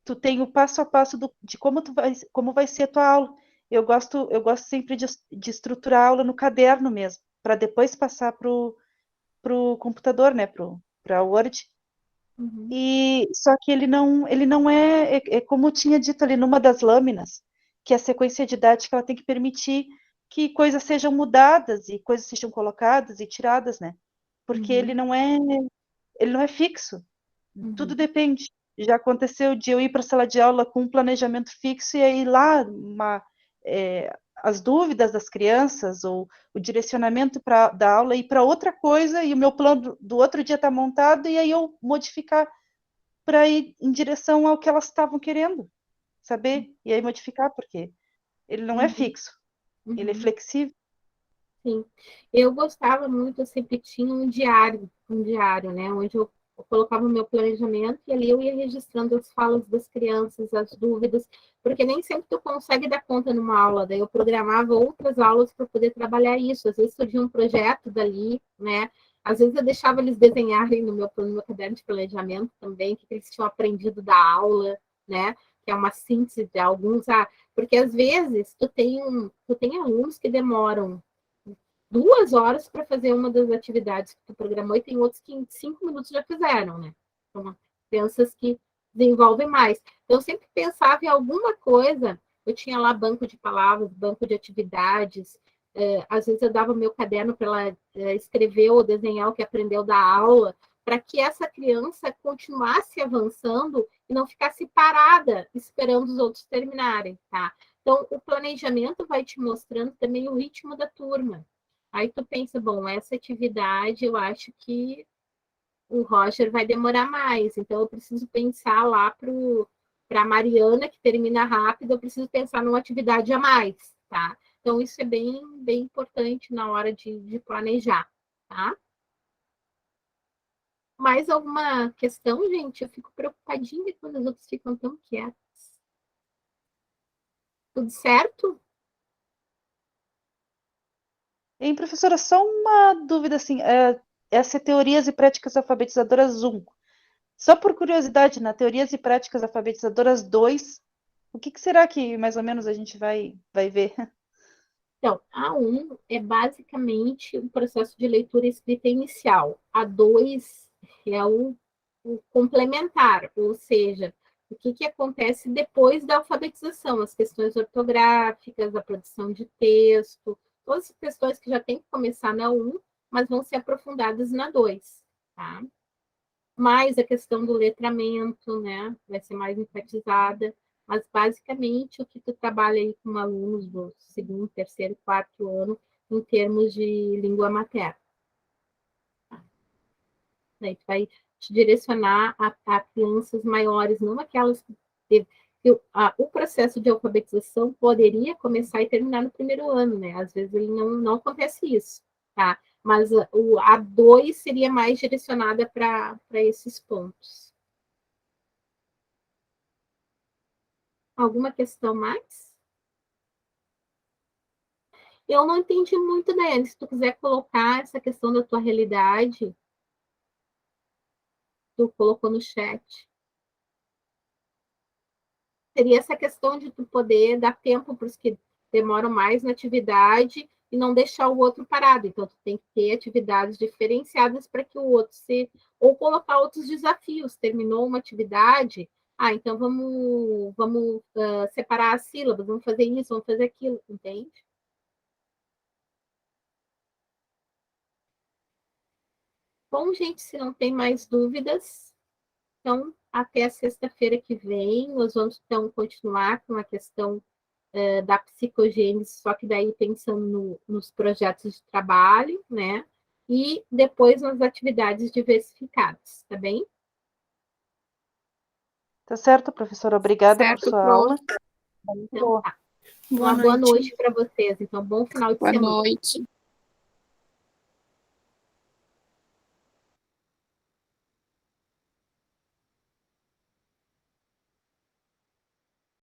F: tu tem o passo a passo de como vai ser a tua aula. Eu gosto sempre de estruturar a aula no caderno mesmo, para depois passar pro computador, né, para Word. E só que ele não é como eu tinha dito ali numa das lâminas, que a sequência didática ela tem que permitir que coisas sejam mudadas e coisas sejam colocadas e tiradas, né? Porque ele não é fixo. Tudo depende. Já aconteceu de eu ir para a sala de aula com um planejamento fixo e aí lá as dúvidas das crianças ou o direcionamento da aula ir para outra coisa e o meu plano do outro dia está montado e aí eu modificar para ir em direção ao que elas estavam querendo saber e aí modificar, porque ele não é fixo, ele é flexível.
A: Sim. Eu gostava muito, eu sempre tinha um diário, né? Onde eu colocava o meu planejamento e ali eu ia registrando as falas das crianças, as dúvidas, porque nem sempre tu consegue dar conta numa aula, daí eu programava outras aulas para poder trabalhar isso. Às vezes surgia um projeto dali, né? Às vezes eu deixava eles desenharem no meu caderno de planejamento também, o que eles tinham aprendido da aula, né? Que é uma síntese de alguns, porque às vezes tu tem alunos que demoram 2 horas para fazer uma das atividades que tu programou e tem outros que em 5 minutos já fizeram, né? Então, crianças que desenvolvem mais. Então, eu sempre pensava em alguma coisa, eu tinha lá banco de palavras, banco de atividades, às vezes eu dava meu caderno para ela escrever ou desenhar o que aprendeu da aula, para que essa criança continuasse avançando e não ficasse parada esperando os outros terminarem, tá? Então, o planejamento vai te mostrando também o ritmo da turma. Aí tu pensa, bom, essa atividade eu acho que o Roger vai demorar mais, então eu preciso pensar lá para a Mariana, que termina rápido, eu preciso pensar numa atividade a mais, tá? Então, isso é bem, bem importante na hora de planejar, tá? Mais alguma questão, gente? Eu fico preocupadinha quando os outros ficam tão quietos. Tudo certo?
F: Hein, professora, só uma dúvida assim, essa é Teorias e Práticas Alfabetizadoras 1. Só por curiosidade, na Teorias e Práticas Alfabetizadoras 2, o que será que mais ou menos a gente vai ver?
A: Então, a 1 é basicamente o processo de leitura e escrita inicial. A 2 é o complementar, ou seja, o que acontece depois da alfabetização, as questões ortográficas, a produção de texto, todas as questões que já tem que começar na 1, mas vão ser aprofundadas na 2, tá? Mais a questão do letramento, né? Vai ser mais enfatizada. Mas, basicamente, o que tu trabalha aí com alunos do segundo, terceiro, quarto ano, em termos de língua materna. Daí tu vai te direcionar a crianças maiores, não aquelas que o processo de alfabetização poderia começar e terminar no primeiro ano, né? Às vezes ele não acontece isso, tá? Mas a 2 seria mais direcionada para esses pontos. Alguma questão mais? Eu não entendi muito, Daiane. Se tu quiser colocar essa questão da tua realidade, tu colocou no chat. Seria essa questão de tu poder dar tempo para os que demoram mais na atividade e não deixar o outro parado. Então, tu tem que ter atividades diferenciadas para que o outro se... Ou colocar outros desafios. Terminou uma atividade, então vamos separar as sílabas, vamos fazer isso, vamos fazer aquilo, entende? Bom, gente, se não tem mais dúvidas, então até a sexta-feira que vem, nós vamos então continuar com a questão da psicogênese, só que daí pensando nos projetos de trabalho, né? E depois nas atividades diversificadas, tá bem?
F: Tá certo, professora? Obrigada por
E: Certo,
F: sua aula.
A: Então, tá.
D: Boa
A: Uma boa
D: noite.
A: noite para vocês. Então, bom final de
E: Boa
A: semana.
E: noite.